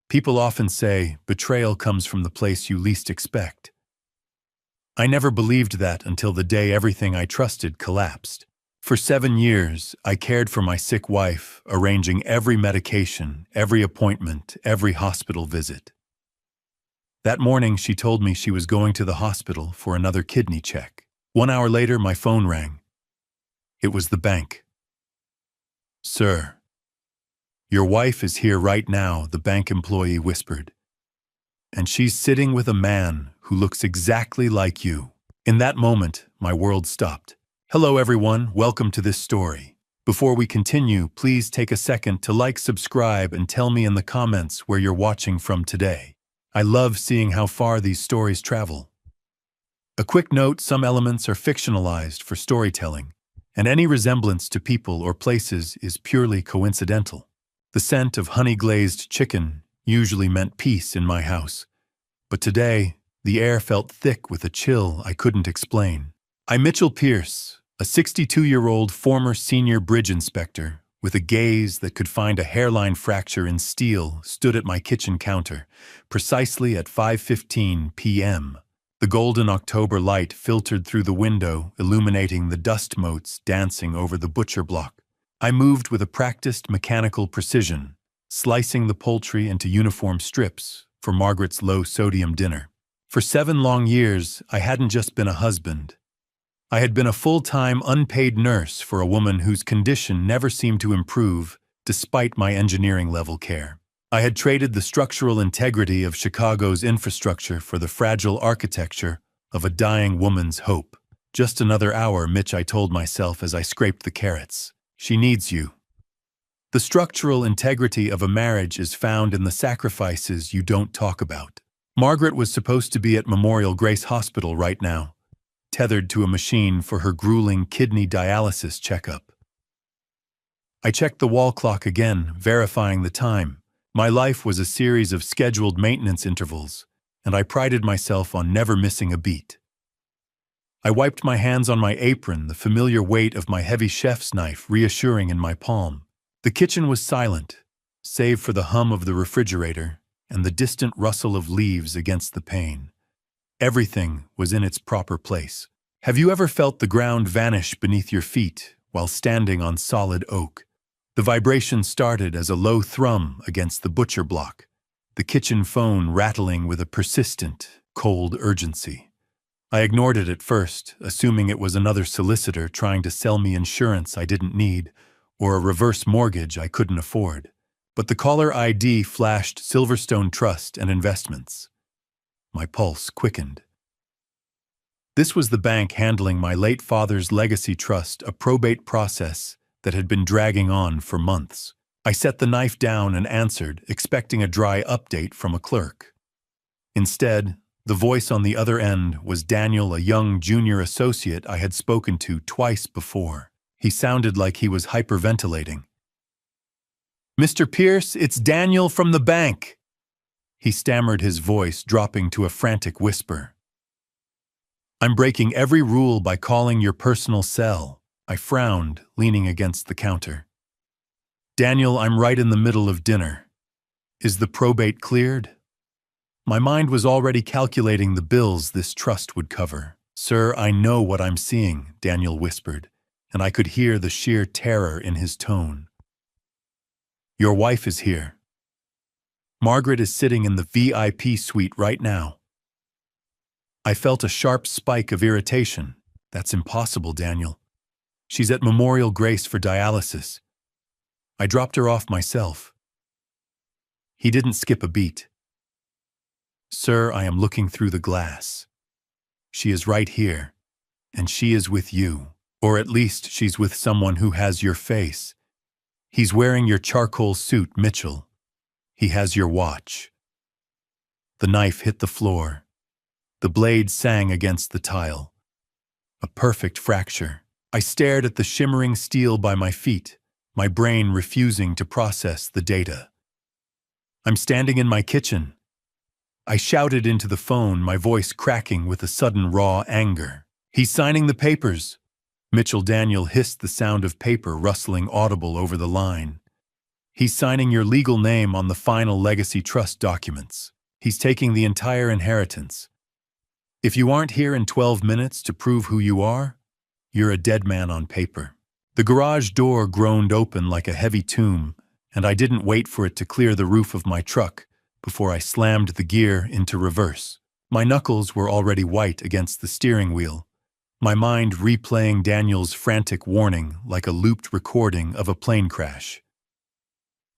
People often say betrayal comes from the place you least expect. I never believed that until the day everything I trusted collapsed. For 7 years, I cared for my sick wife, arranging every medication, every appointment, every hospital visit. That morning, she told me she was going to the hospital for another kidney check. 1 hour later, my phone rang. It was the bank. "Sir, your wife is here right now," the bank employee whispered. "And she's sitting with a man who looks exactly like you." In that moment, my world stopped. Hello everyone, welcome to this story. Before we continue, please take a second to like, subscribe, and tell me in the comments where you're watching from today. I love seeing how far these stories travel. A quick note, some elements are fictionalized for storytelling, and any resemblance to people or places is purely coincidental. The scent of honey-glazed chicken usually meant peace in my house, but today, the air felt thick with a chill I couldn't explain. I'm Mitchell Pierce, a 62-year-old former senior bridge inspector with a gaze that could find a hairline fracture in steel, stood at my kitchen counter, precisely at 5:15 p.m. The golden October light filtered through the window, illuminating the dust motes dancing over the butcher block. I moved with a practiced mechanical precision, slicing the poultry into uniform strips for Margaret's low-sodium dinner. For 7 long years, I hadn't just been a husband. I had been a full-time, unpaid nurse for a woman whose condition never seemed to improve despite my engineering-level care. I had traded the structural integrity of Chicago's infrastructure for the fragile architecture of a dying woman's hope. "Just another hour, Mitch," I told myself as I scraped the carrots. "She needs you." The structural integrity of a marriage is found in the sacrifices you don't talk about. Margaret was supposed to be at Memorial Grace Hospital right now, tethered to a machine for her grueling kidney dialysis checkup. I checked the wall clock again, verifying the time. My life was a series of scheduled maintenance intervals, and I prided myself on never missing a beat. I wiped my hands on my apron, the familiar weight of my heavy chef's knife reassuring in my palm. The kitchen was silent, save for the hum of the refrigerator and the distant rustle of leaves against the pane. Everything was in its proper place. Have you ever felt the ground vanish beneath your feet while standing on solid oak? The vibration started as a low thrum against the butcher block, the kitchen phone rattling with a persistent, cold urgency. I ignored it at first, assuming it was another solicitor trying to sell me insurance I didn't need or a reverse mortgage I couldn't afford. But the caller ID flashed Silverstone Trust and Investments. My pulse quickened. This was the bank handling my late father's legacy trust, a probate process that had been dragging on for months. I set the knife down and answered, expecting a dry update from a clerk. Instead, the voice on the other end was Daniel, a young junior associate I had spoken to twice before. He sounded like he was hyperventilating. "Mr. Pierce, it's Daniel from the bank," he stammered, his voice dropping to a frantic whisper. "I'm breaking every rule by calling your personal cell," I frowned, leaning against the counter. "Daniel, I'm right in the middle of dinner. Is the probate cleared?" My mind was already calculating the bills this trust would cover. "Sir, I know what I'm seeing," Daniel whispered, and I could hear the sheer terror in his tone. "Your wife is here. Margaret is sitting in the VIP suite right now." I felt a sharp spike of irritation. "That's impossible, Daniel. She's at Memorial Grace for dialysis. I dropped her off myself." He didn't skip a beat. "Sir, I am looking through the glass. She is right here, and she is with you, or at least she's with someone who has your face. He's wearing your charcoal suit, Mitchell. He has your watch." The knife hit the floor. The blade sang against the tile. A perfect fracture. I stared at the shimmering steel by my feet, my brain refusing to process the data. "I'm standing in my kitchen," I shouted into the phone, my voice cracking with a sudden raw anger. "He's signing the papers." Mitchell Daniel hissed, the sound of paper rustling audible over the line. He's signing your legal name on the final legacy trust documents. He's taking the entire inheritance. If you aren't here in 12 minutes to prove who you are, you're a dead man on paper." The garage door groaned open like a heavy tomb, and I didn't wait for it to clear the roof of my truck before I slammed the gear into reverse. My knuckles were already white against the steering wheel, my mind replaying Daniel's frantic warning like a looped recording of a plane crash.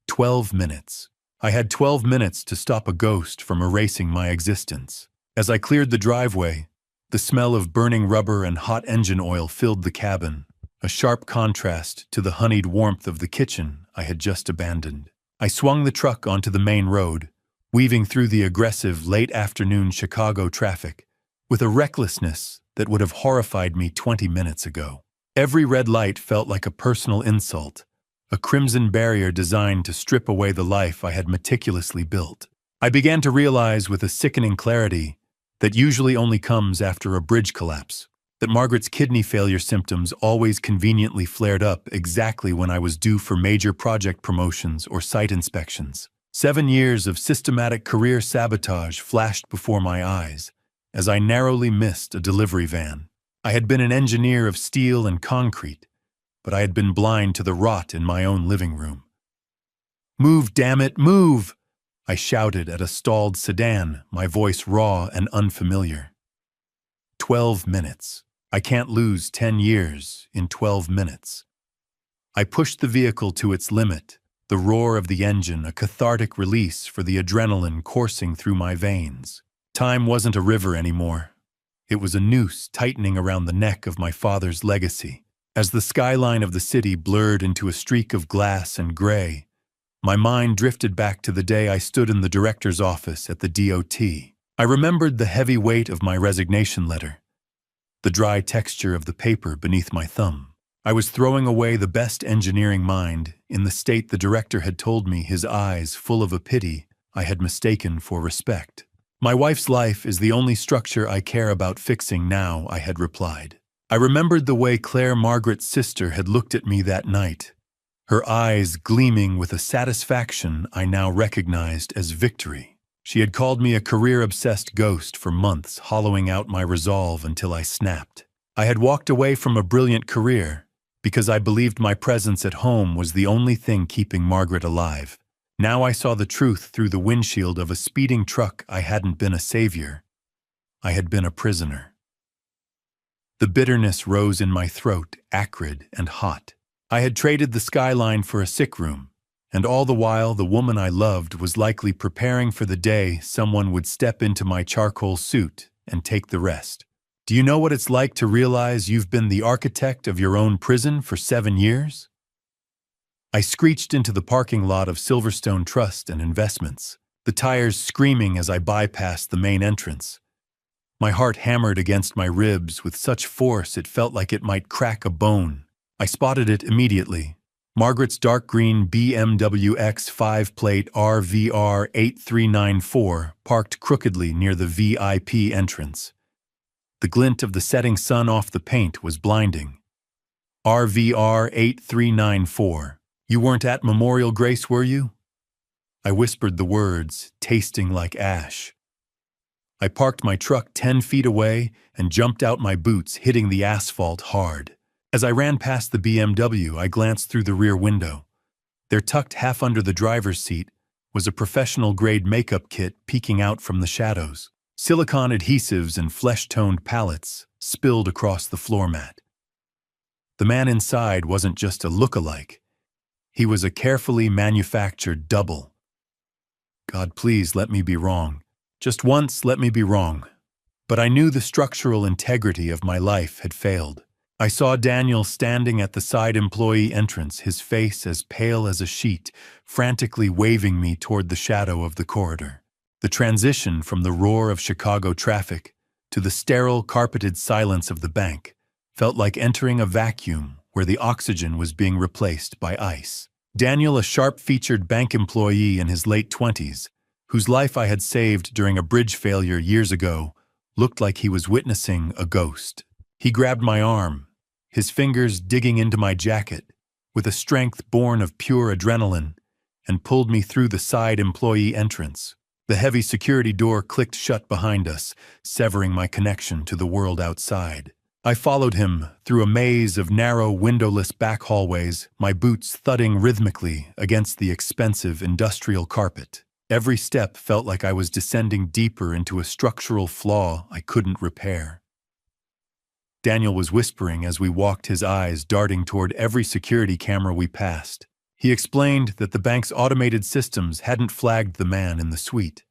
12 minutes. I had 12 minutes to stop a ghost from erasing my existence. As I cleared the driveway, the smell of burning rubber and hot engine oil filled the cabin, a sharp contrast to the honeyed warmth of the kitchen I had just abandoned. I swung the truck onto the main road, weaving through the aggressive late-afternoon Chicago traffic with a recklessness that would have horrified me 20 minutes ago. Every red light felt like a personal insult, a crimson barrier designed to strip away the life I had meticulously built. I began to realize with a sickening clarity that usually only comes after a bridge collapse, that Margaret's kidney failure symptoms always conveniently flared up exactly when I was due for major project promotions or site inspections. 7 years of systematic career sabotage flashed before my eyes as I narrowly missed a delivery van. I had been an engineer of steel and concrete, but I had been blind to the rot in my own living room. "Move, damn it, move!" I shouted at a stalled sedan, my voice raw and unfamiliar. 12 minutes. I can't lose 10 years in 12 minutes. I pushed the vehicle to its limit, the roar of the engine a cathartic release for the adrenaline coursing through my veins. Time wasn't a river anymore. It was a noose tightening around the neck of my father's legacy. As the skyline of the city blurred into a streak of glass and gray, my mind drifted back to the day I stood in the director's office at the DOT. I remembered the heavy weight of my resignation letter, the dry texture of the paper beneath my thumb. I was throwing away the best engineering mind in the state the director had told me, his eyes full of a pity I had mistaken for respect. "My wife's life is the only structure I care about fixing now," I had replied. I remembered the way Claire, Margaret's sister, had looked at me that night, her eyes gleaming with a satisfaction I now recognized as victory. She had called me a career-obsessed ghost for months, hollowing out my resolve until I snapped. I had walked away from a brilliant career because I believed my presence at home was the only thing keeping Margaret alive. Now I saw the truth through the windshield of a speeding truck. I hadn't been a savior. I had been a prisoner. The bitterness rose in my throat, acrid and hot. I had traded the skyline for a sick room, and all the while the woman I loved was likely preparing for the day someone would step into my charcoal suit and take the rest. Do you know what it's like to realize you've been the architect of your own prison for 7 years? I screeched into the parking lot of Silverstone Trust and Investments, the tires screaming as I bypassed the main entrance. My heart hammered against my ribs with such force it felt like it might crack a bone. I spotted it immediately. Margaret's dark green BMW X5 plate RVR 8394 parked crookedly near the VIP entrance. The glint of the setting sun off the paint was blinding. RVR 8394. "You weren't at Memorial Grace, were you?" I whispered the words, tasting like ash. I parked my truck 10 feet away and jumped out my boots, hitting the asphalt hard. As I ran past the BMW, I glanced through the rear window. There, tucked half under the driver's seat, was a professional-grade makeup kit peeking out from the shadows. Silicone adhesives and flesh-toned palettes spilled across the floor mat. The man inside wasn't just a look-alike. He was a carefully manufactured double. God, please let me be wrong. Just once, let me be wrong. But I knew the structural integrity of my life had failed. I saw Daniel standing at the side employee entrance, his face as pale as a sheet, frantically waving me toward the shadow of the corridor. The transition from the roar of Chicago traffic to the sterile, carpeted silence of the bank felt like entering a vacuum where the oxygen was being replaced by ice. Daniel, a sharp-featured bank employee in his late 20s, whose life I had saved during a bridge failure years ago, looked like he was witnessing a ghost. He grabbed my arm, his fingers digging into my jacket, with a strength born of pure adrenaline, and pulled me through the side employee entrance. The heavy security door clicked shut behind us, severing my connection to the world outside. I followed him through a maze of narrow, windowless back hallways, my boots thudding rhythmically against the expensive industrial carpet. Every step felt like I was descending deeper into a structural flaw I couldn't repair. Daniel was whispering as we walked, his eyes darting toward every security camera we passed. He explained that the bank's automated systems hadn't flagged the man in the suite.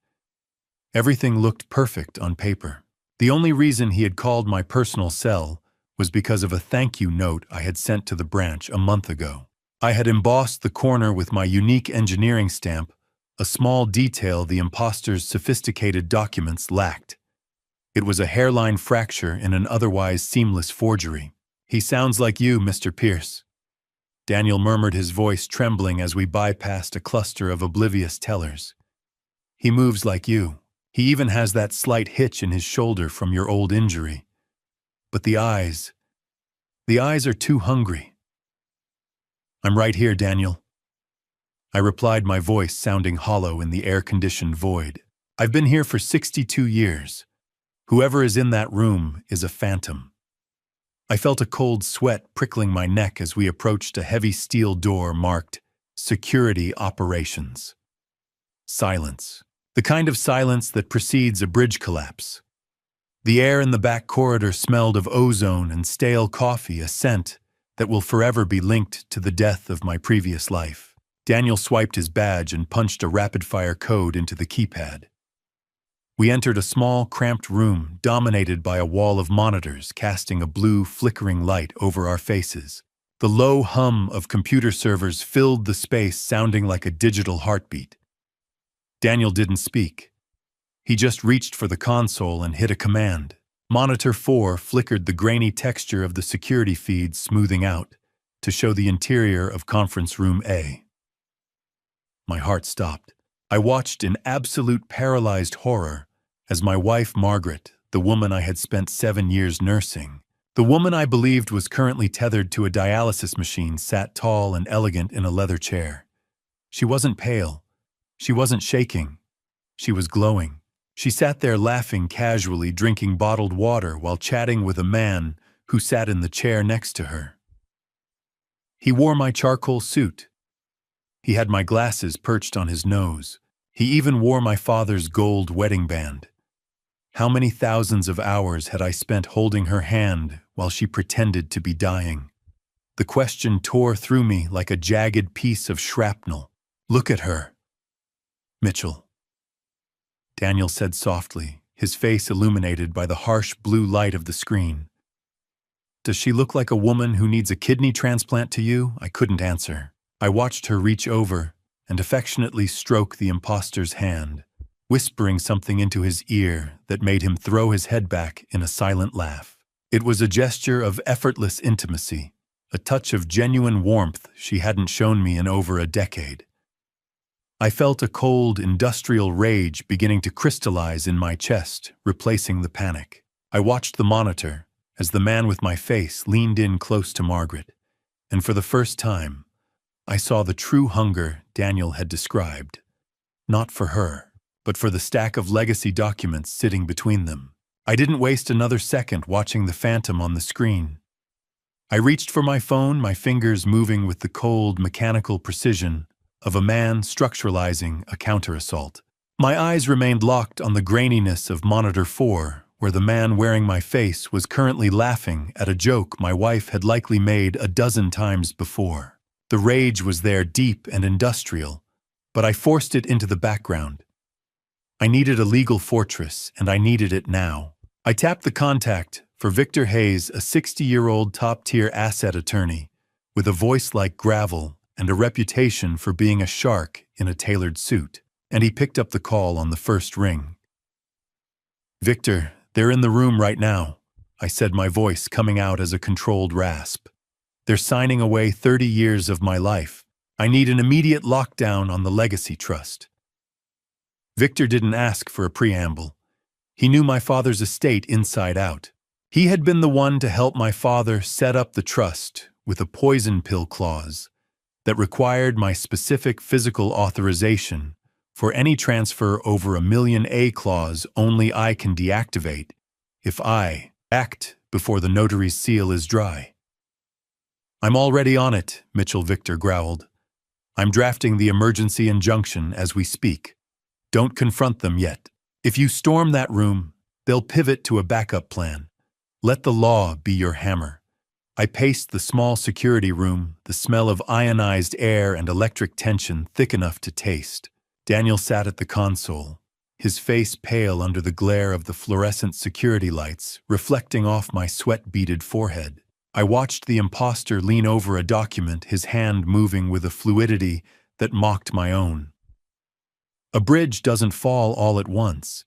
Everything looked perfect on paper. The only reason he had called my personal cell was because of a thank you note I had sent to the branch a month ago. I had embossed the corner with my unique engineering stamp, a small detail the imposter's sophisticated documents lacked. It was a hairline fracture in an otherwise seamless forgery. "He sounds like you, Mr. Pierce," Daniel murmured, his voice trembling as we bypassed a cluster of oblivious tellers. "He moves like you. He even has that slight hitch in his shoulder from your old injury. But the eyes are too hungry." "I'm right here, Daniel," I replied, my voice sounding hollow in the air-conditioned void. "I've been here for 62 years. Whoever is in that room is a phantom." I felt a cold sweat prickling my neck as we approached a heavy steel door marked Security Operations. Silence. The kind of silence that precedes a bridge collapse. The air in the back corridor smelled of ozone and stale coffee, a scent that will forever be linked to the death of my previous life. Daniel swiped his badge and punched a rapid-fire code into the keypad. We entered a small, cramped room dominated by a wall of monitors casting a blue, flickering light over our faces. The low hum of computer servers filled the space, sounding like a digital heartbeat. Daniel didn't speak. He just reached for the console and hit a command. Monitor 4 flickered, the grainy texture of the security feed smoothing out to show the interior of conference room A. My heart stopped. I watched in absolute paralyzed horror as my wife Margaret, the woman I had spent 7 years nursing, the woman I believed was currently tethered to a dialysis machine, sat tall and elegant in a leather chair. She wasn't pale. She wasn't shaking. She was glowing. She sat there laughing casually, drinking bottled water while chatting with a man who sat in the chair next to her. He wore my charcoal suit. He had my glasses perched on his nose. He even wore my father's gold wedding band. How many thousands of hours had I spent holding her hand while she pretended to be dying? The question tore through me like a jagged piece of shrapnel. "Look at her, Mitchell," Daniel said softly, his face illuminated by the harsh blue light of the screen. "Does she look like a woman who needs a kidney transplant to you?" I couldn't answer. I watched her reach over and affectionately stroke the imposter's hand, whispering something into his ear that made him throw his head back in a silent laugh. It was a gesture of effortless intimacy, a touch of genuine warmth she hadn't shown me in over a decade. I felt a cold, industrial rage beginning to crystallize in my chest, replacing the panic. I watched the monitor as the man with my face leaned in close to Margaret, and for the first time, I saw the true hunger Daniel had described. Not for her, but for the stack of legacy documents sitting between them. I didn't waste another second watching the phantom on the screen. I reached for my phone, my fingers moving with the cold, mechanical precision of a man structuralizing a counter-assault. My eyes remained locked on the graininess of Monitor 4, where the man wearing my face was currently laughing at a joke my wife had likely made a dozen times before. The rage was there, deep and industrial, but I forced it into the background. I needed a legal fortress, and I needed it now. I tapped the contact for Victor Hayes, a 60-year-old top-tier asset attorney, with a voice like gravel and a reputation for being a shark in a tailored suit, and he picked up the call on the first ring. "Victor, they're in the room right now," I said, my voice coming out as a controlled rasp. "They're signing away 30 years of my life. I need an immediate lockdown on the legacy trust." Victor didn't ask for a preamble. He knew my father's estate inside out. He had been the one to help my father set up the trust with a poison pill clause that required my specific physical authorization for any transfer over a million A clause only I can deactivate if I act before the notary's seal is dry. I'm already on it, Mitchell Victor growled. I'm drafting the emergency injunction as we speak. Don't confront them yet. If you storm that room, they'll pivot to a backup plan. Let the law be your hammer. I paced the small security room, the smell of ionized air and electric tension thick enough to taste. Daniel sat at the console, his face pale under the glare of the fluorescent security lights, reflecting off my sweat-beaded forehead. I watched the imposter lean over a document, his hand moving with a fluidity that mocked my own. A bridge doesn't fall all at once.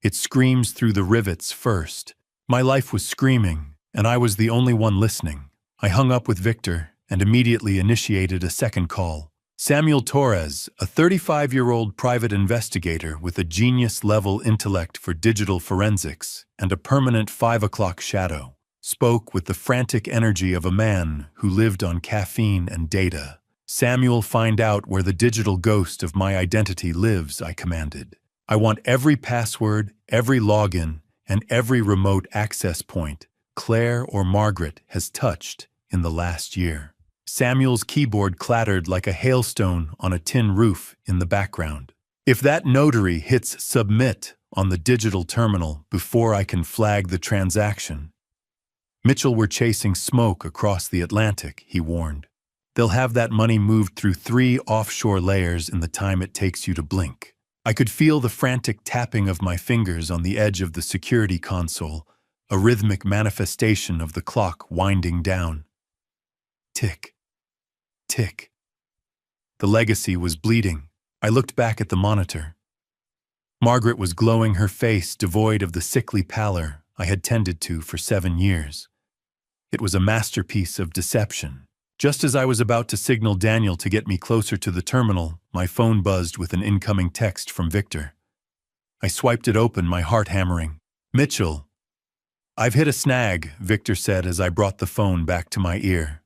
It screams through the rivets first. My life was screaming, and I was the only one listening. I hung up with Victor and immediately initiated a second call. Samuel Torres, a 35-year-old private investigator with a genius-level intellect for digital forensics and a permanent 5 o'clock shadow, spoke with the frantic energy of a man who lived on caffeine and data. Samuel, find out where the digital ghost of my identity lives, I commanded. I want every password, every login, and every remote access point Claire or Margaret has touched in the last year. Samuel's keyboard clattered like a hailstone on a tin roof in the background. If that notary hits submit on the digital terminal before I can flag the transaction, Mitchell, we're chasing smoke across the Atlantic, he warned. They'll have that money moved through 3 offshore layers in the time it takes you to blink. I could feel the frantic tapping of my fingers on the edge of the security console, a rhythmic manifestation of the clock winding down. Tick, tick. The legacy was bleeding. I looked back at the monitor. Margaret was glowing, her face devoid of the sickly pallor I had tended to for 7 years. It was a masterpiece of deception. Just as I was about to signal Daniel to get me closer to the terminal, my phone buzzed with an incoming text from Victor. I swiped it open, my heart hammering. Mitchell. I've hit a snag, Victor said as I brought the phone back to my ear.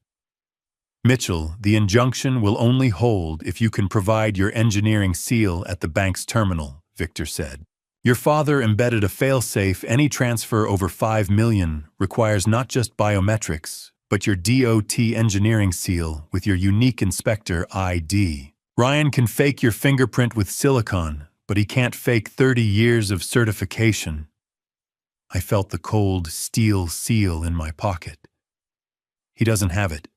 Mitchell, the injunction will only hold if you can provide your engineering seal at the bank's terminal, Victor said. Your father embedded a failsafe. Any transfer over $5 million requires not just biometrics, but your DOT engineering seal with your unique inspector ID. Ryan can fake your fingerprint with silicon, but he can't fake 30 years of certification. I felt the cold steel seal in my pocket. He doesn't have it.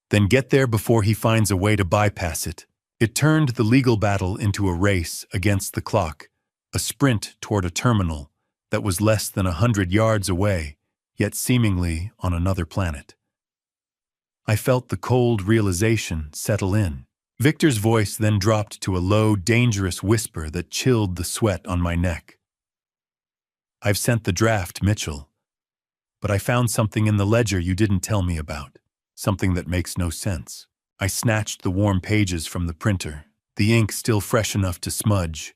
Then get there before he finds a way to bypass it. It turned the legal battle into a race against the clock, a sprint toward a terminal that was less than 100 yards away, yet seemingly on another planet. I felt the cold realization settle in. Victor's voice then dropped to a low, dangerous whisper that chilled the sweat on my neck. I've sent the draft, Mitchell, but I found something in the ledger you didn't tell me about, something that makes no sense. I snatched the warm pages from the printer, the ink still fresh enough to smudge,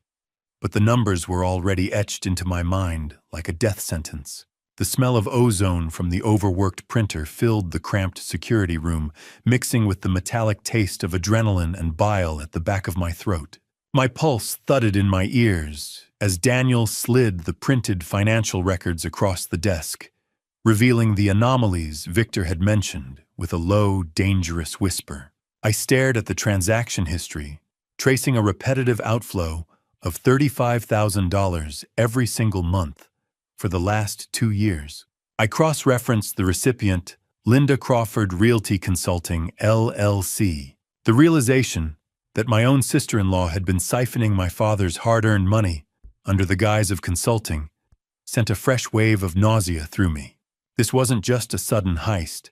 but the numbers were already etched into my mind like a death sentence. The smell of ozone from the overworked printer filled the cramped security room, mixing with the metallic taste of adrenaline and bile at the back of my throat. My pulse thudded in my ears as Daniel slid the printed financial records across the desk, revealing the anomalies Victor had mentioned with a low, dangerous whisper. I stared at the transaction history, tracing a repetitive outflow of $35,000 every single month for the last 2 years. I cross-referenced the recipient, Linda Crawford Realty Consulting, LLC. The realization that my own sister-in-law had been siphoning my father's hard-earned money under the guise of consulting sent a fresh wave of nausea through me. This wasn't just a sudden heist.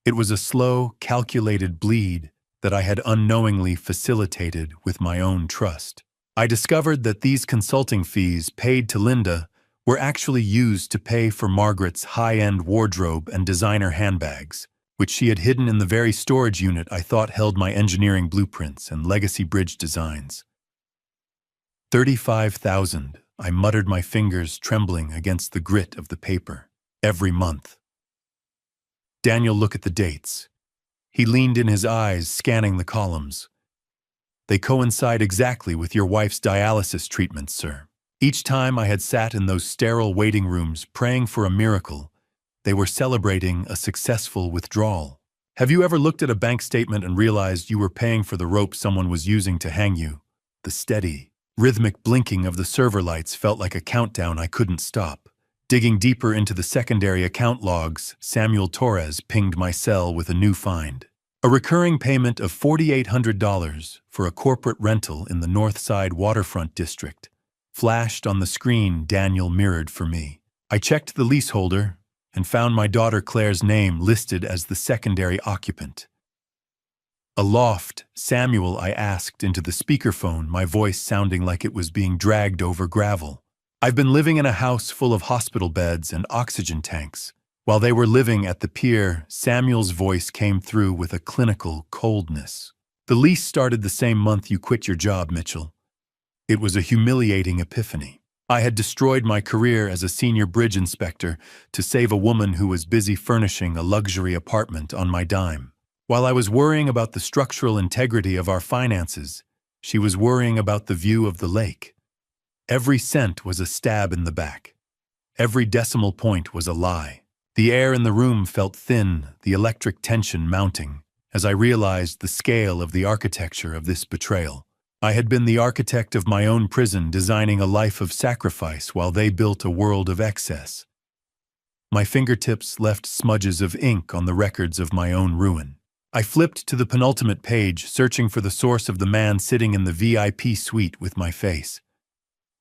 It was a slow, calculated bleed that I had unknowingly facilitated with my own trust. I discovered that these consulting fees paid to Linda were actually used to pay for Margaret's high-end wardrobe and designer handbags, which she had hidden in the very storage unit I thought held my engineering blueprints and legacy bridge designs. 35,000, I muttered, my fingers trembling against the grit of the paper. Every month. Daniel, look at the dates. He leaned in his eyes, scanning the columns. They coincide exactly with your wife's dialysis treatments, sir. Each time I had sat in those sterile waiting rooms praying for a miracle, they were celebrating a successful withdrawal. Have you ever looked at a bank statement and realized you were paying for the rope someone was using to hang you? The steady, rhythmic blinking of the server lights felt like a countdown I couldn't stop. Digging deeper into the secondary account logs, Samuel Torres pinged my cell with a new find. A recurring payment of $4,800 for a corporate rental in the Northside Waterfront District. Flashed on the screen Daniel mirrored for me. I checked the leaseholder and found my daughter Claire's name listed as the secondary occupant. Aloft, Samuel, I asked into the speakerphone, my voice sounding like it was being dragged over gravel. I've been living in a house full of hospital beds and oxygen tanks. While they were living at the pier, Samuel's voice came through with a clinical coldness. The lease started the same month you quit your job, Mitchell. It was a humiliating epiphany. I had destroyed my career as a senior bridge inspector to save a woman who was busy furnishing a luxury apartment on my dime. While I was worrying about the structural integrity of our finances, she was worrying about the view of the lake. Every cent was a stab in the back. Every decimal point was a lie. The air in the room felt thin, the electric tension mounting, as I realized the scale of the architecture of this betrayal. I had been the architect of my own prison, designing a life of sacrifice while they built a world of excess. My fingertips left smudges of ink on the records of my own ruin. I flipped to the penultimate page, searching for the source of the man sitting in the VIP suite with my face.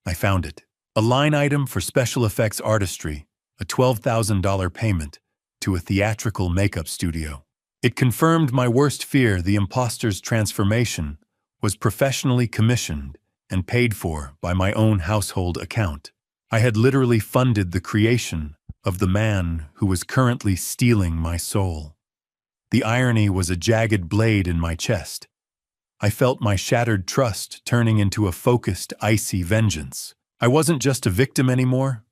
I found it. A line item for special effects artistry, a $12,000 payment to a theatrical makeup studio. It confirmed my worst fear: the imposter's transformation was professionally commissioned and paid for by my own household account. I had literally funded the creation of the man who was currently stealing my soul. The irony was a jagged blade in my chest. I felt my shattered trust turning into a focused, icy vengeance. I wasn't just a victim anymore.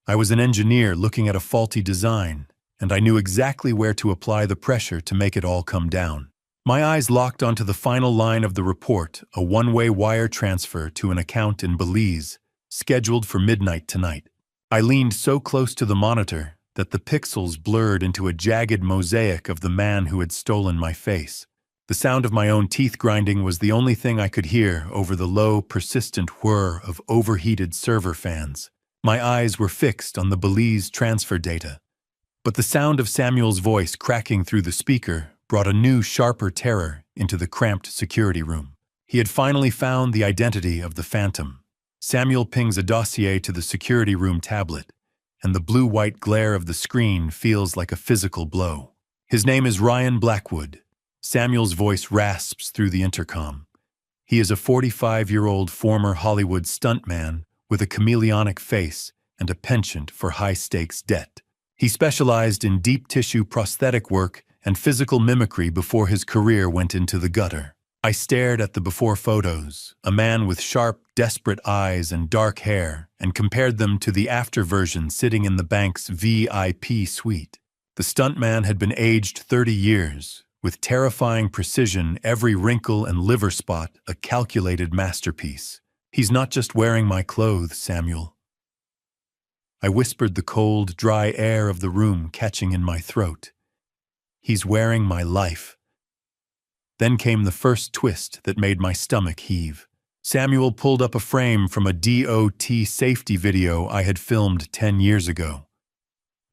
I was an engineer looking at a faulty design, and I knew exactly where to apply the pressure to make it all come down. My eyes locked onto the final line of the report, a one-way wire transfer to an account in Belize, scheduled for midnight tonight. I leaned so close to the monitor that the pixels blurred into a jagged mosaic of the man who had stolen my face. The sound of my own teeth grinding was the only thing I could hear over the low, persistent whir of overheated server fans. My eyes were fixed on the Belize transfer data. But the sound of Samuel's voice cracking through the speaker brought a new, sharper terror into the cramped security room. He had finally found the identity of the phantom. Samuel pings a dossier to the security room tablet, and the blue-white glare of the screen feels like a physical blow. His name is Ryan Blackwood. Samuel's voice rasps through the intercom. He is a 45-year-old former Hollywood stuntman with a chameleonic face and a penchant for high-stakes debt. He specialized in deep-tissue prosthetic work and physical mimicry before his career went into the gutter. I stared at the before photos, a man with sharp, desperate eyes and dark hair, and compared them to the after version sitting in the bank's VIP suite. The stuntman had been aged 30 years, with terrifying precision, every wrinkle and liver spot a calculated masterpiece. He's not just wearing my clothes, Samuel. I whispered, the cold, dry air of the room catching in my throat. He's wearing my life. Then came the first twist that made my stomach heave. Samuel pulled up a frame from a DOT safety video I had filmed 10 years ago.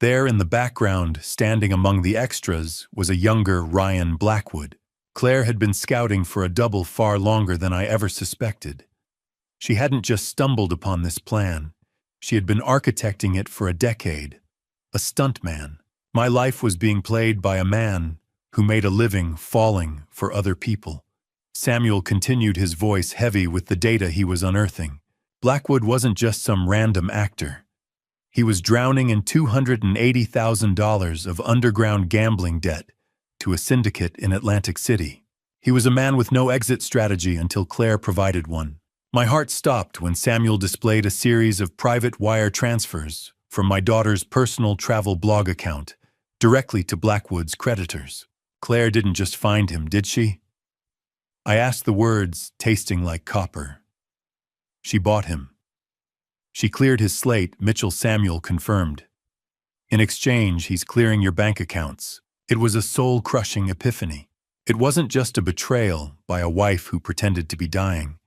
There in the background, standing among the extras, was a younger Ryan Blackwood. Claire had been scouting for a double far longer than I ever suspected. She hadn't just stumbled upon this plan. She had been architecting it for a decade. A stuntman. My life was being played by a man who made a living falling for other people. Samuel continued, his voice heavy with the data he was unearthing. Blackwood wasn't just some random actor. He was drowning in $280,000 of underground gambling debt to a syndicate in Atlantic City. He was a man with no exit strategy until Claire provided one. My heart stopped when Samuel displayed a series of private wire transfers from my daughter's personal travel blog account directly to Blackwood's creditors. Claire didn't just find him, did she? I asked, the words tasting like copper. She bought him. She cleared his slate, Mitchell Samuel confirmed. In exchange, he's clearing your bank accounts. It was a soul-crushing epiphany. It wasn't just a betrayal by a wife who pretended to be dying.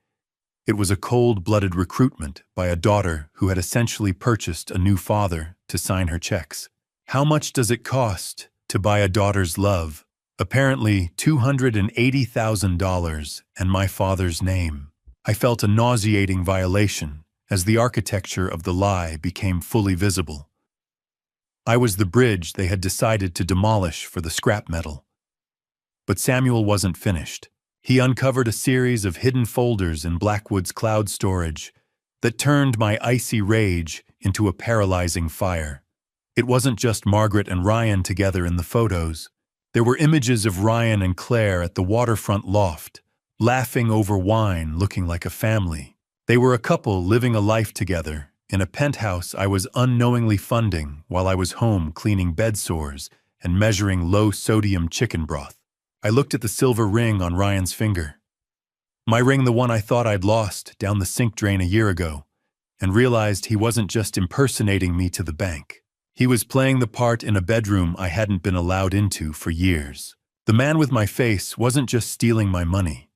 It was a cold-blooded recruitment by a daughter who had essentially purchased a new father to sign her checks. How much does it cost to buy a daughter's love? Apparently $280,000 and my father's name. I felt a nauseating violation as the architecture of the lie became fully visible. I was the bridge they had decided to demolish for the scrap metal. But Samuel wasn't finished. He uncovered a series of hidden folders in Blackwood's cloud storage that turned my icy rage into a paralyzing fire. It wasn't just Margaret and Ryan together in the photos. There were images of Ryan and Claire at the waterfront loft, laughing over wine, looking like a family. They were a couple living a life together in a penthouse I was unknowingly funding while I was home cleaning bedsores and measuring low-sodium chicken broth. I looked at the silver ring on Ryan's finger. My ring, the one I thought I'd lost down the sink drain a year ago, and realized he wasn't just impersonating me to the bank. He was playing the part in a bedroom I hadn't been allowed into for years. The man with my face wasn't just stealing my money.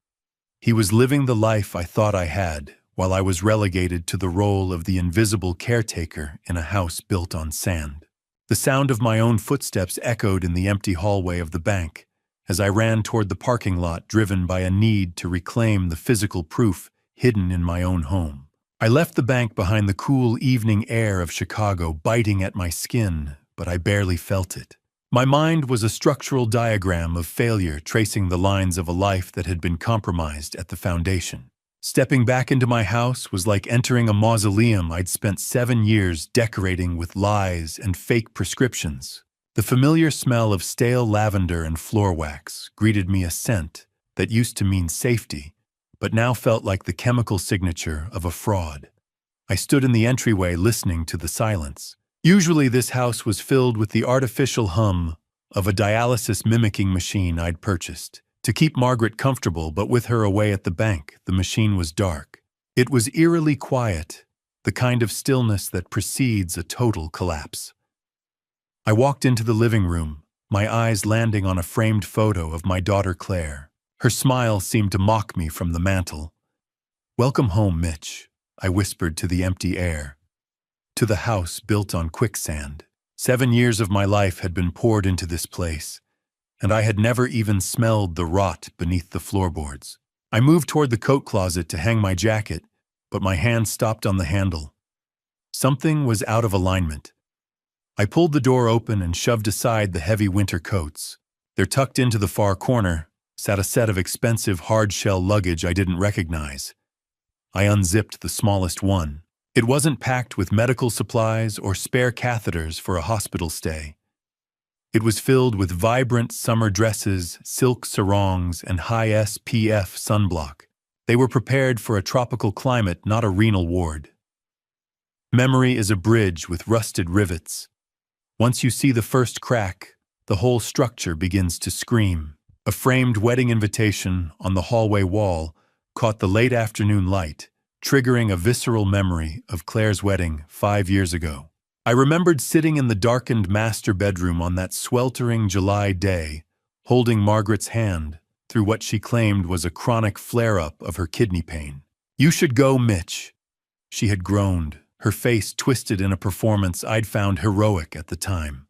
He was living the life I thought I had, while I was relegated to the role of the invisible caretaker in a house built on sand. The sound of my own footsteps echoed in the empty hallway of the bank as I ran toward the parking lot, driven by a need to reclaim the physical proof hidden in my own home. I left the bank behind the cool evening air of Chicago biting at my skin, but I barely felt it. My mind was a structural diagram of failure, tracing the lines of a life that had been compromised at the foundation. Stepping back into my house was like entering a mausoleum I'd spent 7 years decorating with lies and fake prescriptions. The familiar smell of stale lavender and floor wax greeted me, a scent that used to mean safety, but now felt like the chemical signature of a fraud. I stood in the entryway listening to the silence. Usually this house was filled with the artificial hum of a dialysis mimicking machine I'd purchased to keep Margaret comfortable, but with her away at the bank, the machine was dark. It was eerily quiet, the kind of stillness that precedes a total collapse. I walked into the living room, my eyes landing on a framed photo of my daughter Claire. Her smile seemed to mock me from the mantel. "Welcome home, Mitch," I whispered to the empty air. To the house built on quicksand. 7 years of my life had been poured into this place, and I had never even smelled the rot beneath the floorboards. I moved toward the coat closet to hang my jacket, but my hand stopped on the handle. Something was out of alignment. I pulled the door open and shoved aside the heavy winter coats. There, tucked into the far corner, sat a set of expensive hard-shell luggage I didn't recognize. I unzipped the smallest one. It wasn't packed with medical supplies or spare catheters for a hospital stay. It was filled with vibrant summer dresses, silk sarongs, and high SPF sunblock. They were prepared for a tropical climate, not a renal ward. Memory is a bridge with rusted rivets. Once you see the first crack, the whole structure begins to scream. A framed wedding invitation on the hallway wall caught the late afternoon light, triggering a visceral memory of Claire's wedding 5 years ago. I remembered sitting in the darkened master bedroom on that sweltering July day, holding Margaret's hand through what she claimed was a chronic flare-up of her kidney pain. "You should go, Mitch," she had groaned, her face twisted in a performance I'd found heroic at the time.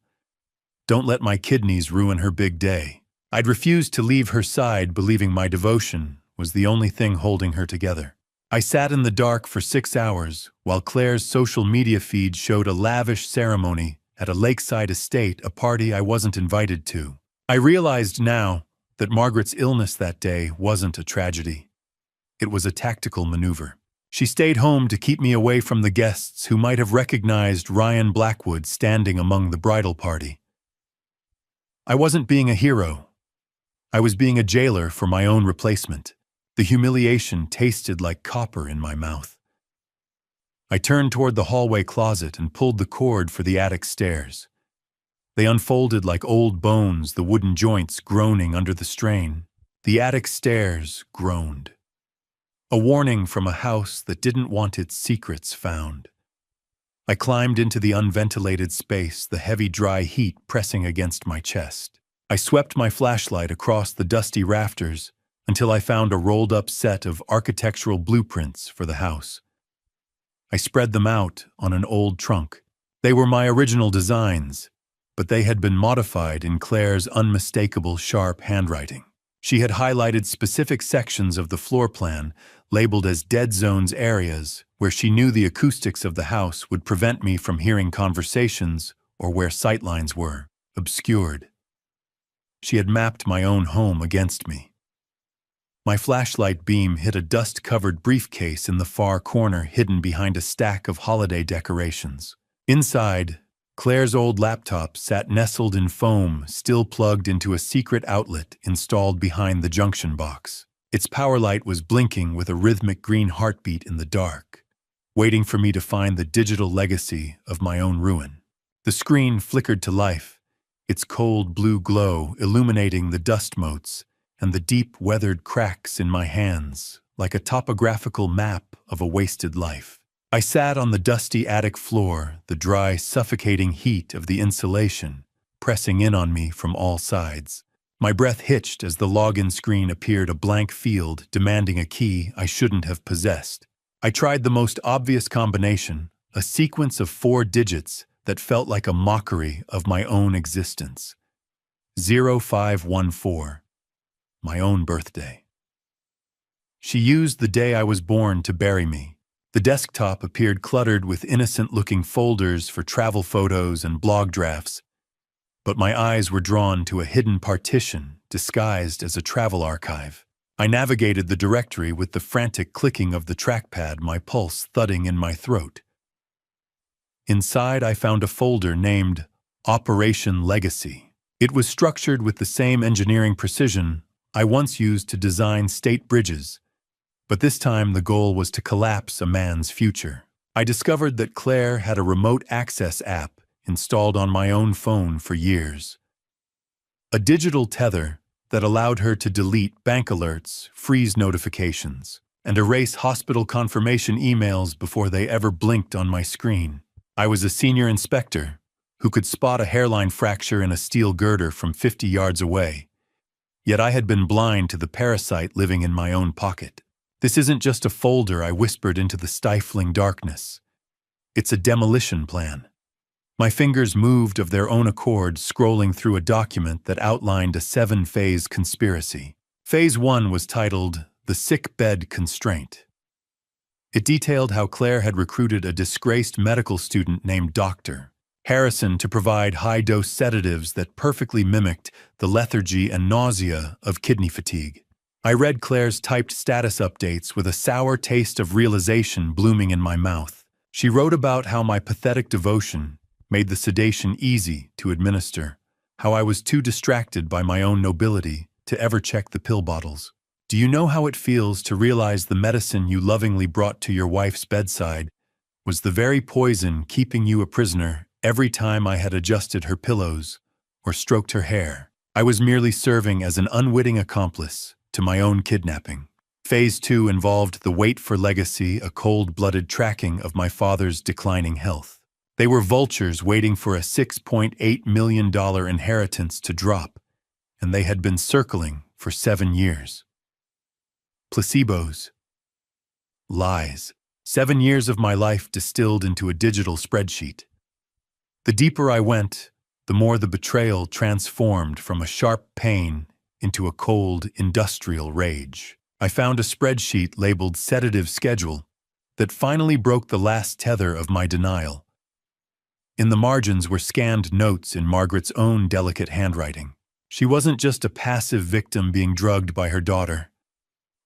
"Don't let my kidneys ruin her big day." I'd refused to leave her side, believing my devotion was the only thing holding her together. I sat in the dark for 6 hours, while Claire's social media feed showed a lavish ceremony at a lakeside estate, a party I wasn't invited to. I realized now that Margaret's illness that day wasn't a tragedy. It was a tactical maneuver. She stayed home to keep me away from the guests who might have recognized Ryan Blackwood standing among the bridal party. I wasn't being a hero. I was being a jailer for my own replacement. The humiliation tasted like copper in my mouth. I turned toward the hallway closet and pulled the cord for the attic stairs. They unfolded like old bones, the wooden joints groaning under the strain. The attic stairs groaned. A warning from a house that didn't want its secrets found. I climbed into the unventilated space, the heavy dry heat pressing against my chest. I swept my flashlight across the dusty rafters until I found a rolled-up set of architectural blueprints for the house. I spread them out on an old trunk. They were my original designs, but they had been modified in Claire's unmistakable sharp handwriting. She had highlighted specific sections of the floor plan, labeled as dead zones areas, where she knew the acoustics of the house would prevent me from hearing conversations or where sightlines were obscured. She had mapped my own home against me. My flashlight beam hit a dust-covered briefcase in the far corner hidden behind a stack of holiday decorations. Inside, Claire's old laptop sat nestled in foam, still plugged into a secret outlet installed behind the junction box. Its power light was blinking with a rhythmic green heartbeat in the dark, waiting for me to find the digital legacy of my own ruin. The screen flickered to life, its cold blue glow illuminating the dust motes and the deep weathered cracks in my hands, like a topographical map of a wasted life. I sat on the dusty attic floor, the dry, suffocating heat of the insulation pressing in on me from all sides. My breath hitched as the login screen appeared, a blank field demanding a key I shouldn't have possessed. I tried the most obvious combination, a sequence of 4 digits that felt like a mockery of my own existence. 0514. My own birthday. She used the day I was born to bury me. The desktop appeared cluttered with innocent-looking folders for travel photos and blog drafts, but my eyes were drawn to a hidden partition disguised as a travel archive. I navigated the directory with the frantic clicking of the trackpad, my pulse thudding in my throat. Inside, I found a folder named Operation Legacy. It was structured with the same engineering precision I once used to design state bridges, but this time the goal was to collapse a man's future. I discovered that Claire had a remote access app installed on my own phone for years. A digital tether that allowed her to delete bank alerts, freeze notifications, and erase hospital confirmation emails before they ever blinked on my screen. I was a senior inspector who could spot a hairline fracture in a steel girder from 50 yards away, yet I had been blind to the parasite living in my own pocket. This isn't just a folder, I whispered into the stifling darkness. It's a demolition plan. My fingers moved of their own accord, scrolling through a document that outlined a 7-phase conspiracy. Phase 1 was titled The Sick Bed Constraint. It detailed how Claire had recruited a disgraced medical student named Dr. Harrison to provide high-dose sedatives that perfectly mimicked the lethargy and nausea of kidney fatigue. I read Claire's typed status updates with a sour taste of realization blooming in my mouth. She wrote about how my pathetic devotion made the sedation easy to administer, how I was too distracted by my own nobility to ever check the pill bottles. Do you know how it feels to realize the medicine you lovingly brought to your wife's bedside was the very poison keeping you a prisoner every time I had adjusted her pillows or stroked her hair? I was merely serving as an unwitting accomplice to my own kidnapping. Phase 2 involved the wait for legacy, a cold-blooded tracking of my father's declining health. They were vultures waiting for a $6.8 million inheritance to drop, and they had been circling for 7 years. Placebos. Lies. 7 years of my life distilled into a digital spreadsheet. The deeper I went, the more the betrayal transformed from a sharp pain into a cold, industrial rage. I found a spreadsheet labeled Sedative Schedule that finally broke the last tether of my denial. In the margins were scanned notes in Margaret's own delicate handwriting. She wasn't just a passive victim being drugged by her daughter.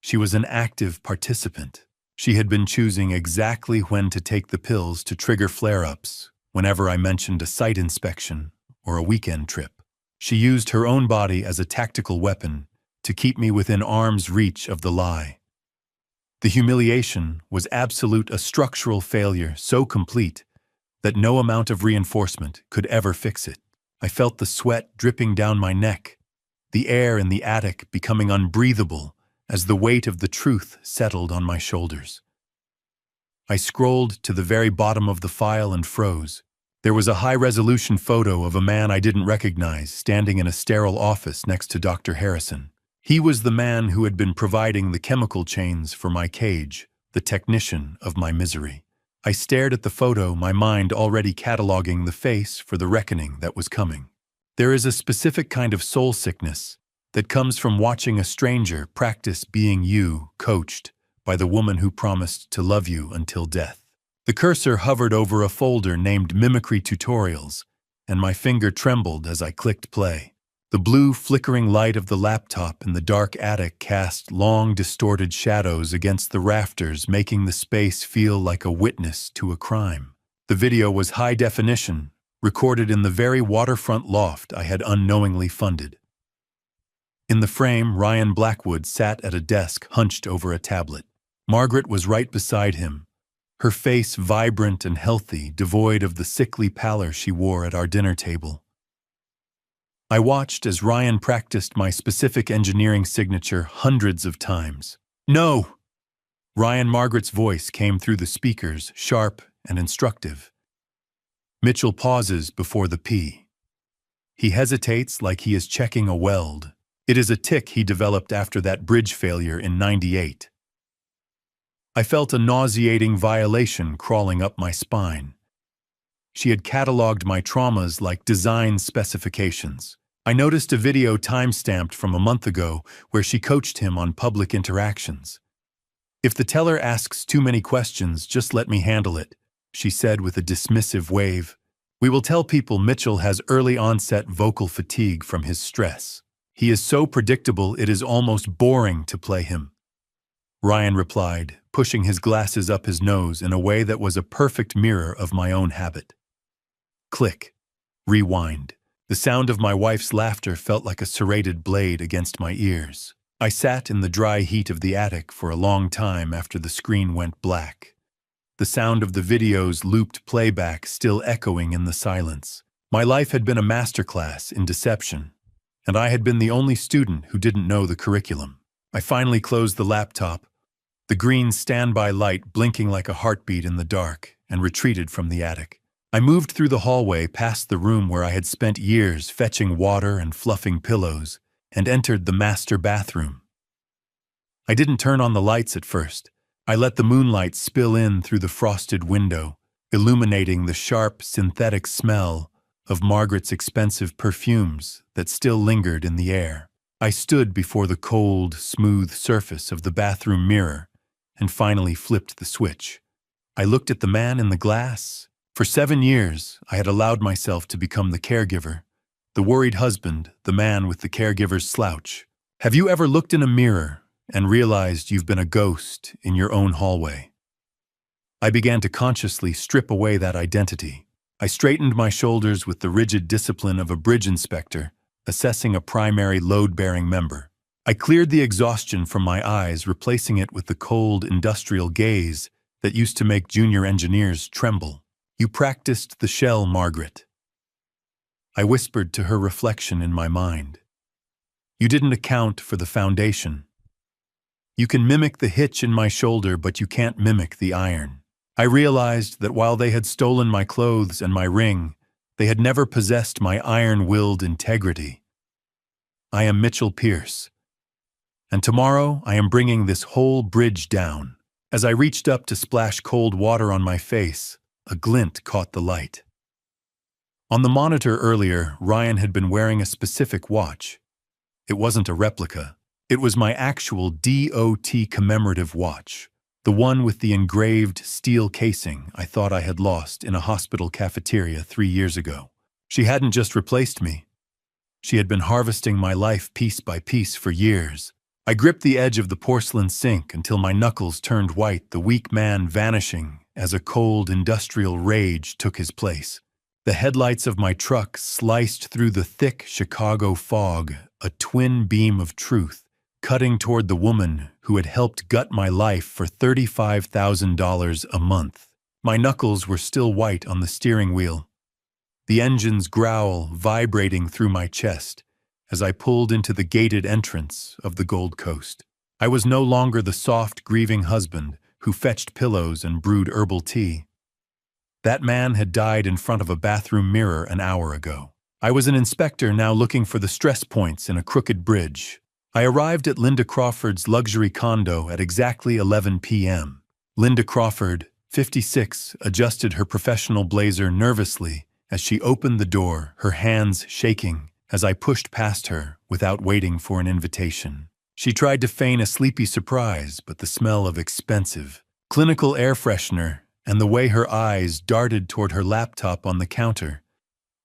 She was an active participant. She had been choosing exactly when to take the pills to trigger flare-ups whenever I mentioned a site inspection or a weekend trip. She used her own body as a tactical weapon to keep me within arm's reach of the lie. The humiliation was absolute, a structural failure so complete that no amount of reinforcement could ever fix it. I felt the sweat dripping down my neck, the air in the attic becoming unbreathable as the weight of the truth settled on my shoulders. I scrolled to the very bottom of the file and froze. There was a high-resolution photo of a man I didn't recognize standing in a sterile office next to Dr. Harrison. He was the man who had been providing the chemical chains for my cage, the technician of my misery. I stared at the photo, my mind already cataloging the face for the reckoning that was coming. There is a specific kind of soul sickness that comes from watching a stranger practice being you, coached by the woman who promised to love you until death. The cursor hovered over a folder named Mimicry Tutorials, and my finger trembled as I clicked play. The blue, flickering light of the laptop in the dark attic cast long, distorted shadows against the rafters, making the space feel like a witness to a crime. The video was high definition, recorded in the very waterfront loft I had unknowingly funded. In the frame, Ryan Blackwood sat at a desk hunched over a tablet. Margaret was right beside him, her face vibrant and healthy, devoid of the sickly pallor she wore at our dinner table. I watched as Ryan practiced my specific engineering signature hundreds of times. "No!" Margaret's voice came through the speakers, sharp and instructive. Mitchell pauses before the P. He hesitates like he is checking a weld. It is a tic he developed after that bridge failure in '98. I felt a nauseating violation crawling up my spine. She had cataloged my traumas like design specifications. I noticed a video time-stamped from a month ago where she coached him on public interactions. "If the teller asks too many questions, just let me handle it," she said with a dismissive wave. "We will tell people Mitchell has early-onset vocal fatigue from his stress. He is so predictable it is almost boring to play him." Ryan replied, pushing his glasses up his nose in a way that was a perfect mirror of my own habit. Click. Rewind. The sound of my wife's laughter felt like a serrated blade against my ears. I sat in the dry heat of the attic for a long time after the screen went black. The sound of the video's looped playback still echoing in the silence. My life had been a masterclass in deception, and I had been the only student who didn't know the curriculum. I finally closed the laptop, the green standby light blinking like a heartbeat in the dark, and retreated from the attic. I moved through the hallway past the room where I had spent years fetching water and fluffing pillows, and entered the master bathroom. I didn't turn on the lights at first. I let the moonlight spill in through the frosted window, illuminating the sharp, synthetic smell of Margaret's expensive perfumes that still lingered in the air. I stood before the cold, smooth surface of the bathroom mirror and finally flipped the switch. I looked at the man in the glass. For 7 years, I had allowed myself to become the caregiver, the worried husband, the man with the caregiver's slouch. Have you ever looked in a mirror and realized you've been a ghost in your own hallway? I began to consciously strip away that identity. I straightened my shoulders with the rigid discipline of a bridge inspector, assessing a primary load-bearing member. I cleared the exhaustion from my eyes, replacing it with the cold, industrial gaze that used to make junior engineers tremble. "You practiced the shell, Margaret," I whispered to her reflection in my mind. "You didn't account for the foundation. You can mimic the hitch in my shoulder, but you can't mimic the iron." I realized that while they had stolen my clothes and my ring, they had never possessed my iron-willed integrity. I am Mitchell Pierce, and tomorrow I am bringing this whole bridge down. As I reached up to splash cold water on my face, a glint caught the light. On the monitor earlier, Ryan had been wearing a specific watch. It wasn't a replica. It was my actual DOT commemorative watch, the one with the engraved steel casing I thought I had lost in a hospital cafeteria 3 years ago. She hadn't just replaced me. She had been harvesting my life piece by piece for years. I gripped the edge of the porcelain sink until my knuckles turned white, the weak man vanishing as a cold industrial rage took his place. The headlights of my truck sliced through the thick Chicago fog, a twin beam of truth, cutting toward the woman who had helped gut my life for $35,000 a month. My knuckles were still white on the steering wheel, the engine's growl vibrating through my chest as I pulled into the gated entrance of the Gold Coast. I was no longer the soft, grieving husband who fetched pillows and brewed herbal tea. That man had died in front of a bathroom mirror an hour ago. I was an inspector now looking for the stress points in a crooked bridge. I arrived at Linda Crawford's luxury condo at exactly 11 p.m. Linda Crawford, 56, adjusted her professional blazer nervously as she opened the door, her hands shaking as I pushed past her without waiting for an invitation. She tried to feign a sleepy surprise, but the smell of expensive, clinical air freshener and the way her eyes darted toward her laptop on the counter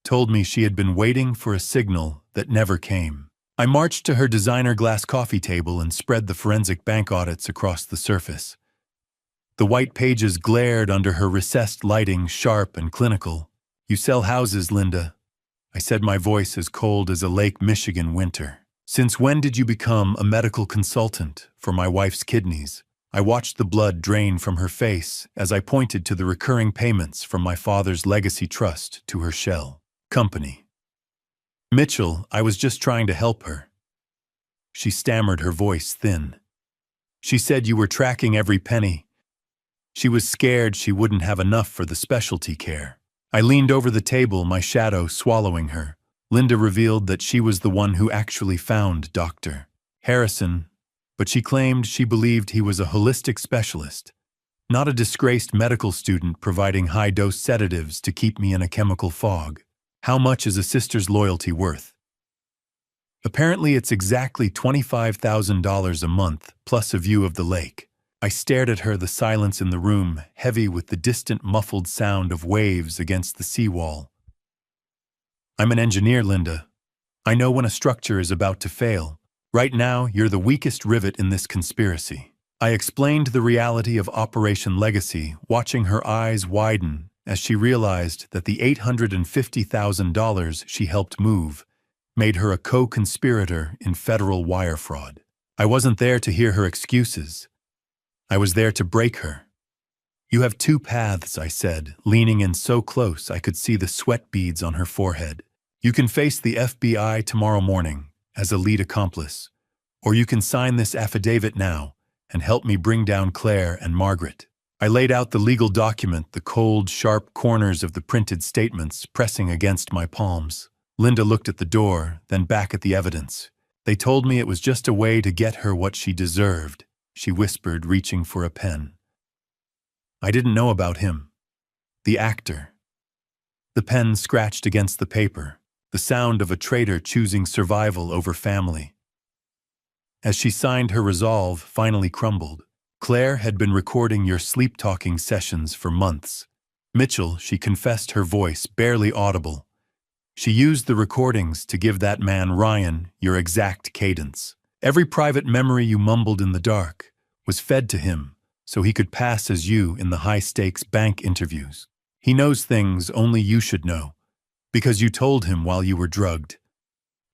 told me she had been waiting for a signal that never came. I marched to her designer glass coffee table and spread the forensic bank audits across the surface. The white pages glared under her recessed lighting, sharp and clinical. "You sell houses, Linda," I said, my voice as cold as a Lake Michigan winter. "Since when did you become a medical consultant for my wife's kidneys?" I watched the blood drain from her face as I pointed to the recurring payments from my father's legacy trust to her shell company. "Mitchell, I was just trying to help her." She stammered, her voice thin. "She said you were tracking every penny. She was scared she wouldn't have enough for the specialty care." I leaned over the table, my shadow swallowing her. Linda revealed that she was the one who actually found Dr. Harrison, but she claimed she believed he was a holistic specialist, not a disgraced medical student providing high-dose sedatives to keep me in a chemical fog. How much is a sister's loyalty worth? Apparently it's exactly $25,000 a month, plus a view of the lake. I stared at her, the silence in the room heavy with the distant muffled sound of waves against the seawall. "I'm an engineer, Linda. I know when a structure is about to fail. Right now, you're the weakest rivet in this conspiracy." I explained the reality of Operation Legacy, watching her eyes widen as she realized that the $850,000 she helped move made her a co-conspirator in federal wire fraud. I wasn't there to hear her excuses. I was there to break her. "You have two paths," I said, leaning in so close I could see the sweat beads on her forehead. "You can face the FBI tomorrow morning as a lead accomplice, or you can sign this affidavit now and help me bring down Claire and Margaret." I laid out the legal document, the cold, sharp corners of the printed statements pressing against my palms. Linda looked at the door, then back at the evidence. "They told me it was just a way to get her what she deserved," she whispered, reaching for a pen. I didn't know about him. The actor. The pen scratched against the paper, the sound of a traitor choosing survival over family. As she signed, her resolve finally crumbled. "Claire had been recording your sleep-talking sessions for months. Mitchell," she confessed, her voice barely audible. "She used the recordings to give that man Ryan your exact cadence. Every private memory you mumbled in the dark was fed to him so he could pass as you in the high-stakes bank interviews. He knows things only you should know, because you told him while you were drugged."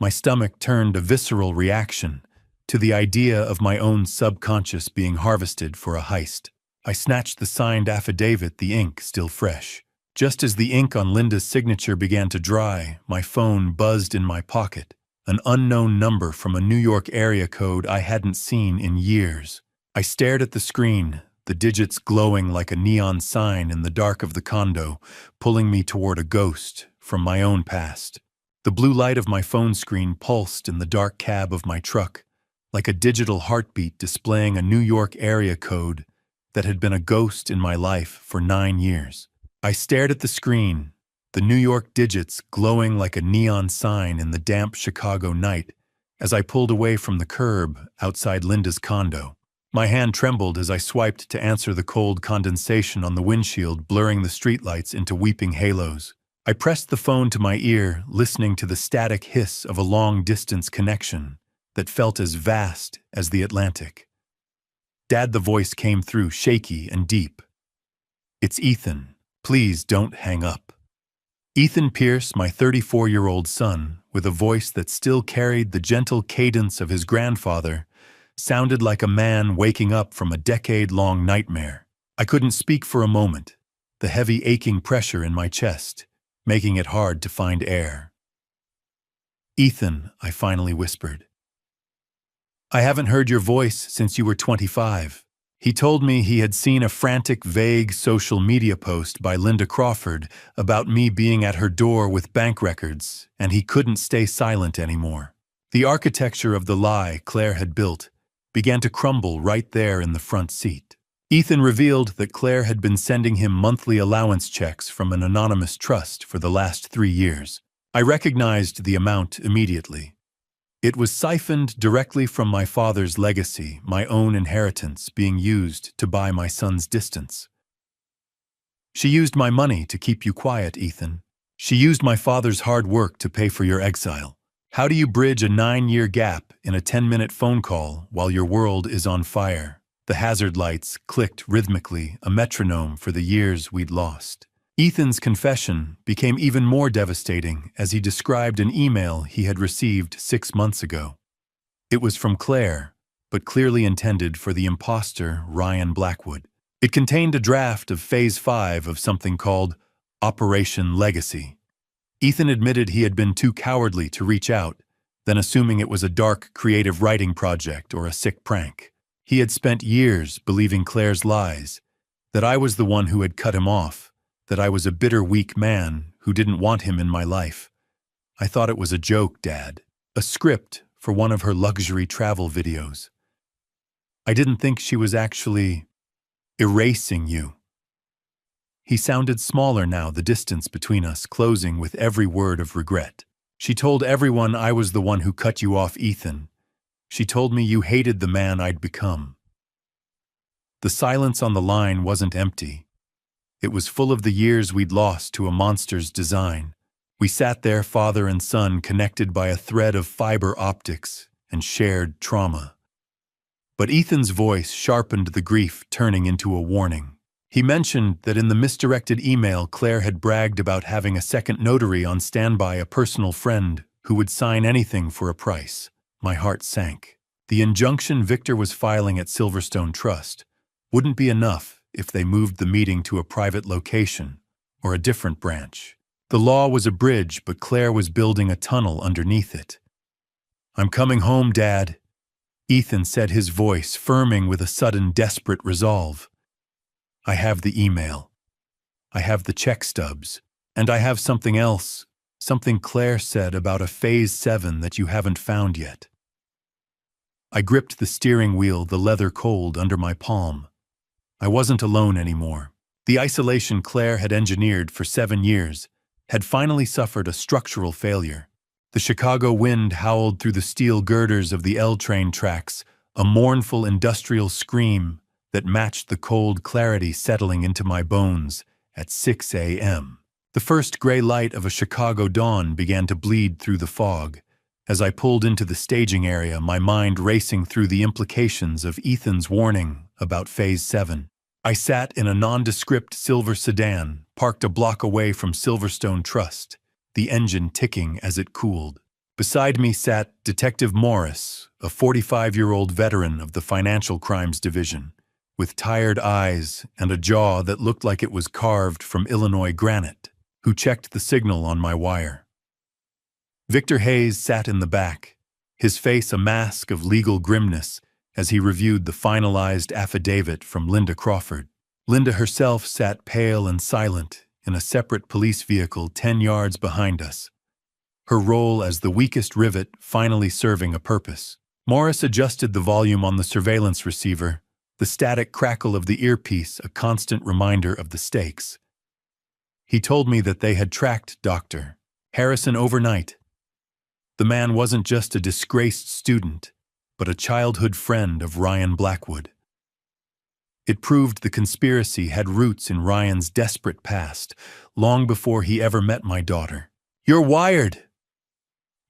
My stomach turned a visceral reaction to the idea of my own subconscious being harvested for a heist. I snatched the signed affidavit, the ink still fresh. Just as the ink on Linda's signature began to dry, my phone buzzed in my pocket, an unknown number from a New York area code I hadn't seen in years. I stared at the screen, the digits glowing like a neon sign in the dark of the condo, pulling me toward a ghost from my own past. The blue light of my phone screen pulsed in the dark cab of my truck, like a digital heartbeat displaying a New York area code that had been a ghost in my life for 9 years. I stared at the screen, the New York digits glowing like a neon sign in the damp Chicago night, as I pulled away from the curb outside Linda's condo. My hand trembled as I swiped to answer the cold condensation on the windshield, blurring the streetlights into weeping halos. I pressed the phone to my ear, listening to the static hiss of a long-distance connection that felt as vast as the Atlantic. "Dad," the voice came through, shaky and deep. "It's Ethan. Please don't hang up." Ethan Pierce, my 34-year-old son, with a voice that still carried the gentle cadence of his grandfather, sounded like a man waking up from a decade-long nightmare. I couldn't speak for a moment, the heavy aching pressure in my chest making it hard to find air. "Ethan," I finally whispered. "I haven't heard your voice since you were 25. He told me he had seen a frantic, vague social media post by Linda Crawford about me being at her door with bank records, and he couldn't stay silent anymore. The architecture of the lie Claire had built began to crumble right there in the front seat. Ethan revealed that Claire had been sending him monthly allowance checks from an anonymous trust for the last 3 years. I recognized the amount immediately. It was siphoned directly from my father's legacy, my own inheritance being used to buy my son's distance. "She used my money to keep you quiet, Ethan. She used my father's hard work to pay for your exile. How do you bridge a 9-year gap in a 10-minute phone call while your world is on fire?" The hazard lights clicked rhythmically, a metronome for the years we'd lost. Ethan's confession became even more devastating as he described an email he had received 6 months ago. It was from Claire, but clearly intended for the imposter Ryan Blackwood. It contained a draft of Phase 5 of something called Operation Legacy. Ethan admitted he had been too cowardly to reach out, then assuming it was a dark, creative writing project or a sick prank. He had spent years believing Claire's lies, that I was the one who had cut him off, that I was a bitter, weak man who didn't want him in my life. I thought it was a joke, Dad, a script for one of her luxury travel videos. I didn't think she was actually erasing you. He sounded smaller now, the distance between us closing with every word of regret. "She told everyone I was the one who cut you off, Ethan. She told me you hated the man I'd become." The silence on the line wasn't empty. It was full of the years we'd lost to a monster's design. We sat there, father and son, connected by a thread of fiber optics and shared trauma. But Ethan's voice sharpened the grief, turning into a warning. He mentioned that in the misdirected email, Claire had bragged about having a second notary on standby, a personal friend who would sign anything for a price. My heart sank. The injunction Victor was filing at Silverstone Trust wouldn't be enough if they moved the meeting to a private location or a different branch. The law was a bridge, but Claire was building a tunnel underneath it. "I'm coming home, Dad," Ethan said, his voice firming with a sudden, desperate resolve. "I have the email. I have the check stubs. And I have something else, something Claire said about a Phase 7 that you haven't found yet." I gripped the steering wheel, the leather cold under my palm. I wasn't alone anymore. The isolation Claire had engineered for 7 years had finally suffered a structural failure. The Chicago wind howled through the steel girders of the L train tracks, a mournful industrial scream that matched the cold clarity settling into my bones at 6 a.m. The first gray light of a Chicago dawn began to bleed through the fog. As I pulled into the staging area, my mind racing through the implications of Ethan's warning about Phase 7. I sat in a nondescript silver sedan, parked a block away from Silverstone Trust, the engine ticking as it cooled. Beside me sat Detective Morris, a 45-year-old veteran of the Financial Crimes Division, with tired eyes and a jaw that looked like it was carved from Illinois granite, who checked the signal on my wire. Victor Hayes sat in the back, his face a mask of legal grimness as he reviewed the finalized affidavit from Linda Crawford. Linda herself sat pale and silent in a separate police vehicle 10 yards behind us, her role as the weakest rivet finally serving a purpose. Morris adjusted the volume on the surveillance receiver, the static crackle of the earpiece a constant reminder of the stakes. He told me that they had tracked Dr. Harrison overnight. The man wasn't just a disgraced student, but a childhood friend of Ryan Blackwood. It proved the conspiracy had roots in Ryan's desperate past, long before he ever met my daughter. "You're wired,"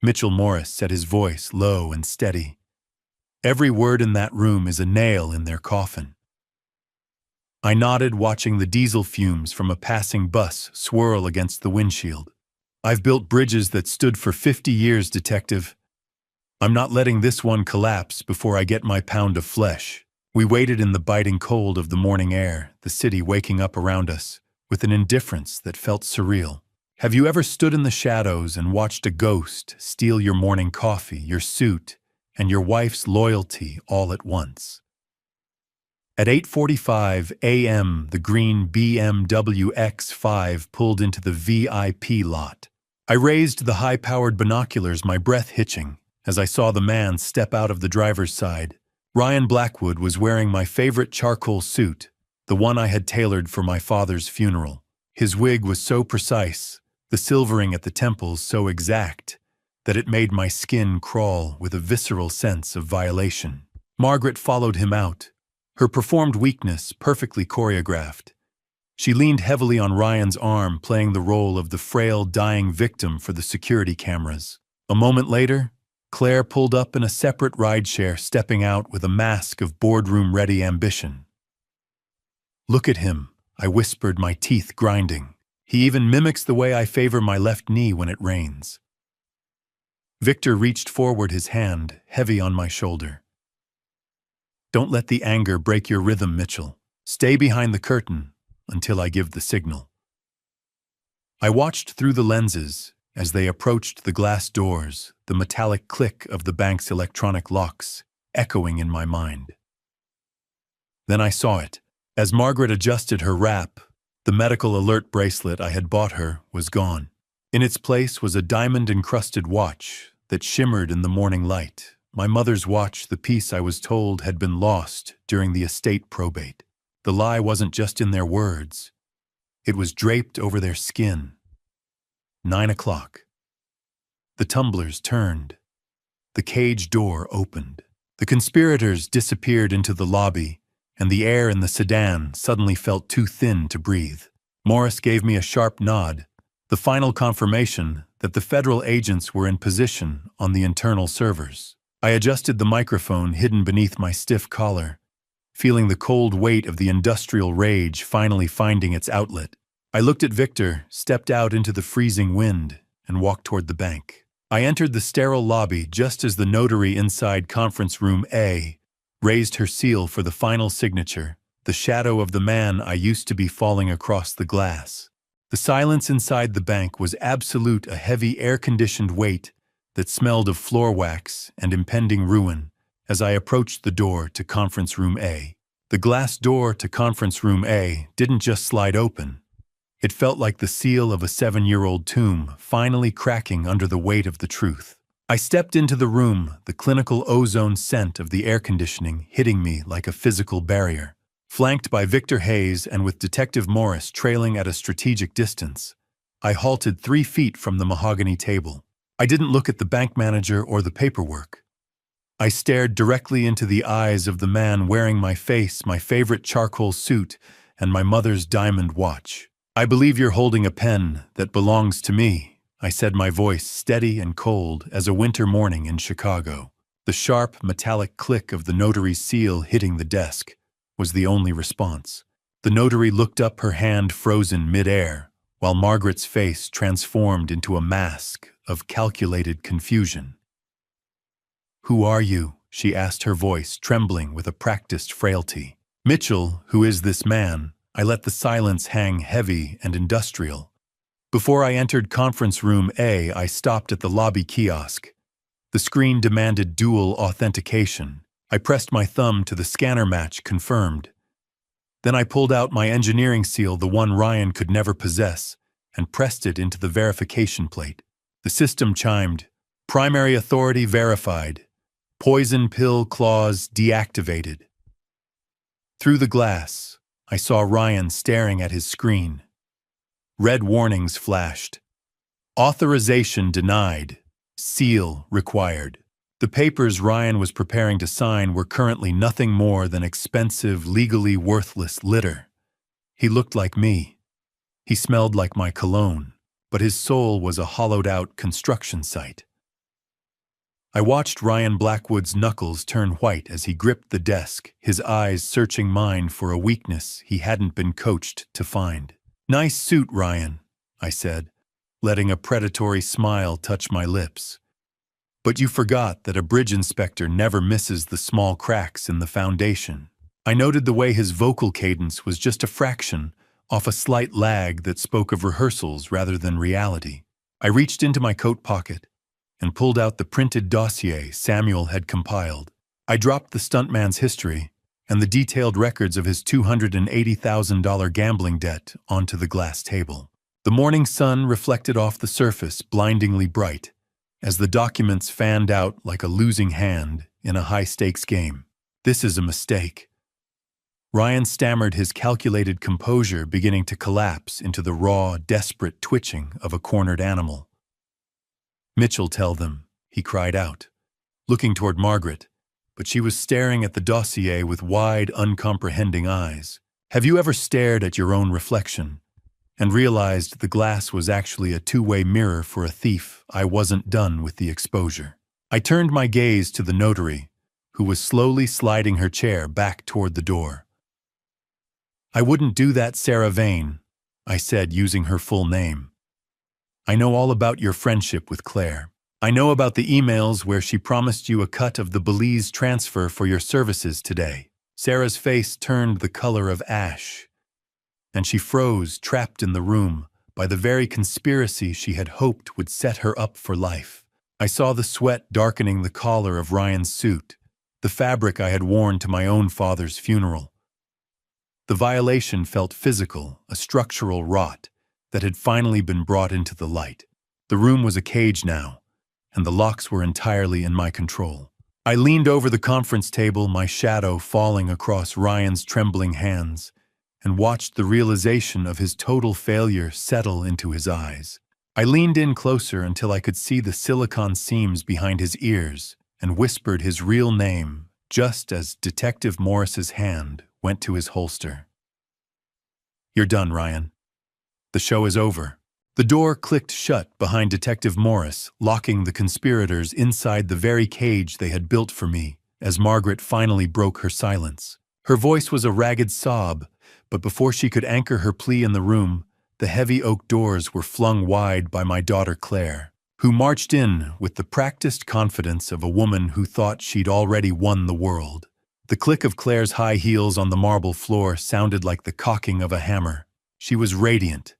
Mitchell Morris said, his voice low and steady. "Every word in that room is a nail in their coffin." I nodded, watching the diesel fumes from a passing bus swirl against the windshield. "I've built bridges that stood for 50 years, Detective. I'm not letting this one collapse before I get my pound of flesh." We waited in the biting cold of the morning air, the city waking up around us with an indifference that felt surreal. Have you ever stood in the shadows and watched a ghost steal your morning coffee, your suit, and your wife's loyalty all at once? At 8:45 a.m., the green BMW X5 pulled into the VIP lot. I raised the high-powered binoculars, my breath hitching, as I saw the man step out of the driver's side. Ryan Blackwood was wearing my favorite charcoal suit, the one I had tailored for my father's funeral. His wig was so precise, the silvering at the temples so exact, that it made my skin crawl with a visceral sense of violation. Margaret followed him out, her performed weakness perfectly choreographed. She leaned heavily on Ryan's arm, playing the role of the frail, dying victim for the security cameras. A moment later, Claire pulled up in a separate rideshare, stepping out with a mask of boardroom-ready ambition. "Look at him," I whispered, my teeth grinding. "He even mimics the way I favor my left knee when it rains." Victor reached forward, his hand heavy on my shoulder. "Don't let the anger break your rhythm, Mitchell. Stay behind the curtain until I give the signal." I watched through the lenses as they approached the glass doors, the metallic click of the bank's electronic locks echoing in my mind. Then I saw it. As Margaret adjusted her wrap, the medical alert bracelet I had bought her was gone. In its place was a diamond-encrusted watch that shimmered in the morning light. My mother's watch, the piece I was told had been lost during the estate probate. The lie wasn't just in their words. It was draped over their skin. 9 o'clock. The tumblers turned. The cage door opened. The conspirators disappeared into the lobby, and the air in the sedan suddenly felt too thin to breathe. Morris gave me a sharp nod, the final confirmation that the federal agents were in position on the internal servers. I adjusted the microphone hidden beneath my stiff collar, feeling the cold weight of the industrial rage finally finding its outlet. I looked at Victor, stepped out into the freezing wind, and walked toward the bank. I entered the sterile lobby just as the notary inside conference room A raised her seal for the final signature, the shadow of the man I used to be falling across the glass. The silence inside the bank was absolute, a heavy air-conditioned weight that smelled of floor wax and impending ruin as I approached the door to conference room A. The glass door to conference room A didn't just slide open. It felt like the seal of a 7-year-old tomb finally cracking under the weight of the truth. I stepped into the room, the clinical ozone scent of the air conditioning hitting me like a physical barrier. Flanked by Victor Hayes and with Detective Morris trailing at a strategic distance, I halted 3 feet from the mahogany table. I didn't look at the bank manager or the paperwork. I stared directly into the eyes of the man wearing my face, my favorite charcoal suit, and my mother's diamond watch. "I believe you're holding a pen that belongs to me," I said, my voice steady and cold as a winter morning in Chicago. The sharp, metallic click of the notary's seal hitting the desk was the only response. The notary looked up, her hand frozen mid-air, while Margaret's face transformed into a mask of calculated confusion. "Who are you?" she asked, her voice trembling with a practiced frailty. "Mitchell, who is this man?" I let the silence hang heavy and industrial. Before I entered conference room A, I stopped at the lobby kiosk. The screen demanded dual authentication. I pressed my thumb to the scanner match, confirmed. Then I pulled out my engineering seal, the one Ryan could never possess, and pressed it into the verification plate. The system chimed, "Primary authority verified. Poison pill clause deactivated." Through the glass, I saw Ryan staring at his screen. Red warnings flashed. Authorization denied. Seal required. The papers Ryan was preparing to sign were currently nothing more than expensive, legally worthless litter. He looked like me. He smelled like my cologne, but his soul was a hollowed-out construction site. I watched Ryan Blackwood's knuckles turn white as he gripped the desk, his eyes searching mine for a weakness he hadn't been coached to find. "Nice suit, Ryan," I said, letting a predatory smile touch my lips. "But you forgot that a bridge inspector never misses the small cracks in the foundation." I noted the way his vocal cadence was just a fraction off a slight lag that spoke of rehearsals rather than reality. I reached into my coat pocket and pulled out the printed dossier Samuel had compiled. I dropped the stuntman's history and the detailed records of his $280,000 gambling debt onto the glass table. The morning sun reflected off the surface blindingly bright as the documents fanned out like a losing hand in a high-stakes game. "This is a mistake." Ryan stammered, his calculated composure beginning to collapse into the raw, desperate twitching of a cornered animal. "Mitchell, tell them," he cried out, looking toward Margaret, but she was staring at the dossier with wide, uncomprehending eyes. "Have you ever stared at your own reflection and realized the glass was actually a two-way mirror for a thief? I wasn't done with the exposure." I turned my gaze to the notary, who was slowly sliding her chair back toward the door. "I wouldn't do that, Sarah Vane," I said, using her full name. "I know all about your friendship with Claire. I know about the emails where she promised you a cut of the Belize transfer for your services today." Sarah's face turned the color of ash, and she froze, trapped in the room by the very conspiracy she had hoped would set her up for life. I saw the sweat darkening the collar of Ryan's suit, the fabric I had worn to my own father's funeral. The violation felt physical, a structural rot that had finally been brought into the light. The room was a cage now, and the locks were entirely in my control. I leaned over the conference table, my shadow falling across Ryan's trembling hands, and watched the realization of his total failure settle into his eyes. I leaned in closer until I could see the silicone seams behind his ears and whispered his real name just as Detective Morris's hand went to his holster. "You're done, Ryan. The show is over." The door clicked shut behind Detective Morris, locking the conspirators inside the very cage they had built for me, as Margaret finally broke her silence. Her voice was a ragged sob, but before she could anchor her plea in the room, the heavy oak doors were flung wide by my daughter Claire, who marched in with the practiced confidence of a woman who thought she'd already won the world. The click of Claire's high heels on the marble floor sounded like the cocking of a hammer. She was radiant,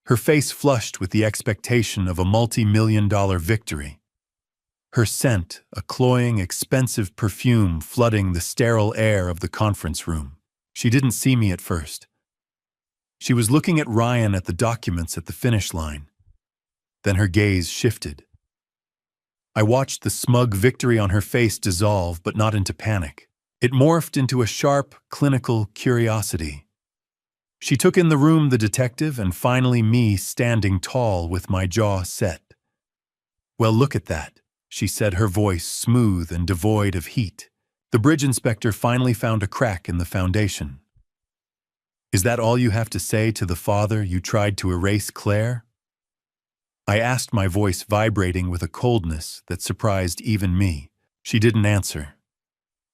her face flushed with the expectation of a multi-million-dollar victory. Her scent, a cloying, expensive perfume flooding the sterile air of the conference room. She didn't see me at first. She was looking at Ryan at the documents at the finish line. Then her gaze shifted. I watched the smug victory on her face dissolve, but not into panic. It morphed into a sharp, clinical curiosity. She took in the room, the detective, and finally me standing tall with my jaw set. "Well, look at that," she said, her voice smooth and devoid of heat. The bridge inspector finally found a crack in the foundation. "Is that all you have to say to the father you tried to erase, Claire?" I asked, my voice vibrating with a coldness that surprised even me. She didn't answer.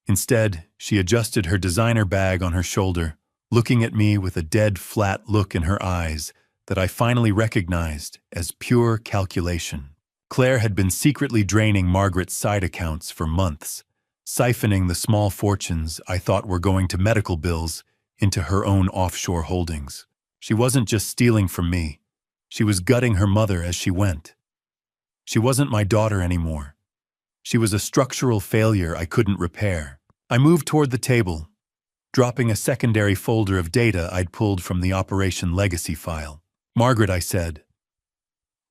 Instead, she adjusted her designer bag on her shoulder, looking at me with a dead, flat look in her eyes that I finally recognized as pure calculation. Claire had been secretly draining Margaret's side accounts for months, siphoning the small fortunes I thought were going to medical bills into her own offshore holdings. She wasn't just stealing from me. She was gutting her mother as she went. She wasn't my daughter anymore. She was a structural failure I couldn't repair. I moved toward the table, dropping a secondary folder of data I'd pulled from the Operation Legacy file. "Margaret," I said,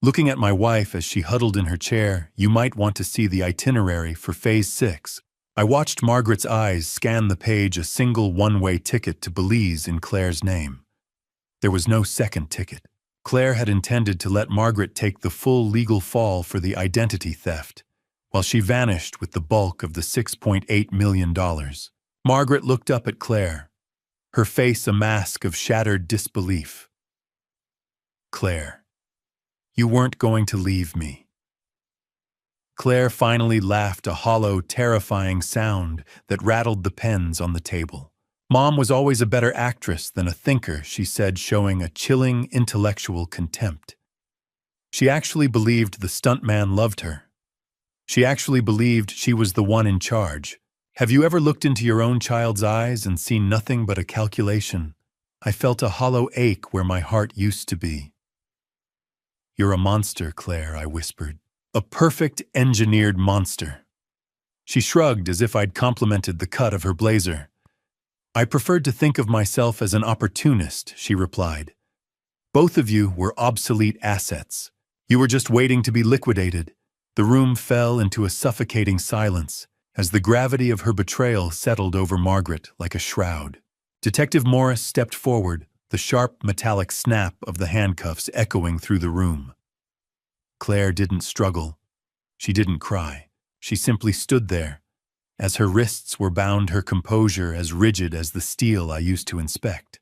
looking at my wife as she huddled in her chair, "you might want to see the itinerary for Phase 6. I watched Margaret's eyes scan the page, a single one-way ticket to Belize in Claire's name. There was no second ticket. Claire had intended to let Margaret take the full legal fall for the identity theft, while she vanished with the bulk of the $6.8 million. Margaret looked up at Claire, her face a mask of shattered disbelief. "Claire, you weren't going to leave me." Claire finally laughed, a hollow, terrifying sound that rattled the pens on the table. "Mom was always a better actress than a thinker," she said, showing a chilling intellectual contempt. She actually believed the stuntman loved her. She actually believed she was the one in charge. Have you ever looked into your own child's eyes and seen nothing but a calculation, I felt a hollow ache where my heart used to be. "You're a monster, Claire," I whispered. "A perfect engineered monster." She shrugged as if I'd complimented the cut of her blazer. "I preferred to think of myself as an opportunist," she replied. "Both of you were obsolete assets. You were just waiting to be liquidated." The room fell into a suffocating silence as the gravity of her betrayal settled over Margaret like a shroud. Detective Morris stepped forward, the sharp metallic snap of the handcuffs echoing through the room. Claire didn't struggle. She didn't cry. She simply stood there. As her wrists were bound, her composure as rigid as the steel I used to inspect.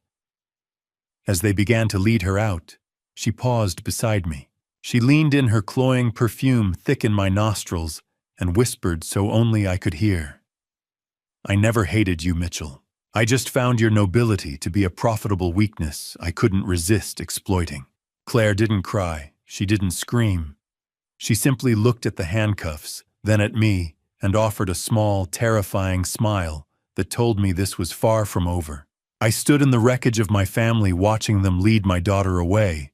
As they began to lead her out, she paused beside me. She leaned in, her cloying perfume thick in my nostrils, and whispered so only I could hear. "I never hated you, Mitchell. I just found your nobility to be a profitable weakness I couldn't resist exploiting." Claire didn't cry. She didn't scream. She simply looked at the handcuffs, then at me, and offered a small, terrifying smile that told me this was far from over. I stood in the wreckage of my family watching them lead my daughter away,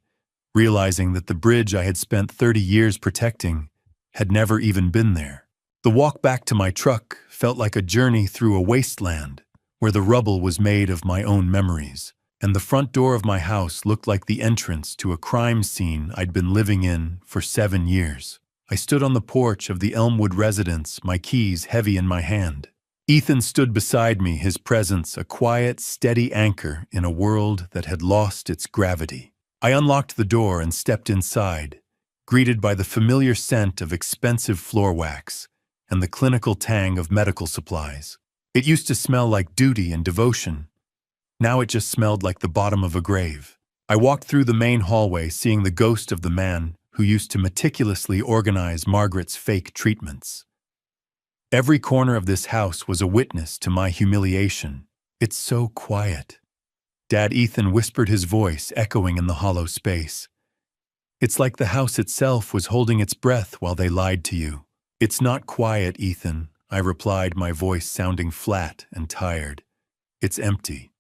realizing that the bridge I had spent 30 years protecting had never even been there. The walk back to my truck felt like a journey through a wasteland where the rubble was made of my own memories, and the front door of my house looked like the entrance to a crime scene I'd been living in for 7 years. I stood on the porch of the Elmwood residence, my keys heavy in my hand. Ethan stood beside me, his presence a quiet, steady anchor in a world that had lost its gravity. I unlocked the door and stepped inside, greeted by the familiar scent of expensive floor wax and the clinical tang of medical supplies. It used to smell like duty and devotion. Now it just smelled like the bottom of a grave. I walked through the main hallway, seeing the ghost of the man who used to meticulously organize Margaret's fake treatments. Every corner of this house was a witness to my humiliation. "It's so quiet." Dad Ethan whispered, his voice echoing in the hollow space. "It's like the house itself was holding its breath while they lied to you." "It's not quiet, Ethan," I replied, my voice sounding flat and tired. "It's empty.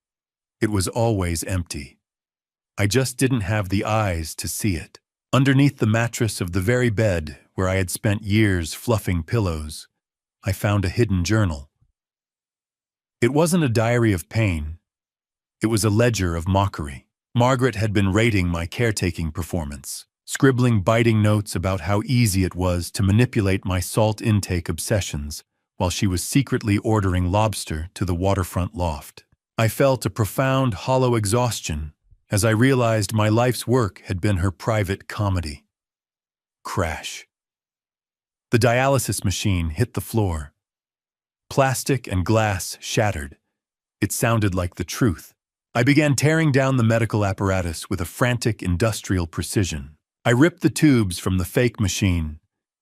It was always empty. I just didn't have the eyes to see it." Underneath the mattress of the very bed where I had spent years fluffing pillows, I found a hidden journal. It wasn't a diary of pain. It was a ledger of mockery. Margaret had been rating my caretaking performance, scribbling biting notes about how easy it was to manipulate my salt intake obsessions while she was secretly ordering lobster to the waterfront loft. I felt a profound, hollow exhaustion as I realized my life's work had been her private comedy. Crash. The dialysis machine hit the floor. Plastic and glass shattered. It sounded like the truth. I began tearing down the medical apparatus with a frantic industrial precision. I ripped the tubes from the fake machine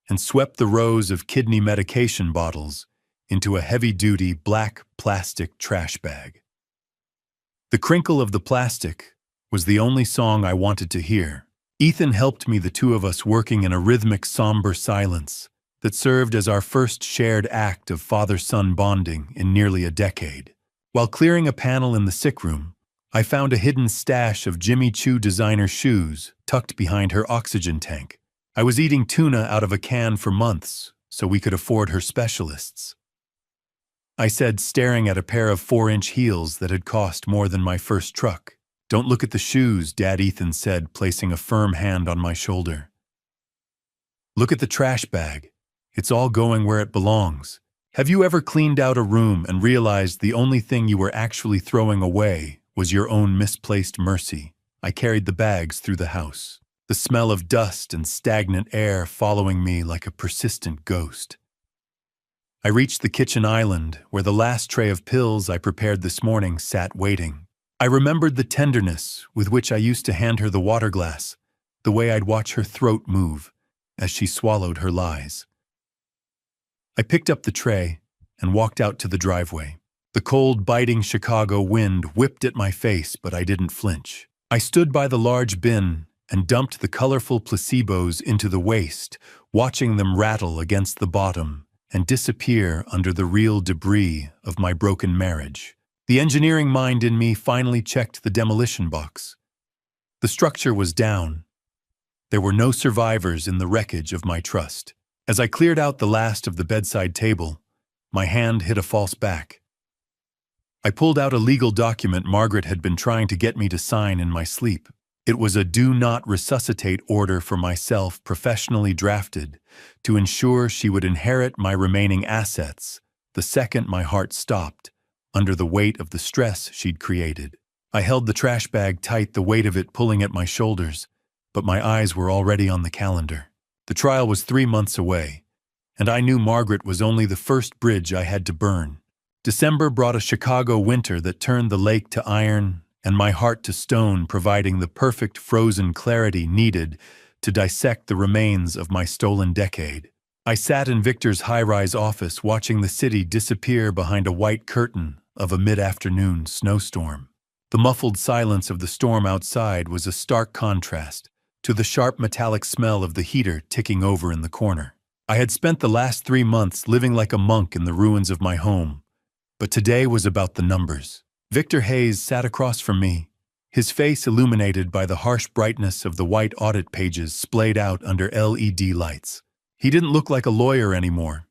and swept the rows of kidney medication bottles into a heavy-duty black plastic trash bag. The crinkle of the plastic was the only song I wanted to hear. Ethan helped me, the two of us working in a rhythmic, somber silence that served as our first shared act of father-son bonding in nearly a decade. While clearing a panel in the sick room, I found a hidden stash of Jimmy Choo designer shoes tucked behind her oxygen tank. I was eating tuna out of a can for months so we could afford her specialists. I said, staring at a pair of 4-inch heels that had cost more than my first truck. "Don't look at the shoes," Dad Ethan said, placing a firm hand on my shoulder. "Look at the trash bag. It's all going where it belongs." Have you ever cleaned out a room and realized the only thing you were actually throwing away was your own misplaced mercy? I carried the bags through the house, the smell of dust and stagnant air following me like a persistent ghost. I reached the kitchen island where the last tray of pills I prepared this morning sat waiting. I remembered the tenderness with which I used to hand her the water glass, the way I'd watch her throat move as she swallowed her lies. I picked up the tray and walked out to the driveway. The cold, biting Chicago wind whipped at my face, but I didn't flinch. I stood by the large bin and dumped the colorful placebos into the waste, watching them rattle against the bottom and disappear under the real debris of my broken marriage. The engineering mind in me finally checked the demolition box. The structure was down. There were no survivors in the wreckage of my trust. As I cleared out the last of the bedside table, my hand hit a false back. I pulled out a legal document Margaret had been trying to get me to sign in my sleep. It was a do not resuscitate order for myself, professionally drafted, to ensure she would inherit my remaining assets the second my heart stopped, under the weight of the stress she'd created. I held the trash bag tight, the weight of it pulling at my shoulders, but my eyes were already on the calendar. The trial was 3 months away, and I knew Margaret was only the first bridge I had to burn. December brought a Chicago winter that turned the lake to iron and my heart to stone, providing the perfect frozen clarity needed to dissect the remains of my stolen decade. I sat in Victor's high-rise office watching the city disappear behind a white curtain of a mid-afternoon snowstorm. The muffled silence of the storm outside was a stark contrast to the sharp metallic smell of the heater ticking over in the corner. I had spent the last 3 months living like a monk in the ruins of my home, but today was about the numbers. Victor Hayes sat across from me, his face illuminated by the harsh brightness of the white audit pages splayed out under LED lights. He didn't look like a lawyer anymore.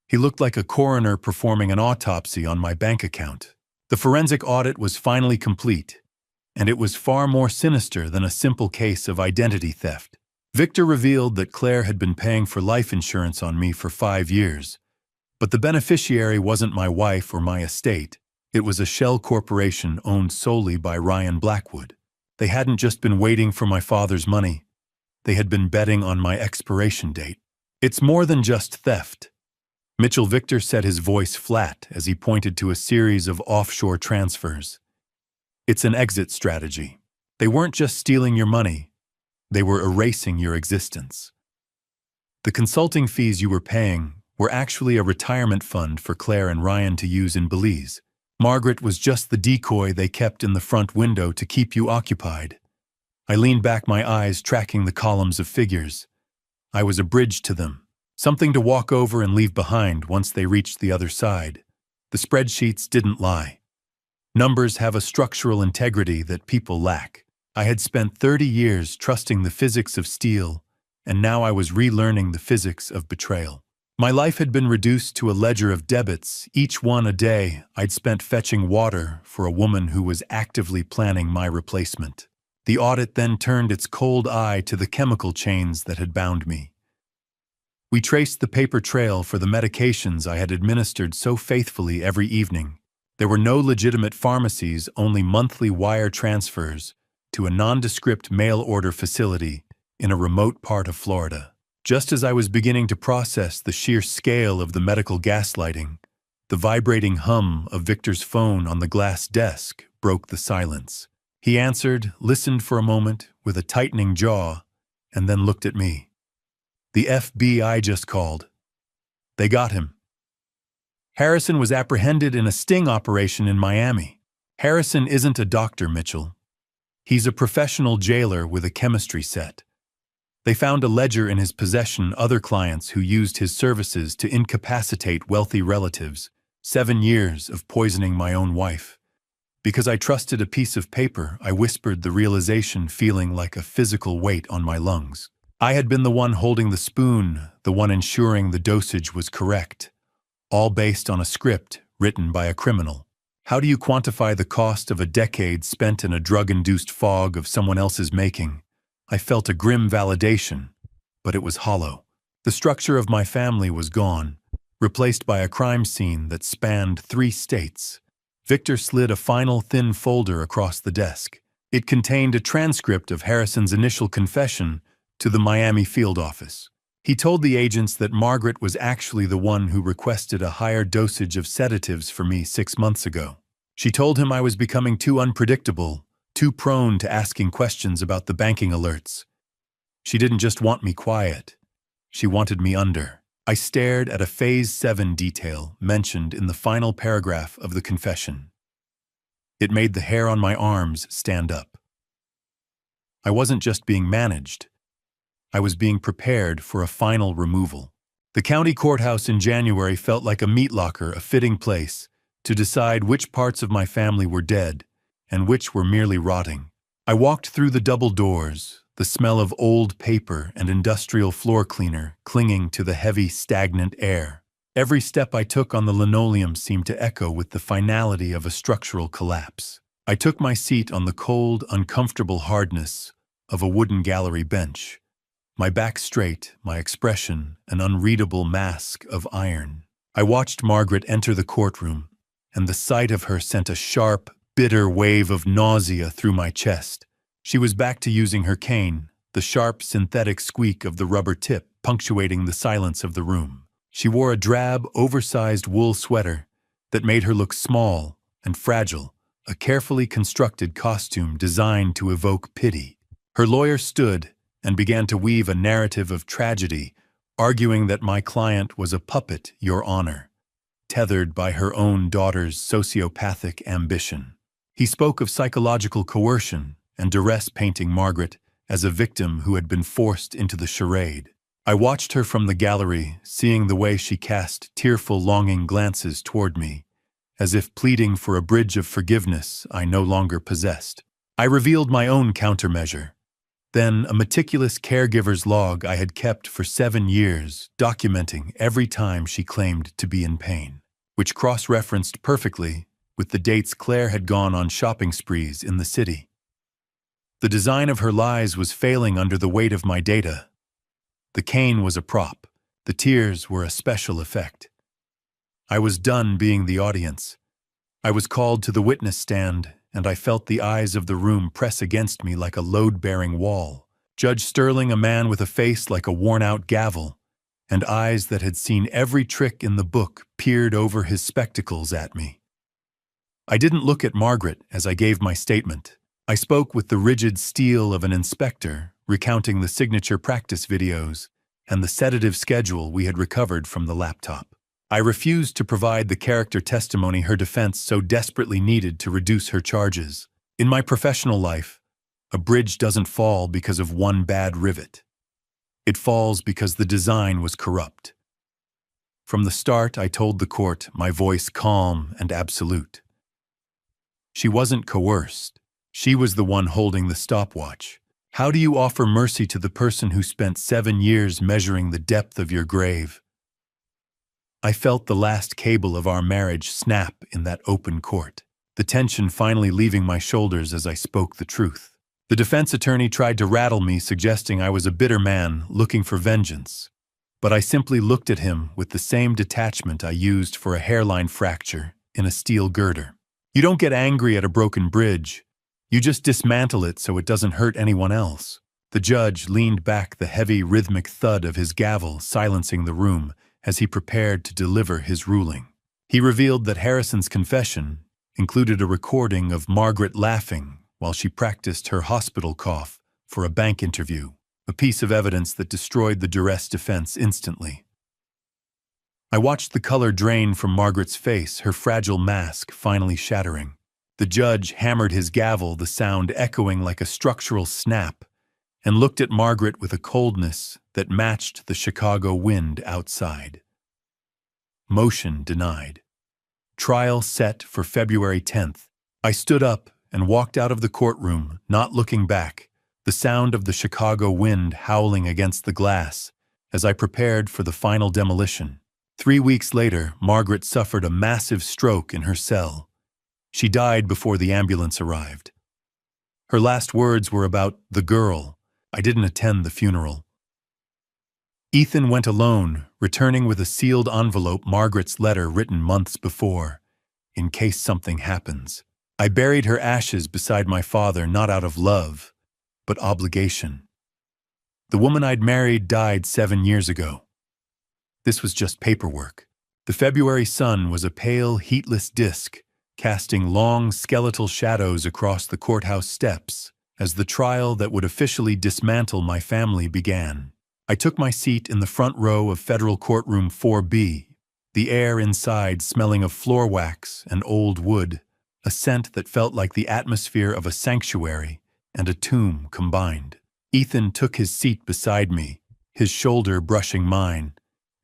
He looked like a coroner performing an autopsy on my bank account. The forensic audit was finally complete, and it was far more sinister than a simple case of identity theft. Victor revealed that Claire had been paying for life insurance on me for 5 years, but the beneficiary wasn't my wife or my estate. It was a shell corporation owned solely by Ryan Blackwood. They hadn't just been waiting for my father's money. They had been betting on my expiration date. It's more than just theft. Mitchell Victor set his voice flat as he pointed to a series of offshore transfers. It's an exit strategy. They weren't just stealing your money. They were erasing your existence. The consulting fees you were paying were actually a retirement fund for Claire and Ryan to use in Belize. Margaret was just the decoy they kept in the front window to keep you occupied. I leaned back, my eyes tracking the columns of figures. I was a bridge to them, something to walk over and leave behind once they reached the other side. The spreadsheets didn't lie. Numbers have a structural integrity that people lack. I had spent 30 years trusting the physics of steel, and now I was relearning the physics of betrayal. My life had been reduced to a ledger of debits, each one a day I'd spent fetching water for a woman who was actively planning my replacement. The audit then turned its cold eye to the chemical chains that had bound me. We traced the paper trail for the medications I had administered so faithfully every evening. There were no legitimate pharmacies, only monthly wire transfers to a nondescript mail-order facility in a remote part of Florida. Just as I was beginning to process the sheer scale of the medical gaslighting, the vibrating hum of Victor's phone on the glass desk broke the silence. He answered, listened for a moment with a tightening jaw, and then looked at me. The FBI just called. They got him. Harrison was apprehended in a sting operation in Miami. Harrison isn't a doctor, Mitchell. He's a professional jailer with a chemistry set. They found a ledger in his possession, other clients who used his services to incapacitate wealthy relatives, 7 years of poisoning my own wife. Because I trusted a piece of paper, I whispered the realization, feeling like a physical weight on my lungs. I had been the one holding the spoon, the one ensuring the dosage was correct, all based on a script written by a criminal. How do you quantify the cost of a decade spent in a drug-induced fog of someone else's making? I felt a grim validation, but it was hollow. The structure of my family was gone, replaced by a crime scene that spanned 3 states. Victor slid a final thin folder across the desk. It contained a transcript of Harrison's initial confession to the Miami field office. He told the agents that Margaret was actually the one who requested a higher dosage of sedatives for me 6 months ago. She told him I was becoming too unpredictable, too prone to asking questions about the banking alerts. She didn't just want me quiet. She wanted me under. I stared at a Phase 7 detail mentioned in the final paragraph of the confession. It made the hair on my arms stand up. I wasn't just being managed. I was being prepared for a final removal. The county courthouse in January felt like a meat locker, a fitting place to decide which parts of my family were dead and which were merely rotting. I walked through the double doors, the smell of old paper and industrial floor cleaner clinging to the heavy, stagnant air. Every step I took on the linoleum seemed to echo with the finality of a structural collapse. I took my seat on the cold, uncomfortable hardness of a wooden gallery bench, my back straight, my expression an unreadable mask of iron. I watched Margaret enter the courtroom, and the sight of her sent a sharp, bitter wave of nausea through my chest. She was back to using her cane, the sharp, synthetic squeak of the rubber tip punctuating the silence of the room. She wore a drab, oversized wool sweater that made her look small and fragile, a carefully constructed costume designed to evoke pity. Her lawyer stood and began to weave a narrative of tragedy, arguing that my client was a puppet, Your Honor, tethered by her own daughter's sociopathic ambition. He spoke of psychological coercion and duress, painting Margaret as a victim who had been forced into the charade. I watched her from the gallery, seeing the way she cast tearful, longing glances toward me, as if pleading for a bridge of forgiveness I no longer possessed. I revealed my own countermeasure. Then a meticulous caregiver's log I had kept for 7 years, documenting every time she claimed to be in pain, which cross-referenced perfectly with the dates Claire had gone on shopping sprees in the city. The design of her lies was failing under the weight of my data. The cane was a prop. The tears were a special effect. I was done being the audience. I was called to the witness stand, and I felt the eyes of the room press against me like a load-bearing wall. Judge Sterling, a man with a face like a worn-out gavel, and eyes that had seen every trick in the book, peered over his spectacles at me. I didn't look at Margaret as I gave my statement. I spoke with the rigid steel of an inspector, recounting the signature practice videos and the sedative schedule we had recovered from the laptop. I refused to provide the character testimony her defense so desperately needed to reduce her charges. In my professional life, a bridge doesn't fall because of one bad rivet. It falls because the design was corrupt. From the start, I told the court, my voice calm and absolute. She wasn't coerced. She was the one holding the stopwatch. How do you offer mercy to the person who spent 7 years measuring the depth of your grave? I felt the last cable of our marriage snap in that open court, the tension finally leaving my shoulders as I spoke the truth. The defense attorney tried to rattle me, suggesting I was a bitter man looking for vengeance. But I simply looked at him with the same detachment I used for a hairline fracture in a steel girder. You don't get angry at a broken bridge. You just dismantle it so it doesn't hurt anyone else. The judge leaned back, the heavy, rhythmic thud of his gavel silencing the room as he prepared to deliver his ruling. He revealed that Harrison's confession included a recording of Margaret laughing while she practiced her hospital cough for a bank interview, a piece of evidence that destroyed the duress defense instantly. I watched the color drain from Margaret's face, her fragile mask finally shattering. The judge hammered his gavel, the sound echoing like a structural snap, and looked at Margaret with a coldness that matched the Chicago wind outside. Motion denied. Trial set for February 10th. I stood up and walked out of the courtroom, not looking back, the sound of the Chicago wind howling against the glass as I prepared for the final demolition. 3 weeks later, Margaret suffered a massive stroke in her cell. She died before the ambulance arrived. Her last words were about the girl. I didn't attend the funeral. Ethan went alone, returning with a sealed envelope, Margaret's letter written months before, in case something happens. I buried her ashes beside my father, not out of love, but obligation. The woman I'd married died 7 years ago. This was just paperwork. The February sun was a pale, heatless disk, casting long, skeletal shadows across the courthouse steps as the trial that would officially dismantle my family began. I took my seat in the front row of Federal Courtroom 4B, the air inside smelling of floor wax and old wood, a scent that felt like the atmosphere of a sanctuary and a tomb combined. Ethan took his seat beside me, his shoulder brushing mine,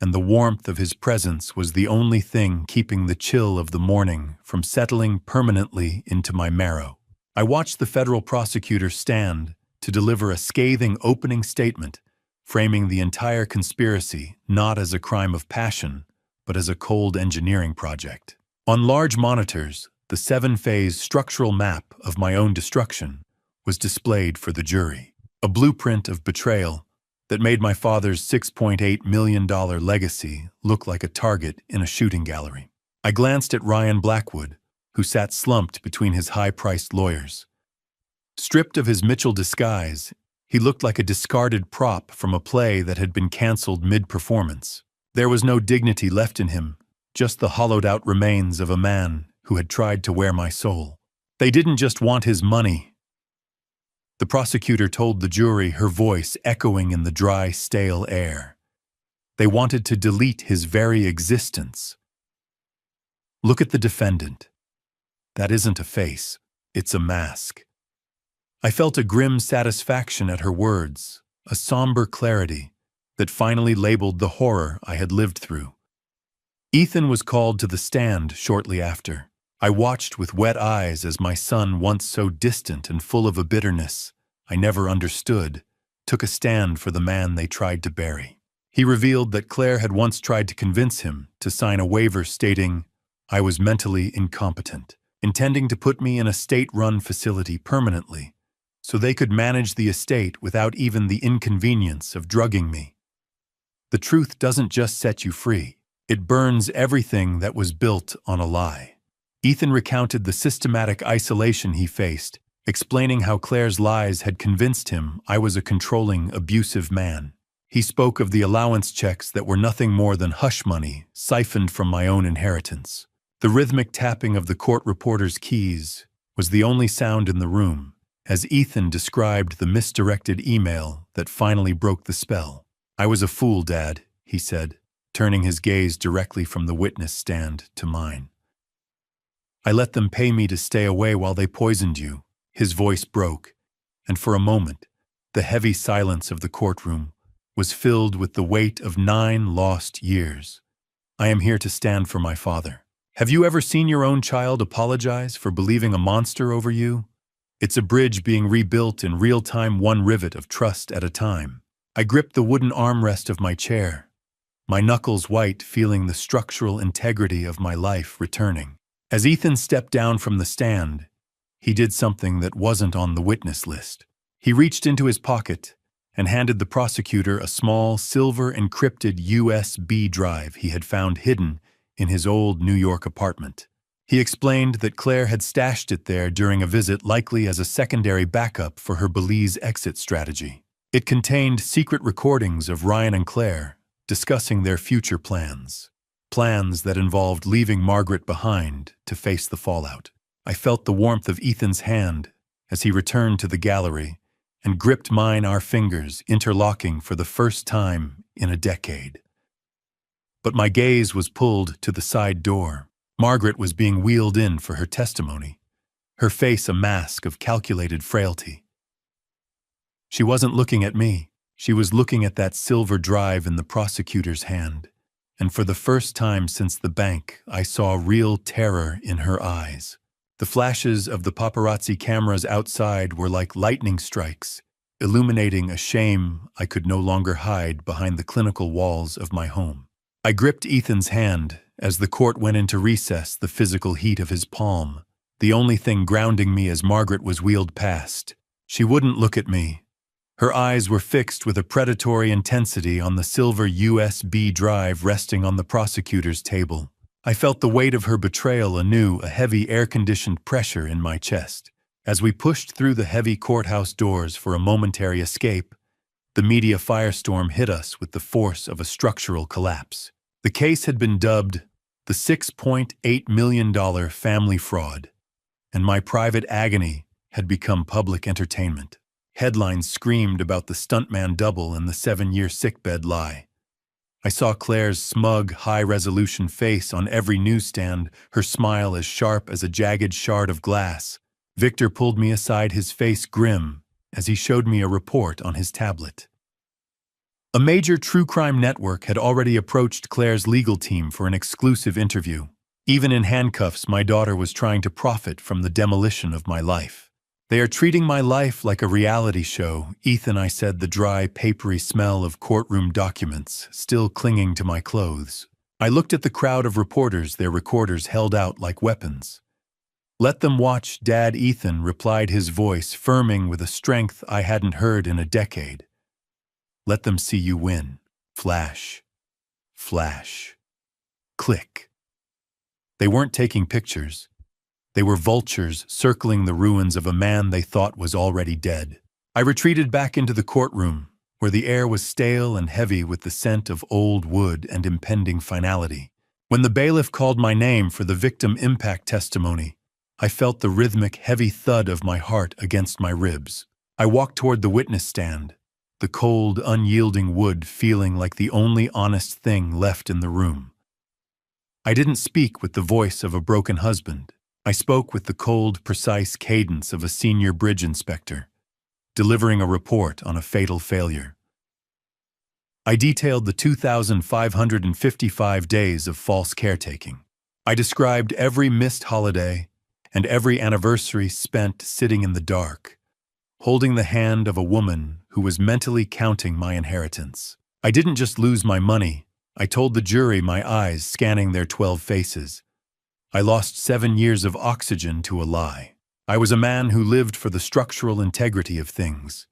and the warmth of his presence was the only thing keeping the chill of the morning from settling permanently into my marrow. I watched the federal prosecutor stand to deliver a scathing opening statement, framing the entire conspiracy not as a crime of passion, but as a cold engineering project. On large monitors, the seven-phase structural map of my own destruction was displayed for the jury, a blueprint of betrayal that made my father's $6.8 million legacy look like a target in a shooting gallery. I glanced at Ryan Blackwood, who sat slumped between his high-priced lawyers. Stripped of his Mitchell disguise, he looked like a discarded prop from a play that had been canceled mid-performance. There was no dignity left in him, just the hollowed-out remains of a man who had tried to wear my soul. They didn't just want his money. The prosecutor told the jury, her voice echoing in the dry, stale air. They wanted to delete his very existence. Look at the defendant. That isn't a face, it's a mask. I felt a grim satisfaction at her words, a somber clarity that finally labeled the horror I had lived through. Ethan was called to the stand shortly after. I watched with wet eyes as my son, once so distant and full of a bitterness I never understood, took a stand for the man they tried to bury. He revealed that Claire had once tried to convince him to sign a waiver stating, "I was mentally incompetent," intending to put me in a state-run facility permanently, so they could manage the estate without even the inconvenience of drugging me. The truth doesn't just set you free, it burns everything that was built on a lie. Ethan recounted the systematic isolation he faced, explaining how Claire's lies had convinced him I was a controlling, abusive man. He spoke of the allowance checks that were nothing more than hush money siphoned from my own inheritance. The rhythmic tapping of the court reporter's keys was the only sound in the room, as Ethan described the misdirected email that finally broke the spell. "I was a fool, Dad," he said, turning his gaze directly from the witness stand to mine. "I let them pay me to stay away while they poisoned you." His voice broke, and for a moment, the heavy silence of the courtroom was filled with the weight of 9 lost years. I am here to stand for my father. Have you ever seen your own child apologize for believing a monster over you? It's a bridge being rebuilt in real time, one rivet of trust at a time. I gripped the wooden armrest of my chair, my knuckles white, feeling the structural integrity of my life returning. As Ethan stepped down from the stand, he did something that wasn't on the witness list. He reached into his pocket and handed the prosecutor a small, silver-encrypted USB drive he had found hidden in his old New York apartment. He explained that Claire had stashed it there during a visit, likely as a secondary backup for her Belize exit strategy. It contained secret recordings of Ryan and Claire discussing their future plans that involved leaving Margaret behind to face the fallout. I felt the warmth of Ethan's hand as he returned to the gallery and gripped mine, our fingers interlocking for the first time in a decade. But my gaze was pulled to the side door. Margaret was being wheeled in for her testimony, her face a mask of calculated frailty. She wasn't looking at me. She was looking at that silver drive in the prosecutor's hand, and for the first time since the bank, I saw real terror in her eyes. The flashes of the paparazzi cameras outside were like lightning strikes, illuminating a shame I could no longer hide behind the clinical walls of my home. I gripped Ethan's hand as the court went into recess, the physical heat of his palm, the only thing grounding me as Margaret was wheeled past. She wouldn't look at me. Her eyes were fixed with a predatory intensity on the silver USB drive resting on the prosecutor's table. I felt the weight of her betrayal anew, a heavy air-conditioned pressure in my chest. As we pushed through the heavy courthouse doors for a momentary escape, the media firestorm hit us with the force of a structural collapse. The case had been dubbed the $6.8 million family fraud, and my private agony had become public entertainment. Headlines screamed about the stuntman double and the 7-year sickbed lie. I saw Claire's smug, high-resolution face on every newsstand, her smile as sharp as a jagged shard of glass. Victor pulled me aside, his face grim, as he showed me a report on his tablet. A major true crime network had already approached Claire's legal team for an exclusive interview. Even in handcuffs, my daughter was trying to profit from the demolition of my life. "They are treating my life like a reality show," Ethan, I said, the dry, papery smell of courtroom documents still clinging to my clothes. I looked at the crowd of reporters, their recorders held out like weapons. "Let them watch, Dad," Ethan replied, his voice firming with a strength I hadn't heard in a decade. "Let them see you win." Flash. Flash. Click. They weren't taking pictures. They were vultures circling the ruins of a man they thought was already dead. I retreated back into the courtroom, where the air was stale and heavy with the scent of old wood and impending finality. When the bailiff called my name for the victim impact testimony, I felt the rhythmic, heavy thud of my heart against my ribs. I walked toward the witness stand, the cold, unyielding wood feeling like the only honest thing left in the room. I didn't speak with the voice of a broken husband. I spoke with the cold, precise cadence of a senior bridge inspector, delivering a report on a fatal failure. I detailed the 2,555 days of false caretaking. I described every missed holiday and every anniversary spent sitting in the dark, holding the hand of a woman who was mentally counting my inheritance. I didn't just lose my money. I told the jury, my eyes scanning their 12 faces. I lost 7 years of oxygen to a lie. I was a man who lived for the structural integrity of things.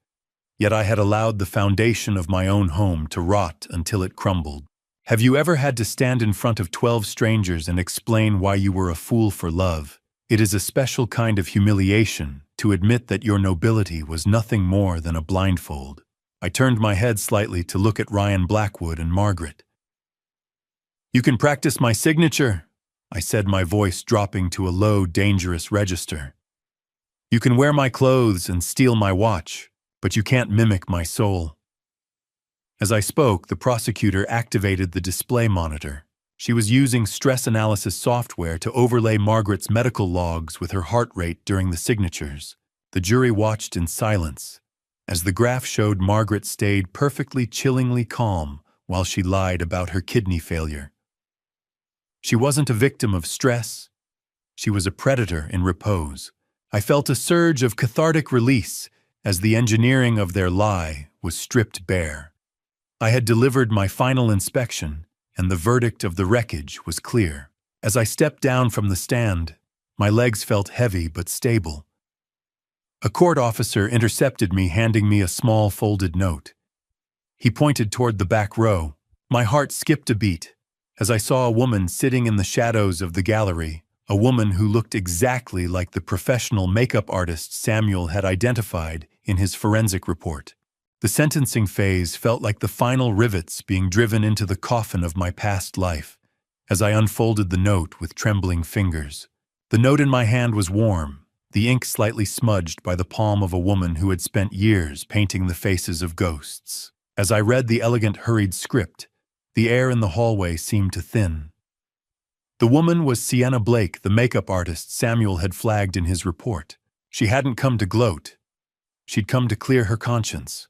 Yet I had allowed the foundation of my own home to rot until it crumbled. Have you ever had to stand in front of 12 strangers and explain why you were a fool for love? It is a special kind of humiliation to admit that your nobility was nothing more than a blindfold. I turned my head slightly to look at Ryan Blackwood and Margaret. "You can practice my signature," I said, my voice dropping to a low, dangerous register. "You can wear my clothes and steal my watch, but you can't mimic my soul." As I spoke, the prosecutor activated the display monitor. She was using stress analysis software to overlay Margaret's medical logs with her heart rate during the signatures. The jury watched in silence, as the graph showed Margaret stayed perfectly chillingly calm while she lied about her kidney failure. She wasn't a victim of stress. She was a predator in repose. I felt a surge of cathartic release as the engineering of their lie was stripped bare. I had delivered my final inspection, and the verdict of the wreckage was clear. As I stepped down from the stand, my legs felt heavy but stable. A court officer intercepted me, handing me a small folded note. He pointed toward the back row. My heart skipped a beat as I saw a woman sitting in the shadows of the gallery, a woman who looked exactly like the professional makeup artist Samuel had identified in his forensic report. The sentencing phase felt like the final rivets being driven into the coffin of my past life as I unfolded the note with trembling fingers. The note in my hand was warm, the ink slightly smudged by the palm of a woman who had spent years painting the faces of ghosts. As I read the elegant, hurried script, the air in the hallway seemed to thin. The woman was Sienna Blake, the makeup artist Samuel had flagged in his report. She hadn't come to gloat. She'd come to clear her conscience.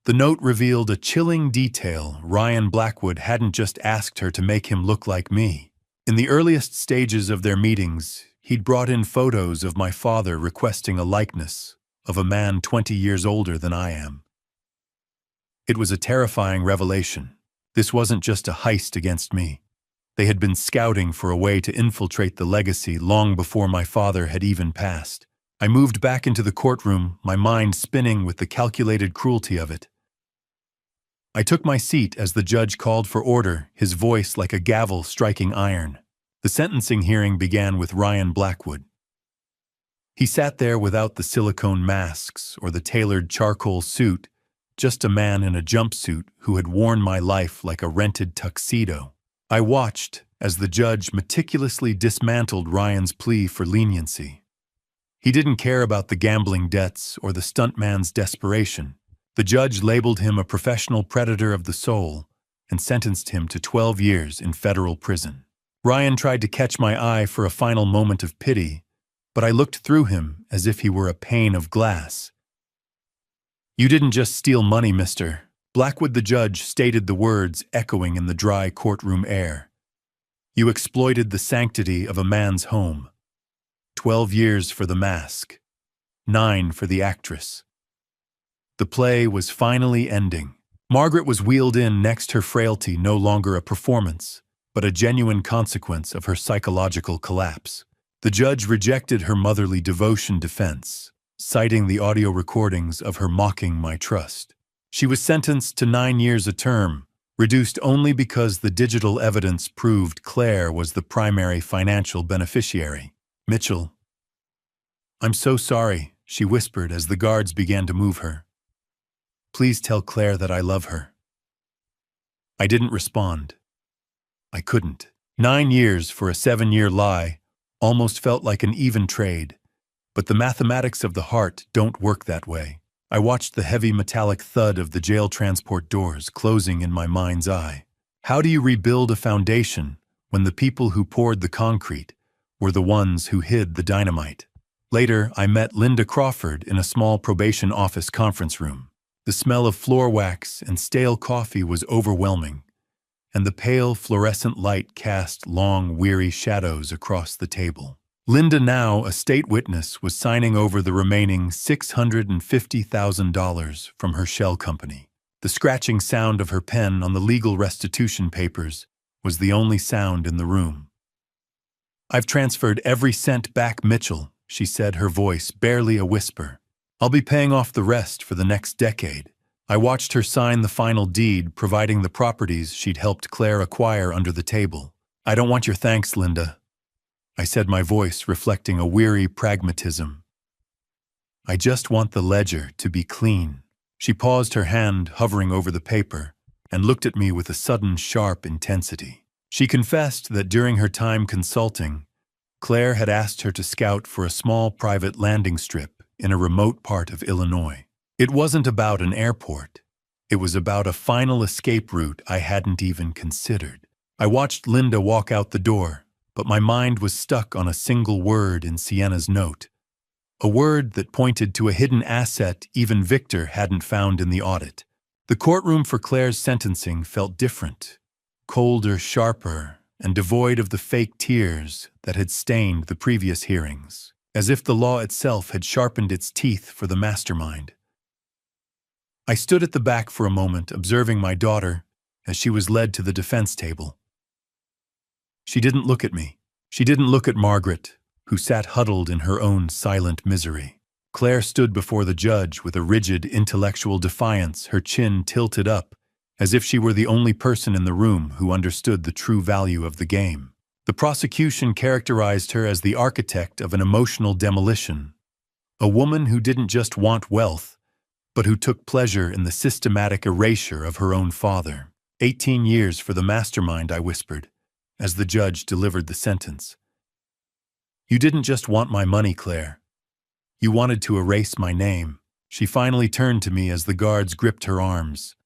The note revealed a chilling detail. Ryan Blackwood hadn't just asked her to make him look like me. In the earliest stages of their meetings, he'd brought in photos of my father requesting a likeness of a man 20 years older than I am. It was a terrifying revelation. This wasn't just a heist against me. They had been scouting for a way to infiltrate the legacy long before my father had even passed. I moved back into the courtroom, my mind spinning with the calculated cruelty of it. I took my seat as the judge called for order, his voice like a gavel striking iron. The sentencing hearing began with Ryan Blackwood. He sat there without the silicone masks or the tailored charcoal suit, just a man in a jumpsuit who had worn my life like a rented tuxedo. I watched as the judge meticulously dismantled Ryan's plea for leniency. He didn't care about the gambling debts or the stuntman's desperation. The judge labeled him a professional predator of the soul and sentenced him to 12 years in federal prison. Ryan tried to catch my eye for a final moment of pity, but I looked through him as if he were a pane of glass. "You didn't just steal money, mister," Blackwood the judge stated the words echoing in the dry courtroom air. You exploited the sanctity of a man's home. 12 years for the mask. 9 for the actress. The play was finally ending. Margaret was wheeled in next, her frailty no longer a performance, but a genuine consequence of her psychological collapse. The judge rejected her motherly devotion defense, citing the audio recordings of her mocking my trust. She was sentenced to 9 years a term, reduced only because the digital evidence proved Claire was the primary financial beneficiary. Mitchell. I'm so sorry, she whispered as the guards began to move her. Please tell Claire that I love her. I didn't respond. I couldn't. 9 years for a 7-year lie almost felt like an even trade, but the mathematics of the heart don't work that way. I watched the heavy metallic thud of the jail transport doors closing in my mind's eye. How do you rebuild a foundation when the people who poured the concrete were the ones who hid the dynamite? Later, I met Linda Crawford in a small probation office conference room. The smell of floor wax and stale coffee was overwhelming, and the pale fluorescent light cast long, weary shadows across the table. Linda, now a state witness, was signing over the remaining $650,000 from her shell company. The scratching sound of her pen on the legal restitution papers was the only sound in the room. I've transferred every cent back, Mitchell, she said, her voice barely a whisper. I'll be paying off the rest for the next decade. I watched her sign the final deed, providing the properties she'd helped Claire acquire under the table. I don't want your thanks, Linda, I said, my voice reflecting a weary pragmatism. I just want the ledger to be clean. She paused, her hand hovering over the paper, and looked at me with a sudden sharp intensity. She confessed that during her time consulting, Claire had asked her to scout for a small private landing strip in a remote part of Illinois. It wasn't about an airport. It was about a final escape route I hadn't even considered. I watched Linda walk out the door, but my mind was stuck on a single word in Sienna's note. A word that pointed to a hidden asset even Victor hadn't found in the audit. The courtroom for Claire's sentencing felt different, colder, sharper, and devoid of the fake tears that had stained the previous hearings, as if the law itself had sharpened its teeth for the mastermind. I stood at the back for a moment, observing my daughter as she was led to the defense table. She didn't look at me. She didn't look at Margaret, who sat huddled in her own silent misery. Claire stood before the judge with a rigid intellectual defiance, her chin tilted up, as if she were the only person in the room who understood the true value of the game. The prosecution characterized her as the architect of an emotional demolition, a woman who didn't just want wealth, but who took pleasure in the systematic erasure of her own father. 18 years for the mastermind, I whispered, as the judge delivered the sentence. You didn't just want my money, Claire. You wanted to erase my name. She finally turned to me as the guards gripped her arms.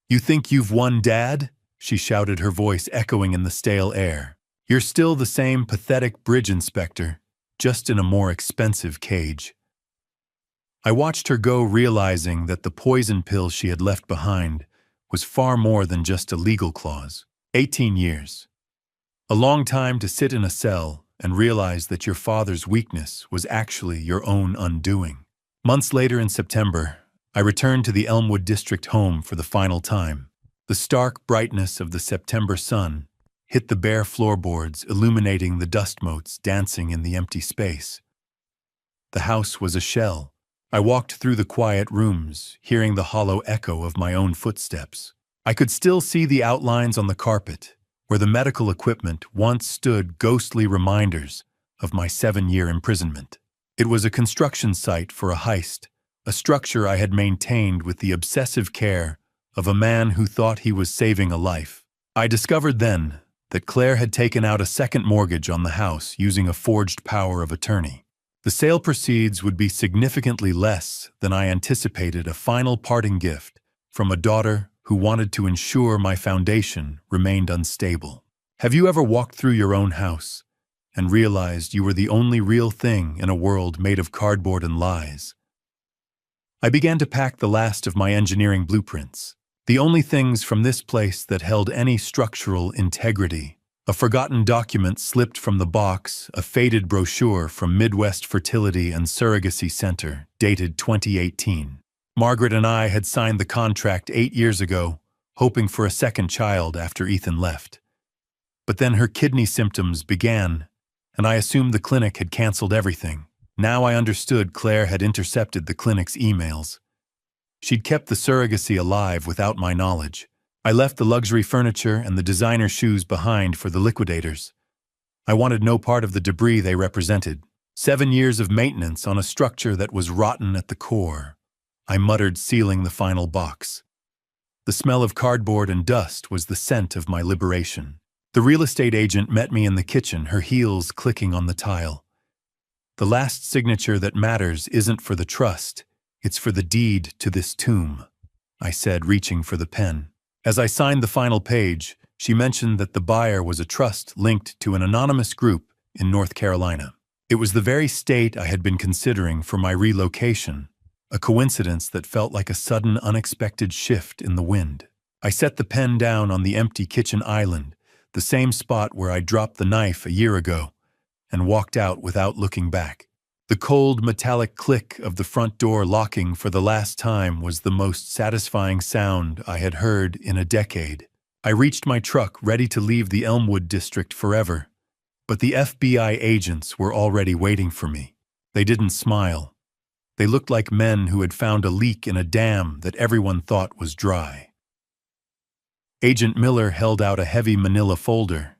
You think you've won, Dad? She shouted, her voice echoing in the stale air. You're still the same pathetic bridge inspector, just in a more expensive cage. I watched her go, realizing that the poison pill she had left behind was far more than just a legal clause. 18 years. A long time to sit in a cell and realize that your father's weakness was actually your own undoing. Months later, in September, I returned to the Elmwood District home for the final time. The stark brightness of the September sun hit the bare floorboards, illuminating the dust motes dancing in the empty space. The house was a shell. I walked through the quiet rooms, hearing the hollow echo of my own footsteps. I could still see the outlines on the carpet, where the medical equipment once stood, ghostly reminders of my 7-year imprisonment. It was a construction site for a heist, a structure I had maintained with the obsessive care of a man who thought he was saving a life. I discovered then that Claire had taken out a second mortgage on the house using a forged power of attorney. The sale proceeds would be significantly less than I anticipated, a final parting gift from a daughter who wanted to ensure my foundation remained unstable. Have you ever walked through your own house and realized you were the only real thing in a world made of cardboard and lies? I began to pack the last of my engineering blueprints. The only things from this place that held any structural integrity. A forgotten document slipped from the box, a faded brochure from Midwest Fertility and Surrogacy Center, dated 2018. Margaret and I had signed the contract 8 years ago, hoping for a second child after Ethan left. But then her kidney symptoms began, and I assumed the clinic had canceled everything. Now I understood Claire had intercepted the clinic's emails. She'd kept the surrogacy alive without my knowledge. I left the luxury furniture and the designer shoes behind for the liquidators. I wanted no part of the debris they represented. 7 years of maintenance on a structure that was rotten at the core. I muttered, sealing the final box. The smell of cardboard and dust was the scent of my liberation. The real estate agent met me in the kitchen, her heels clicking on the tile. The last signature that matters isn't for the trust, it's for the deed to this tomb, I said, reaching for the pen. As I signed the final page, she mentioned that the buyer was a trust linked to an anonymous group in North Carolina. It was the very state I had been considering for my relocation, a coincidence that felt like a sudden, unexpected shift in the wind. I set the pen down on the empty kitchen island, the same spot where I dropped the knife a year ago, and walked out without looking back. The cold, metallic click of the front door locking for the last time was the most satisfying sound I had heard in a decade. I reached my truck, ready to leave the Elmwood district forever, but the FBI agents were already waiting for me. They didn't smile. They looked like men who had found a leak in a dam that everyone thought was dry. Agent Miller held out a heavy manila folder.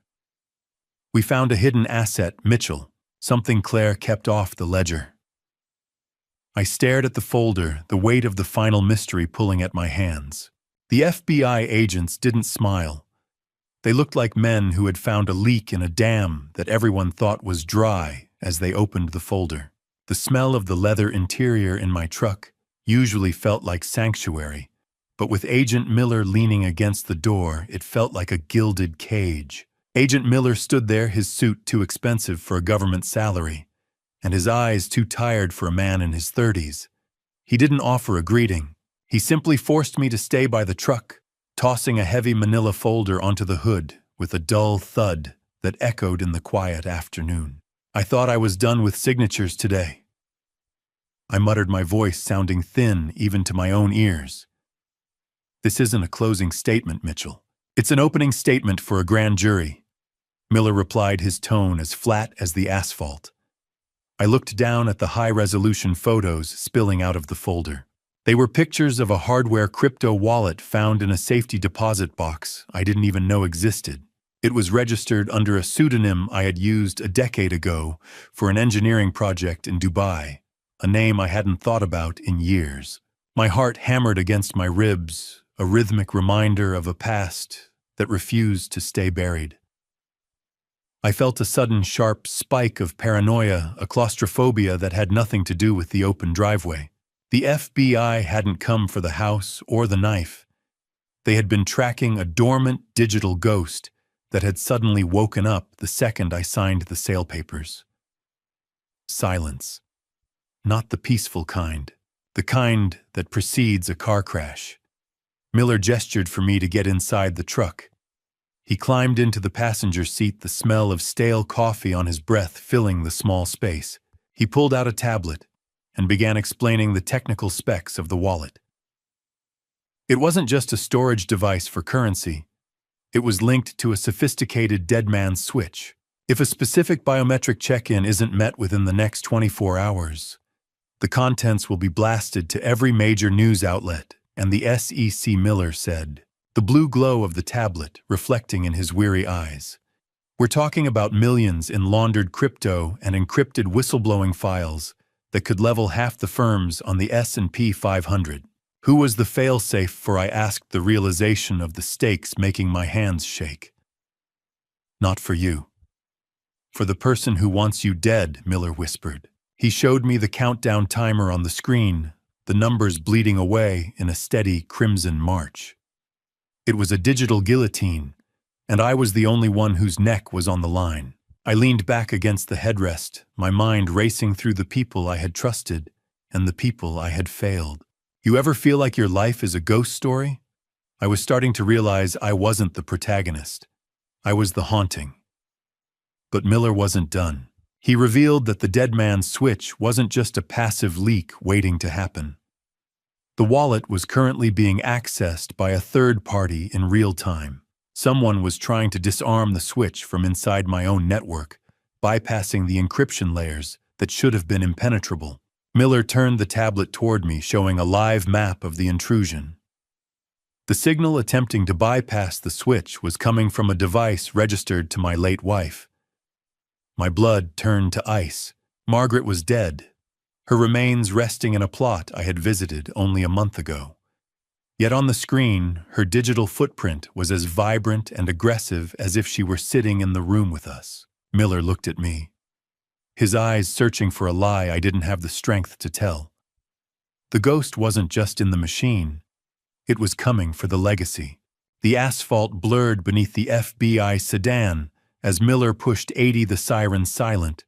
We found a hidden asset, Mitchell, something Claire kept off the ledger. I stared at the folder, the weight of the final mystery pulling at my hands. The FBI agents didn't smile. They looked like men who had found a leak in a dam that everyone thought was dry as they opened the folder. The smell of the leather interior in my truck usually felt like sanctuary, but with Agent Miller leaning against the door, it felt like a gilded cage. Agent Miller stood there, his suit too expensive for a government salary, and his eyes too tired for a man in his 30s. He didn't offer a greeting. He simply forced me to stay by the truck, tossing a heavy manila folder onto the hood with a dull thud that echoed in the quiet afternoon. I thought I was done with signatures today. I muttered, my voice sounding thin even to my own ears. This isn't a closing statement, Mitchell. It's an opening statement for a grand jury. Miller replied, his tone as flat as the asphalt. I looked down at the high-resolution photos spilling out of the folder. They were pictures of a hardware crypto wallet found in a safety deposit box I didn't even know existed. It was registered under a pseudonym I had used a decade ago for an engineering project in Dubai, a name I hadn't thought about in years. My heart hammered against my ribs, a rhythmic reminder of a past that refused to stay buried. I felt a sudden sharp spike of paranoia, a claustrophobia that had nothing to do with the open driveway. The FBI hadn't come for the house or the knife. They had been tracking a dormant digital ghost that had suddenly woken up the second I signed the sale papers. Silence. Not the peaceful kind, the kind that precedes a car crash. Miller gestured for me to get inside the truck. He climbed into the passenger seat, the smell of stale coffee on his breath filling the small space. He pulled out a tablet and began explaining the technical specs of the wallet. It wasn't just a storage device for currency. It was linked to a sophisticated dead man's switch. If a specific biometric check-in isn't met within the next 24 hours, the contents will be blasted to every major news outlet, and the SEC, Miller said, the blue glow of the tablet reflecting in his weary eyes. We're talking about millions in laundered crypto and encrypted whistleblowing files that could level half the firms on the S&P 500. Who was the failsafe for? I asked, the realization of the stakes making my hands shake. Not for you. For the person who wants you dead, Miller whispered. He showed me the countdown timer on the screen, the numbers bleeding away in a steady crimson march. It was a digital guillotine, and I was the only one whose neck was on the line. I leaned back against the headrest, my mind racing through the people I had trusted and the people I had failed. You ever feel like your life is a ghost story? I was starting to realize I wasn't the protagonist. I was the haunting. But Miller wasn't done. He revealed that the dead man's switch wasn't just a passive leak waiting to happen. The wallet was currently being accessed by a third party in real time. Someone was trying to disarm the switch from inside my own network, bypassing the encryption layers that should have been impenetrable. Miller turned the tablet toward me, showing a live map of the intrusion. The signal attempting to bypass the switch was coming from a device registered to my late wife. My blood turned to ice. Margaret was dead, her remains resting in a plot I had visited only a month ago. Yet on the screen, her digital footprint was as vibrant and aggressive as if she were sitting in the room with us. Miller looked at me, his eyes searching for a lie I didn't have the strength to tell. The ghost wasn't just in the machine. It was coming for the legacy. The asphalt blurred beneath the FBI sedan as Miller pushed 80 the siren silent,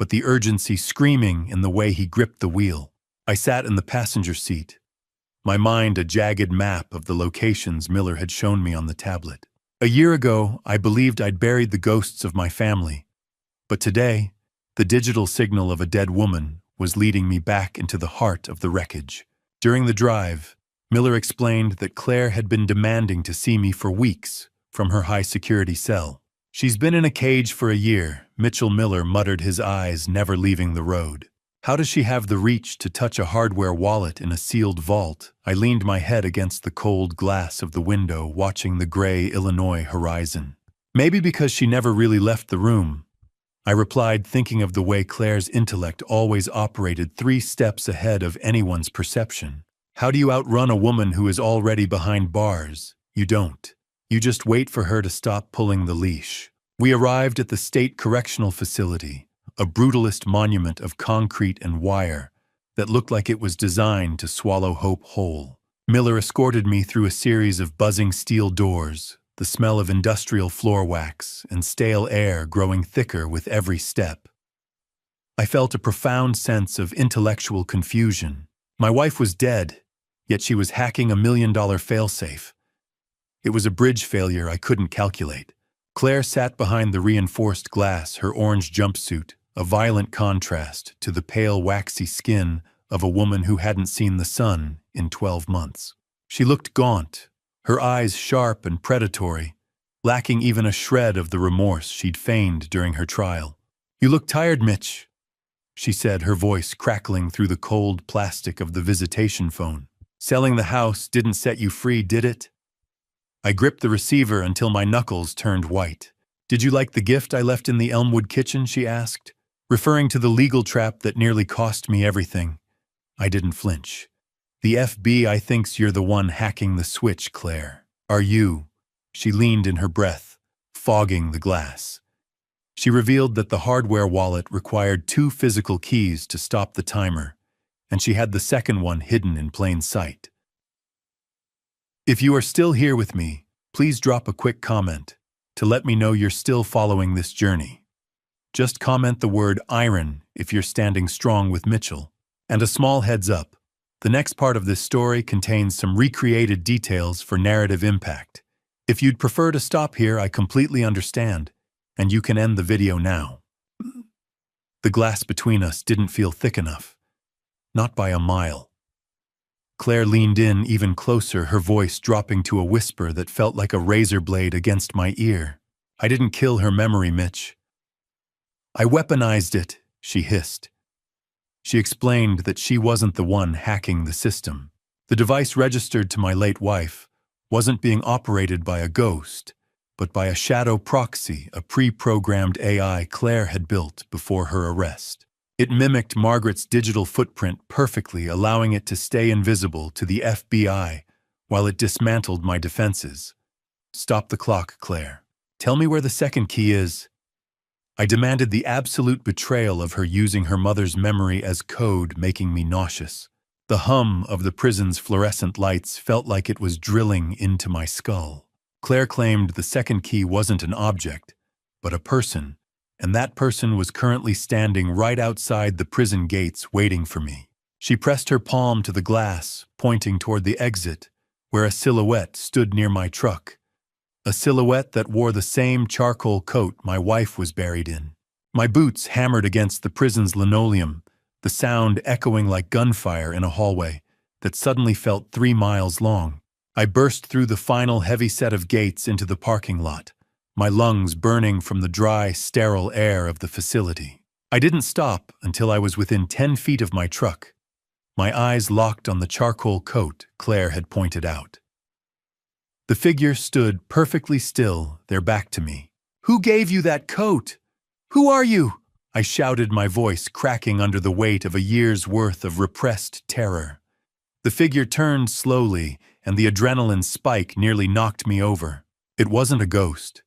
but the urgency screaming in the way he gripped the wheel. I sat in the passenger seat, my mind a jagged map of the locations Miller had shown me on the tablet. A year ago, I believed I'd buried the ghosts of my family, but today, the digital signal of a dead woman was leading me back into the heart of the wreckage. During the drive, Miller explained that Claire had been demanding to see me for weeks from her high-security cell. "She's been in a cage for a year," Mitchell Miller muttered, his eyes never leaving the road. "How does she have the reach to touch a hardware wallet in a sealed vault?" I leaned my head against the cold glass of the window, watching the gray Illinois horizon. "Maybe because she never really left the room," I replied, thinking of the way Claire's intellect always operated 3 steps ahead of anyone's perception. How do you outrun a woman who is already behind bars? You don't. You just wait for her to stop pulling the leash. We arrived at the State Correctional Facility, a brutalist monument of concrete and wire that looked like it was designed to swallow hope whole. Miller escorted me through a series of buzzing steel doors, the smell of industrial floor wax and stale air growing thicker with every step. I felt a profound sense of intellectual confusion. My wife was dead, yet she was hacking $1 million failsafe. It was a bridge failure I couldn't calculate. Claire sat behind the reinforced glass, her orange jumpsuit, a violent contrast to the pale, waxy skin of a woman who hadn't seen the sun in 12 months. She looked gaunt, her eyes sharp and predatory, lacking even a shred of the remorse she'd feigned during her trial. "You look tired, Mitch," she said, her voice crackling through the cold plastic of the visitation phone. "Selling the house didn't set you free, did it?" I gripped the receiver until my knuckles turned white. "Did you like the gift I left in the Elmwood kitchen?" she asked, referring to the legal trap that nearly cost me everything. I didn't flinch. "The FBI thinks you're the one hacking the switch, Claire. Are you?" She leaned in her breath, fogging the glass. She revealed that the hardware wallet required 2 physical keys to stop the timer, and she had the second one hidden in plain sight. If you are still here with me, please drop a quick comment to let me know you're still following this journey. Just comment the word iron if you're standing strong with Mitchell. And a small heads up, the next part of this story contains some recreated details for narrative impact. If you'd prefer to stop here, I completely understand, and you can end the video now. The glass between us didn't feel thick enough. Not by a mile. Claire leaned in even closer, her voice dropping to a whisper that felt like a razor blade against my ear. "I didn't kill her memory, Mitch. I weaponized it," she hissed. She explained that she wasn't the one hacking the system. The device registered to my late wife wasn't being operated by a ghost, but by a shadow proxy, a pre-programmed AI Claire had built before her arrest. It mimicked Margaret's digital footprint perfectly, allowing it to stay invisible to the FBI while it dismantled my defenses. "Stop the clock, Claire. Tell me where the second key is." I demanded, the absolute betrayal of her using her mother's memory as code making me nauseous. The hum of the prison's fluorescent lights felt like it was drilling into my skull. Claire claimed the second key wasn't an object, but a person, and that person was currently standing right outside the prison gates waiting for me. She pressed her palm to the glass, pointing toward the exit, where a silhouette stood near my truck. A silhouette that wore the same charcoal coat my wife was buried in. My boots hammered against the prison's linoleum, the sound echoing like gunfire in a hallway that suddenly felt 3 miles long. I burst through the final heavy set of gates into the parking lot, my lungs burning from the dry, sterile air of the facility. I didn't stop until I was within 10 feet of my truck, my eyes locked on the charcoal coat Claire had pointed out. The figure stood perfectly still, their back to me. "Who gave you that coat? Who are you?" I shouted, my voice cracking under the weight of a year's worth of repressed terror. The figure turned slowly, and the adrenaline spike nearly knocked me over. It wasn't a ghost.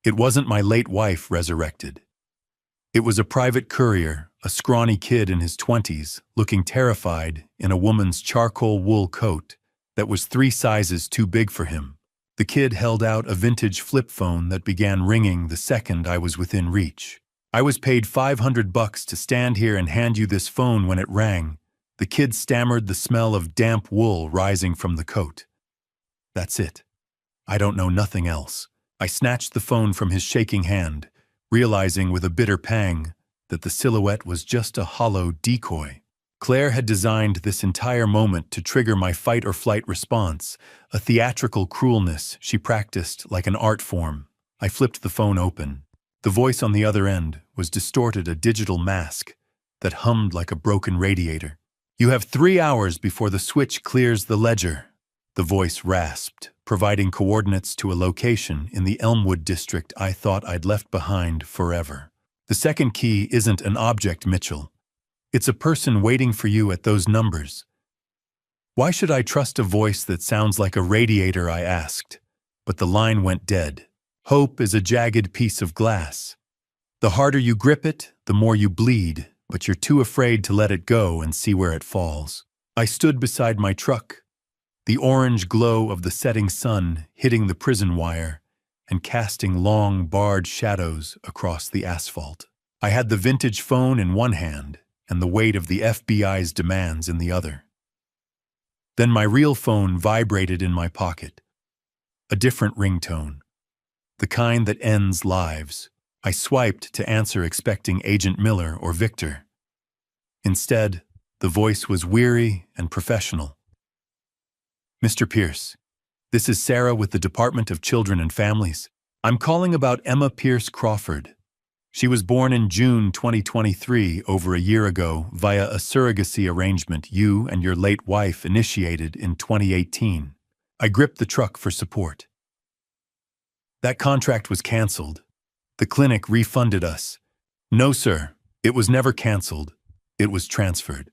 It wasn't my late wife resurrected. It was a private courier, a scrawny kid in his 20s, looking terrified in a woman's charcoal wool coat that was 3 sizes too big for him. The kid held out a vintage flip phone that began ringing the second I was within reach. "I was paid $500 to stand here and hand you this phone when it rang." The kid stammered, the smell of damp wool rising from the coat. "That's it. I don't know nothing else." I snatched the phone from his shaking hand, realizing with a bitter pang that the silhouette was just a hollow decoy. Claire had designed this entire moment to trigger my fight-or-flight response, a theatrical cruelness she practiced like an art form. I flipped the phone open. The voice on the other end was distorted, a digital mask that hummed like a broken radiator. "You have 3 hours before the switch clears the ledger," the voice rasped, providing coordinates to a location in the Elmwood district I thought I'd left behind forever. "The second key isn't an object, Mitchell. It's a person waiting for you at those numbers." "Why should I trust a voice that sounds like a radiator?" I asked, but the line went dead. "Hope is a jagged piece of glass. The harder you grip it, the more you bleed, but you're too afraid to let it go and see where it falls." I stood beside my truck, the orange glow of the setting sun hitting the prison wire and casting long, barred shadows across the asphalt. I had the vintage phone in one hand and the weight of the FBI's demands in the other. Then my real phone vibrated in my pocket. A different ringtone, the kind that ends lives. I swiped to answer, expecting Agent Miller or Victor. Instead, the voice was weary and professional. "Mr. Pierce, this is Sarah with the Department of Children and Families. I'm calling about Emma Pierce Crawford. She was born in June 2023, over a year ago, via a surrogacy arrangement you and your late wife initiated in 2018. I gripped the truck for support. "That contract was canceled. The clinic refunded us." "No, sir. It was never canceled. It was transferred.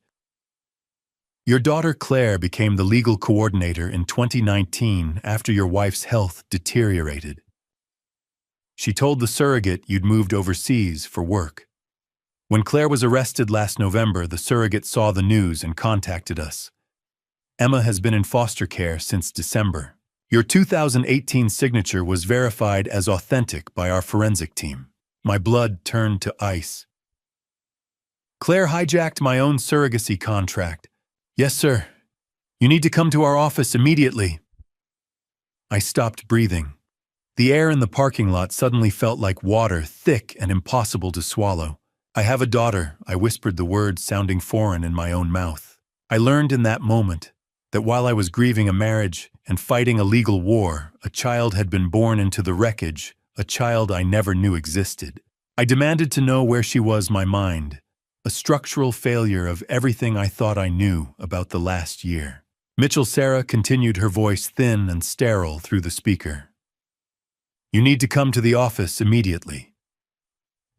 Your daughter Claire became the legal coordinator in 2019 after your wife's health deteriorated. She told the surrogate you'd moved overseas for work. When Claire was arrested last November, the surrogate saw the news and contacted us. Emma has been in foster care since December. Your 2018 signature was verified as authentic by our forensic team." My blood turned to ice. "Claire hijacked my own surrogacy contract." "Yes, sir. You need to come to our office immediately." I stopped breathing. The air in the parking lot suddenly felt like water, thick and impossible to swallow. "I have a daughter," I whispered, the words sounding foreign in my own mouth. I learned in that moment that while I was grieving a marriage and fighting a legal war, a child had been born into the wreckage, a child I never knew existed. I demanded to know where she was, my mind, a structural failure of everything I thought I knew about the last year. "Mitchell," Sarah continued, her voice thin and sterile through the speaker. "You need to come to the office immediately.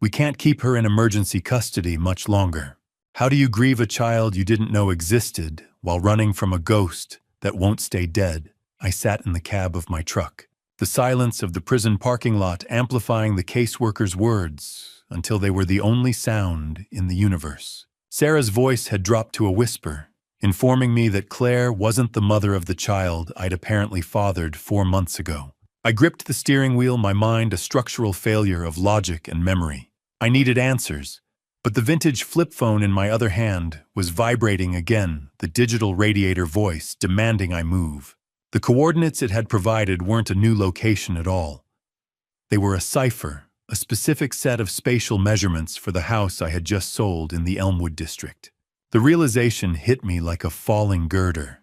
We can't keep her in emergency custody much longer. How do you grieve a child you didn't know existed while running from a ghost that won't stay dead?" I sat in the cab of my truck, the silence of the prison parking lot amplifying the caseworker's words until they were the only sound in the universe. Sarah's voice had dropped to a whisper, informing me that Claire wasn't the mother of the child I'd apparently fathered 4 months ago. I gripped the steering wheel, my mind a structural failure of logic and memory. I needed answers, But the vintage flip phone in my other hand was vibrating again, the digital radiator voice demanding I move. The coordinates it had provided weren't a new location at all. They were a cipher, a specific set of spatial measurements for the house I had just sold in the Elmwood district. The realization hit me like a falling girder.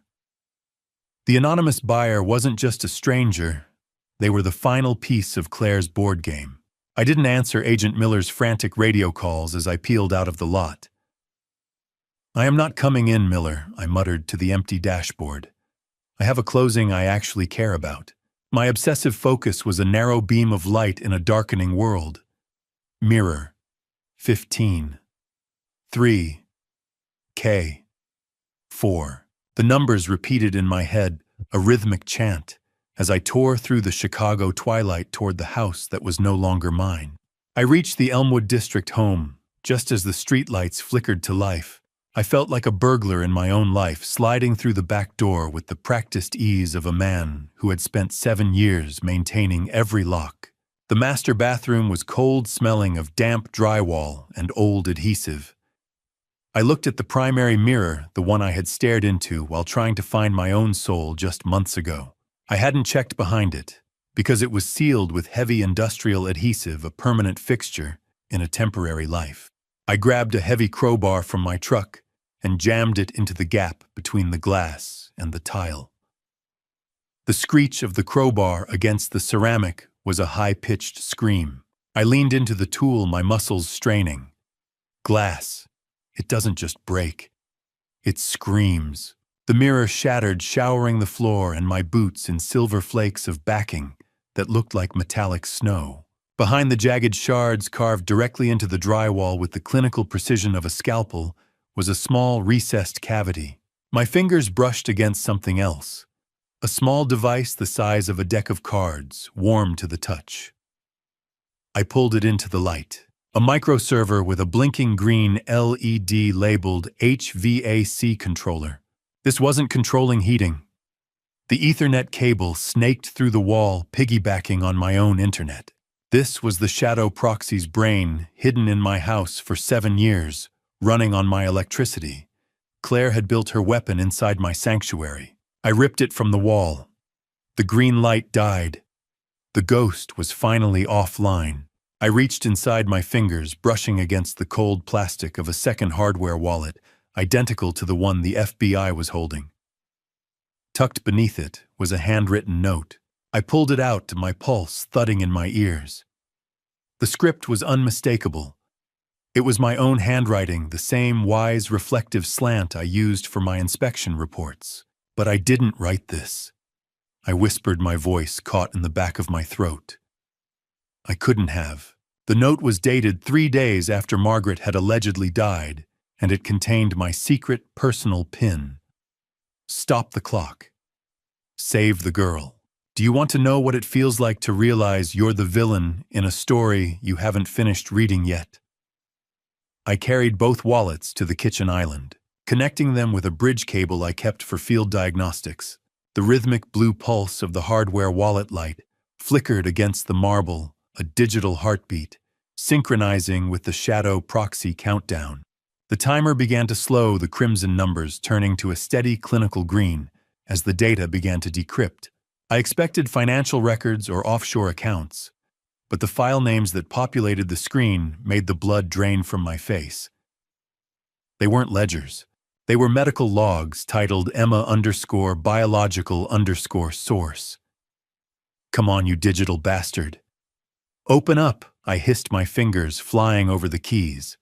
The anonymous buyer wasn't just a stranger, they were the final piece of Claire's board game. I didn't answer Agent Miller's frantic radio calls as I peeled out of the lot. "I am not coming in, Miller," I muttered to the empty dashboard. "I have a closing I actually care about." My obsessive focus was a narrow beam of light in a darkening world. Mirror. 15. 3. K. 4. The numbers repeated in my head, a rhythmic chant, as I tore through the Chicago twilight toward the house that was no longer mine. I reached the Elmwood district home, just as the streetlights flickered to life. I felt like a burglar in my own life, sliding through the back door with the practiced ease of a man who had spent 7 years maintaining every lock. The master bathroom was cold, smelling of damp drywall and old adhesive. I looked at the primary mirror, the one I had stared into while trying to find my own soul just months ago. I hadn't checked behind it, because it was sealed with heavy industrial adhesive, a permanent fixture in a temporary life. I grabbed a heavy crowbar from my truck and jammed it into the gap between the glass and the tile. The screech of the crowbar against the ceramic was a high-pitched scream. I leaned into the tool, my muscles straining. Glass. It doesn't just break. It screams. The mirror shattered, showering the floor and my boots in silver flakes of backing that looked like metallic snow. Behind the jagged shards carved directly into the drywall with the clinical precision of a scalpel was a small recessed cavity. My fingers brushed against something else. A small device the size of a deck of cards, warm to the touch. I pulled it into the light. A microserver with a blinking green LED labeled HVAC controller. This wasn't controlling heating. The Ethernet cable snaked through the wall, piggybacking on my own internet. This was the shadow proxy's brain, hidden in my house for 7 years, running on my electricity. Claire had built her weapon inside my sanctuary. I ripped it from the wall. The green light died. The ghost was finally offline. I reached inside my fingers, brushing against the cold plastic of a second hardware wallet, identical to the one the FBI was holding. Tucked beneath it was a handwritten note. I pulled it out, my pulse thudding in my ears. The script was unmistakable. It was my own handwriting, the same wise, reflective slant I used for my inspection reports. But I didn't write this. I whispered, my voice caught in the back of my throat. I couldn't have. The note was dated 3 days after Margaret had allegedly died, and it contained my secret personal pin. Stop the clock. Save the girl. Do you want to know what it feels like to realize you're the villain in a story you haven't finished reading yet? I carried both wallets to the kitchen island, connecting them with a bridge cable I kept for field diagnostics. The rhythmic blue pulse of the hardware wallet light flickered against the marble, a digital heartbeat, synchronizing with the shadow proxy countdown. The timer began to slow, the crimson numbers turning to a steady clinical green as the data began to decrypt. I expected financial records or offshore accounts, but the file names that populated the screen made the blood drain from my face. They weren't ledgers. They were medical logs titled Emma_biological_source. Come on, you digital bastard. Open up, I hissed, my fingers flying over the keys.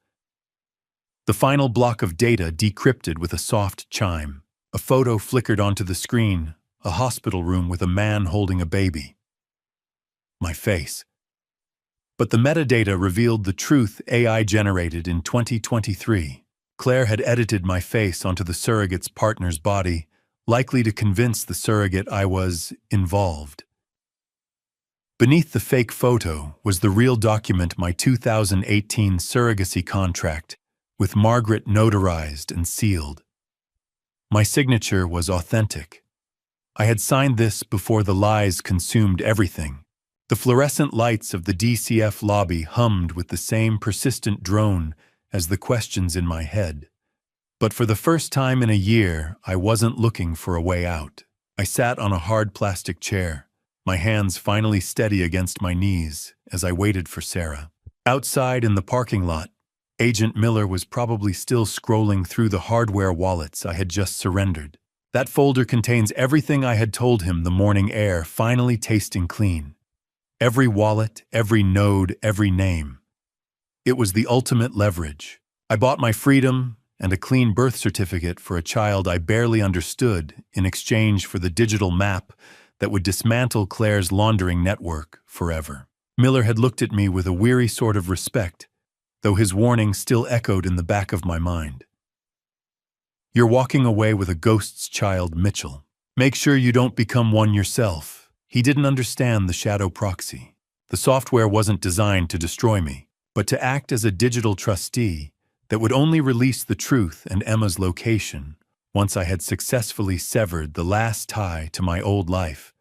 The final block of data decrypted with a soft chime. A photo flickered onto the screen, a hospital room with a man holding a baby. My face. But the metadata revealed the truth AI generated in 2023. Claire had edited my face onto the surrogate's partner's body, likely to convince the surrogate I was involved. Beneath the fake photo was the real document, my 2018 surrogacy contract, with Margaret notarized and sealed. My signature was authentic. I had signed this before the lies consumed everything. The fluorescent lights of the DCF lobby hummed with the same persistent drone as the questions in my head. But for the first time in a year, I wasn't looking for a way out. I sat on a hard plastic chair, my hands finally steady against my knees as I waited for Sarah. Outside in the parking lot, Agent Miller was probably still scrolling through the hardware wallets I had just surrendered. That folder contains everything I had told him the morning air finally tasting clean. Every wallet, every node, every name. It was the ultimate leverage. I bought my freedom and a clean birth certificate for a child I barely understood in exchange for the digital map that would dismantle Claire's laundering network forever. Miller had looked at me with a weary sort of respect, though his warning still echoed in the back of my mind. You're walking away with a ghost's child, Mitchell. Make sure you don't become one yourself. He didn't understand the shadow proxy. The software wasn't designed to destroy me, but to act as a digital trustee that would only release the truth and Emma's location once I had successfully severed the last tie to my old life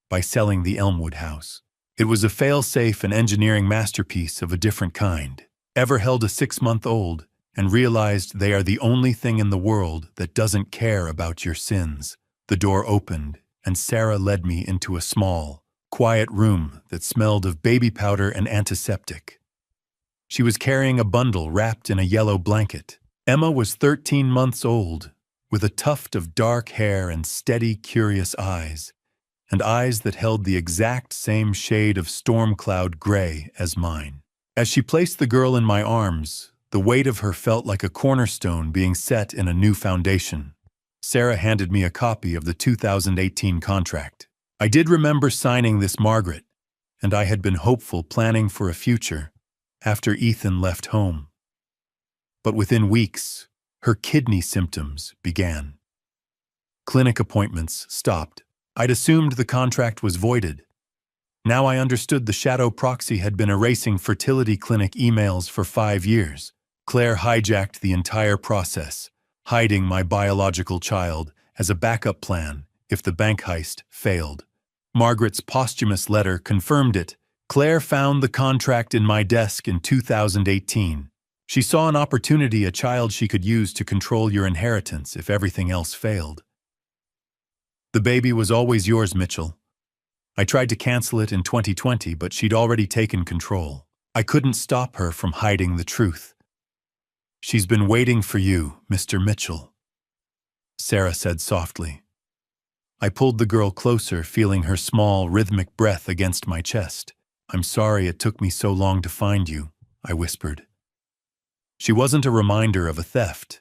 by selling the Elmwood house. It was a fail-safe and engineering masterpiece of a different kind. Ever held a 6-month-old and realized they are the only thing in the world that doesn't care about your sins. The door opened, and Sarah led me into a small, quiet room that smelled of baby powder and antiseptic. She was carrying a bundle wrapped in a yellow blanket. Emma was 13 months old, with a tuft of dark hair and steady, curious eyes, and eyes that held the exact same shade of storm cloud gray as mine. As she placed the girl in my arms, the weight of her felt like a cornerstone being set in a new foundation. Sarah handed me a copy of the 2018 contract. I did remember signing this, Margaret, and I had been hopeful, planning for a future after Ethan left home. But within weeks, her kidney symptoms began. Clinic appointments stopped. I'd assumed the contract was voided. Now I understood the shadow proxy had been erasing fertility clinic emails for 5 years. Claire hijacked the entire process, hiding my biological child as a backup plan if the bank heist failed. Margaret's posthumous letter confirmed it. Claire found the contract in my desk in 2018. She saw an opportunity, a child she could use to control your inheritance if everything else failed. The baby was always yours, Mitchell. I tried to cancel it in 2020, but she'd already taken control. I couldn't stop her from hiding the truth. She's been waiting for you, Mr. Mitchell, Sarah said softly. I pulled the girl closer, feeling her small, rhythmic breath against my chest. I'm sorry it took me so long to find you, I whispered. She wasn't a reminder of a theft.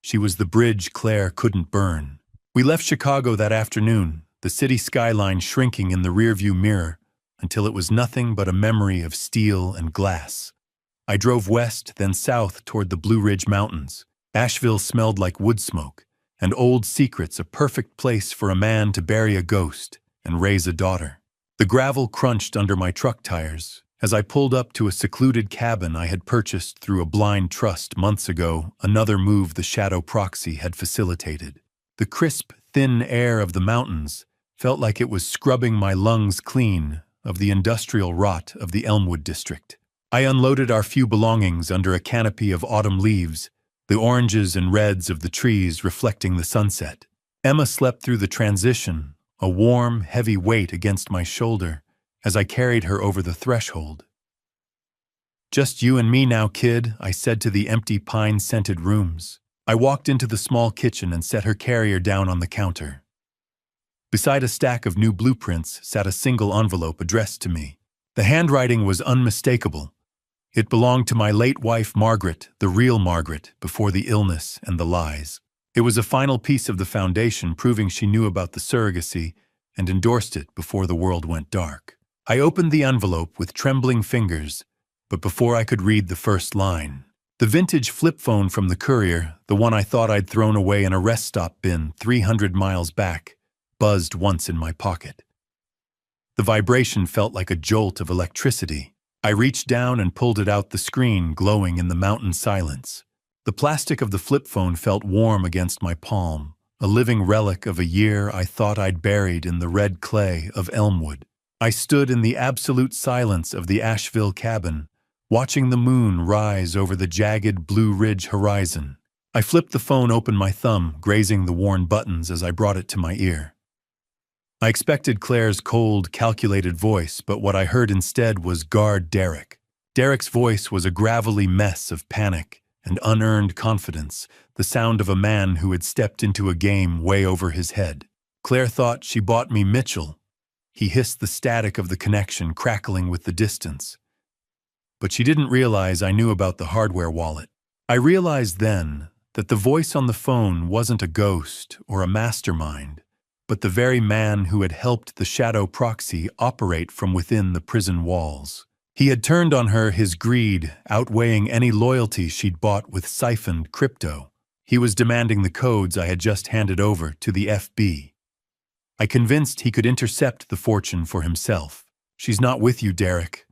She was the bridge Claire couldn't burn. We left Chicago that afternoon, the city skyline shrinking in the rearview mirror until it was nothing but a memory of steel and glass. I drove west, then south toward the Blue Ridge Mountains. Asheville smelled like wood smoke, and Old Secret's a perfect place for a man to bury a ghost and raise a daughter. The gravel crunched under my truck tires as I pulled up to a secluded cabin I had purchased through a blind trust months ago, another move the shadow proxy had facilitated. The crisp, thin air of the mountains felt like it was scrubbing my lungs clean of the industrial rot of the Elmwood district. I unloaded our few belongings under a canopy of autumn leaves, the oranges and reds of the trees reflecting the sunset. Emma slept through the transition, a warm, heavy weight against my shoulder as I carried her over the threshold. Just you and me now, kid, I said to the empty pine-scented rooms. I walked into the small kitchen and set her carrier down on the counter. Beside a stack of new blueprints sat a single envelope addressed to me. The handwriting was unmistakable. It belonged to my late wife, Margaret, the real Margaret, before the illness and the lies. It was a final piece of the foundation proving she knew about the surrogacy and endorsed it before the world went dark. I opened the envelope with trembling fingers, but before I could read the first line, the vintage flip phone from the courier, the one I thought I'd thrown away in a rest stop bin 300 miles back, buzzed once in my pocket. The vibration felt like a jolt of electricity. I reached down and pulled it out, the screen glowing in the mountain silence. The plastic of the flip phone felt warm against my palm, a living relic of a year I thought I'd buried in the red clay of Elmwood. I stood in the absolute silence of the Asheville cabin, watching the moon rise over the jagged Blue Ridge horizon. I flipped the phone open, my thumb grazing the worn buttons as I brought it to my ear. I expected Claire's cold, calculated voice, but what I heard instead was "Guard Derek." Derek's voice was a gravelly mess of panic and unearned confidence, the sound of a man who had stepped into a game way over his head. "Claire thought she bought me Mitchell." He hissed, the static of the connection crackling with the distance. But she didn't realize I knew about the hardware wallet. I realized then that the voice on the phone wasn't a ghost or a mastermind, but the very man who had helped the shadow proxy operate from within the prison walls. He had turned on her, his greed outweighing any loyalty she'd bought with siphoned crypto. He was demanding the codes I had just handed over to the FB. I convinced he could intercept the fortune for himself. "She's not with you, Derek,"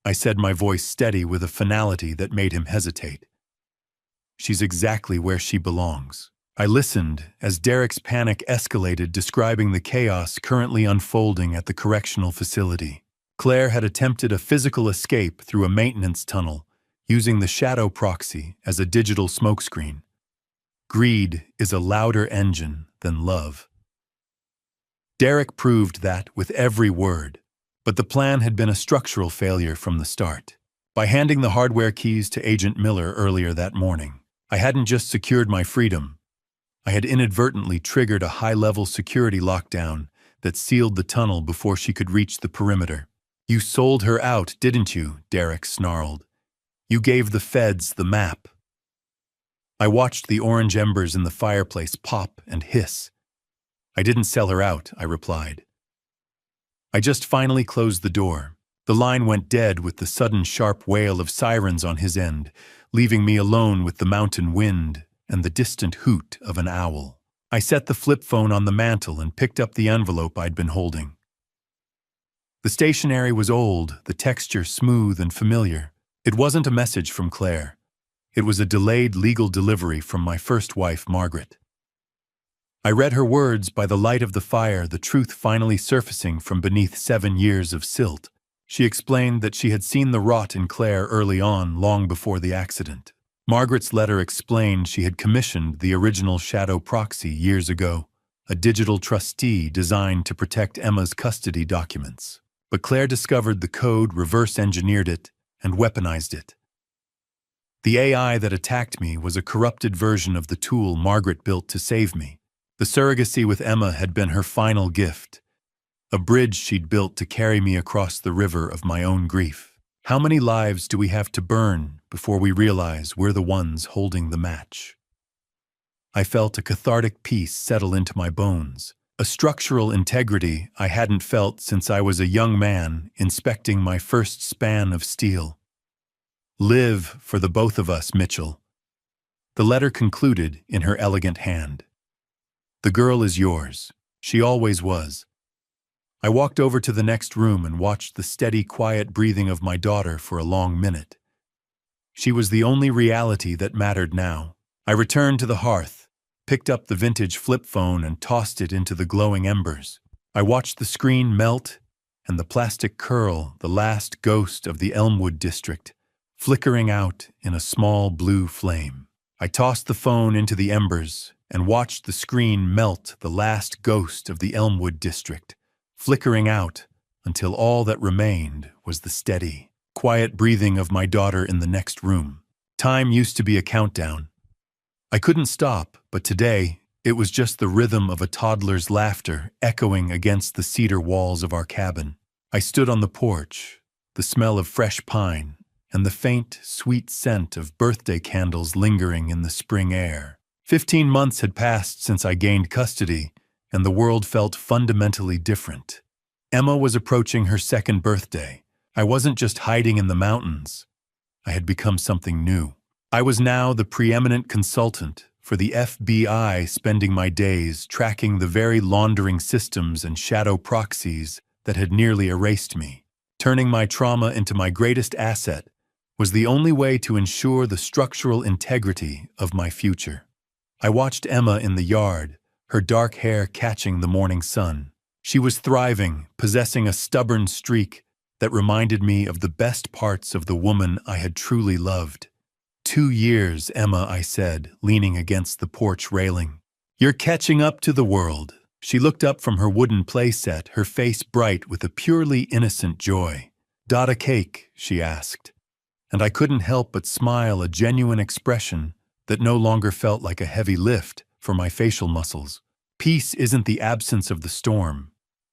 I said, my voice steady with a finality that made him hesitate. "She's exactly where she belongs." I listened as Derek's panic escalated, describing the chaos currently unfolding at the correctional facility. Claire had attempted a physical escape through a maintenance tunnel, using the shadow proxy as a digital smokescreen. Greed is a louder engine than love. Derek proved that with every word, but the plan had been a structural failure from the start. By handing the hardware keys to Agent Miller earlier that morning, I hadn't just secured my freedom, I had inadvertently triggered a high-level security lockdown that sealed the tunnel before she could reach the perimeter. "You sold her out, didn't you?" Derek snarled. "You gave the feds the map." I watched the orange embers in the fireplace pop and hiss. "I didn't sell her out," I replied. I just finally closed the door. The line went dead with the sudden sharp wail of sirens on his end, leaving me alone with the mountain wind and the distant hoot of an owl. I set the flip phone on the mantel and picked up the envelope I'd been holding. The stationery was old, the texture smooth and familiar. It wasn't a message from Claire. It was a delayed legal delivery from my first wife, Margaret. I read her words by the light of the fire, the truth finally surfacing from beneath 7 years of silt. She explained that she had seen the rot in Claire early on, long before the accident. Margaret's letter explained she had commissioned the original shadow proxy years ago, a digital trustee designed to protect Emma's custody documents. But Claire discovered the code, reverse-engineered it, and weaponized it. The AI that attacked me was a corrupted version of the tool Margaret built to save me. The surrogacy with Emma had been her final gift, a bridge she'd built to carry me across the river of my own grief. How many lives do we have to burn before we realize we're the ones holding the match? I felt a cathartic peace settle into my bones, a structural integrity I hadn't felt since I was a young man inspecting my first span of steel. "Live for the both of us, Mitchell." The letter concluded in her elegant hand. "The girl is yours. She always was." I walked over to the next room and watched the steady, quiet breathing of my daughter for a long minute. She was the only reality that mattered now. I returned to the hearth, picked up the vintage flip phone and tossed it into the glowing embers. I watched the screen melt and the plastic curl, the last ghost of the Elmwood district, flickering out in a small blue flame. I tossed the phone into the embers and watched the screen melt, the last ghost of the Elmwood district, flickering out until all that remained was the steady, quiet breathing of my daughter in the next room. Time used to be a countdown. I couldn't stop, but today it was just the rhythm of a toddler's laughter echoing against the cedar walls of our cabin. I stood on the porch, the smell of fresh pine and the faint, sweet scent of birthday candles lingering in the spring air. 15 months had passed since I gained custody, and the world felt fundamentally different. Emma was approaching her second birthday. I wasn't just hiding in the mountains. I had become something new. I was now the preeminent consultant for the FBI, spending my days tracking the very laundering systems and shadow proxies that had nearly erased me. Turning my trauma into my greatest asset was the only way to ensure the structural integrity of my future. I watched Emma in the yard, her dark hair catching the morning sun. She was thriving, possessing a stubborn streak that reminded me of the best parts of the woman I had truly loved. 2 years, Emma, I said, leaning against the porch railing. You're catching up to the world. She looked up from her wooden playset, her face bright with a purely innocent joy. "Got a cake?" she asked. And I couldn't help but smile, a genuine expression that no longer felt like a heavy lift for my facial muscles. Peace isn't the absence of the storm.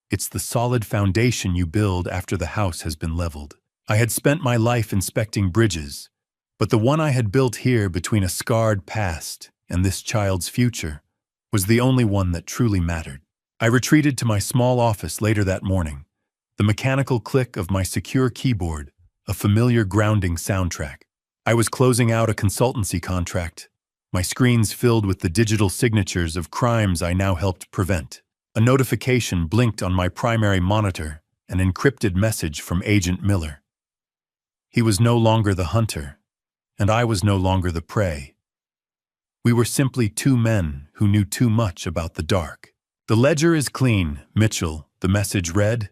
It's the solid foundation you build after the house has been leveled. I had spent my life inspecting bridges, but the one I had built here between a scarred past and this child's future was the only one that truly mattered. I retreated to my small office later that morning, the mechanical click of my secure keyboard, a familiar grounding soundtrack. I was closing out a consultancy contract, my screens filled with the digital signatures of crimes I now helped prevent. A notification blinked on my primary monitor, an encrypted message from Agent Miller. He was no longer the hunter, and I was no longer the prey. We were simply two men who knew too much about the dark. "The ledger is clean, Mitchell," the message read.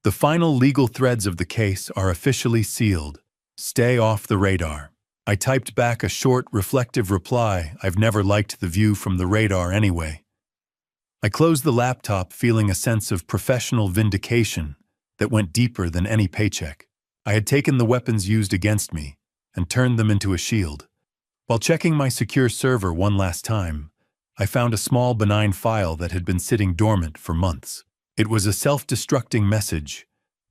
"The final legal threads of the case are officially sealed. Stay off the radar." I typed back a short, reflective reply. I've never liked the view from the radar anyway. I closed the laptop, feeling a sense of professional vindication that went deeper than any paycheck. I had taken the weapons used against me and turned them into a shield. While checking my secure server one last time, I found a small benign file that had been sitting dormant for months. It was a self-destructing message,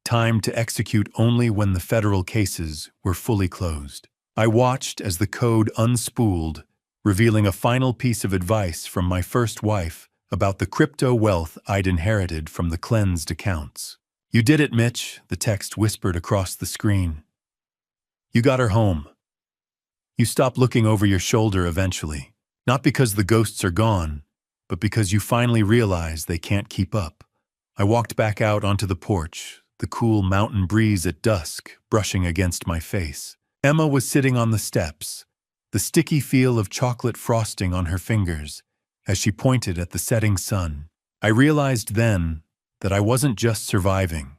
timed to execute only when the federal cases were fully closed. I watched as the code unspooled, revealing a final piece of advice from my first wife about the crypto wealth I'd inherited from the cleansed accounts. "You did it, Mitch," the text whispered across the screen. "You got her home. You stopped looking over your shoulder eventually, not because the ghosts are gone, but because you finally realize they can't keep up." I walked back out onto the porch, the cool mountain breeze at dusk brushing against my face. Emma was sitting on the steps, the sticky feel of chocolate frosting on her fingers, as she pointed at the setting sun. I realized then that I wasn't just surviving.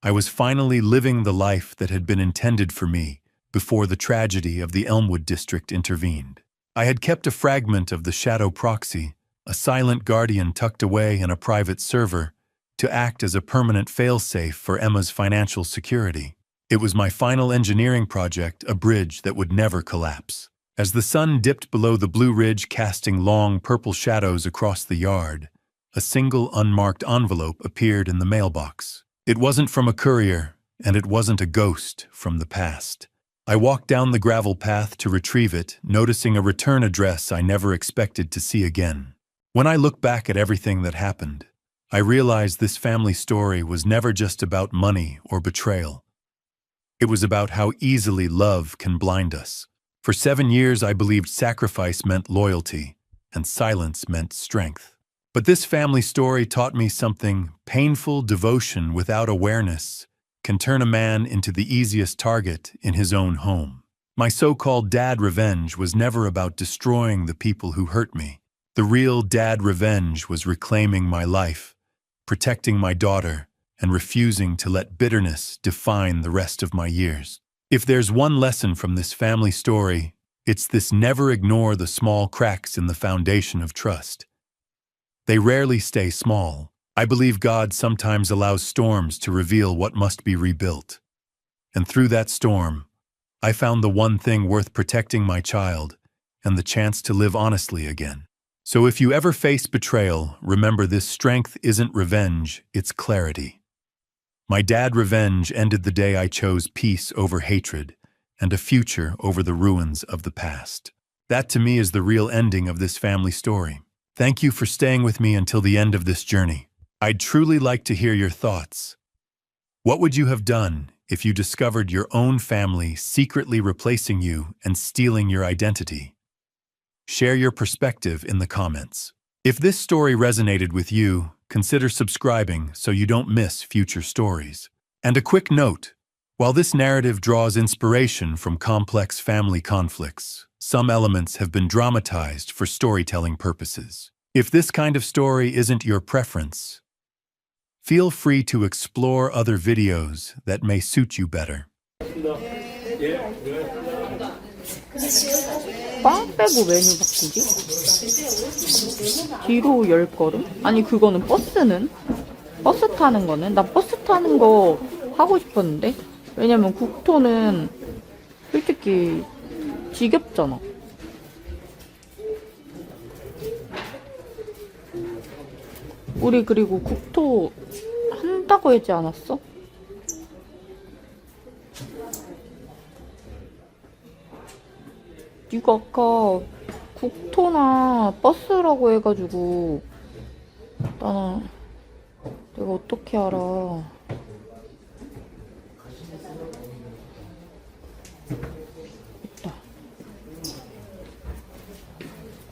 I was finally living the life that had been intended for me before the tragedy of the Elmwood district intervened. I had kept a fragment of the shadow proxy, a silent guardian tucked away in a private server, to act as a permanent failsafe for Emma's financial security. It was my final engineering project, a bridge that would never collapse. As the sun dipped below the Blue Ridge, casting long purple shadows across the yard, a single unmarked envelope appeared in the mailbox. It wasn't from a courier, and it wasn't a ghost from the past. I walked down the gravel path to retrieve it, noticing a return address I never expected to see again. When I look back at everything that happened, I realized this family story was never just about money or betrayal. It was about how easily love can blind us. For 7 years, I believed sacrifice meant loyalty, and silence meant strength. But this family story taught me something: painful devotion without awareness can turn a man into the easiest target in his own home. My so-called dad revenge was never about destroying the people who hurt me. The real dad revenge was reclaiming my life, protecting my daughter, and refusing to let bitterness define the rest of my years. If there's one lesson from this family story, it's this: never ignore the small cracks in the foundation of trust. They rarely stay small. I believe God sometimes allows storms to reveal what must be rebuilt. And through that storm, I found the one thing worth protecting: my child, and the chance to live honestly again. So if you ever face betrayal, remember this: strength isn't revenge, it's clarity. My dad revenge ended the day I chose peace over hatred and a future over the ruins of the past. That to me is the real ending of this family story. Thank you for staying with me until the end of this journey. I'd truly like to hear your thoughts. What would you have done if you discovered your own family secretly replacing you and stealing your identity? Share your perspective in the comments. If this story resonated with you, consider subscribing so you don't miss future stories. And a quick note: while this narrative draws inspiration from complex family conflicts, some elements have been dramatized for storytelling purposes. If this kind of story isn't your preference, Feel free to explore other videos that may suit you better. 빵 빼고 메뉴 바꾸기? 뒤로 10걸음? 아니 그거는 버스는? 버스 타는 거는? 나 버스 타는 거 하고 싶었는데? 왜냐면 국토는 솔직히 지겹잖아. 우리 그리고 국토 한다고 하지 않았어? 이거 아까 국토나 버스라고 해가지고 나는 내가 어떻게 알아.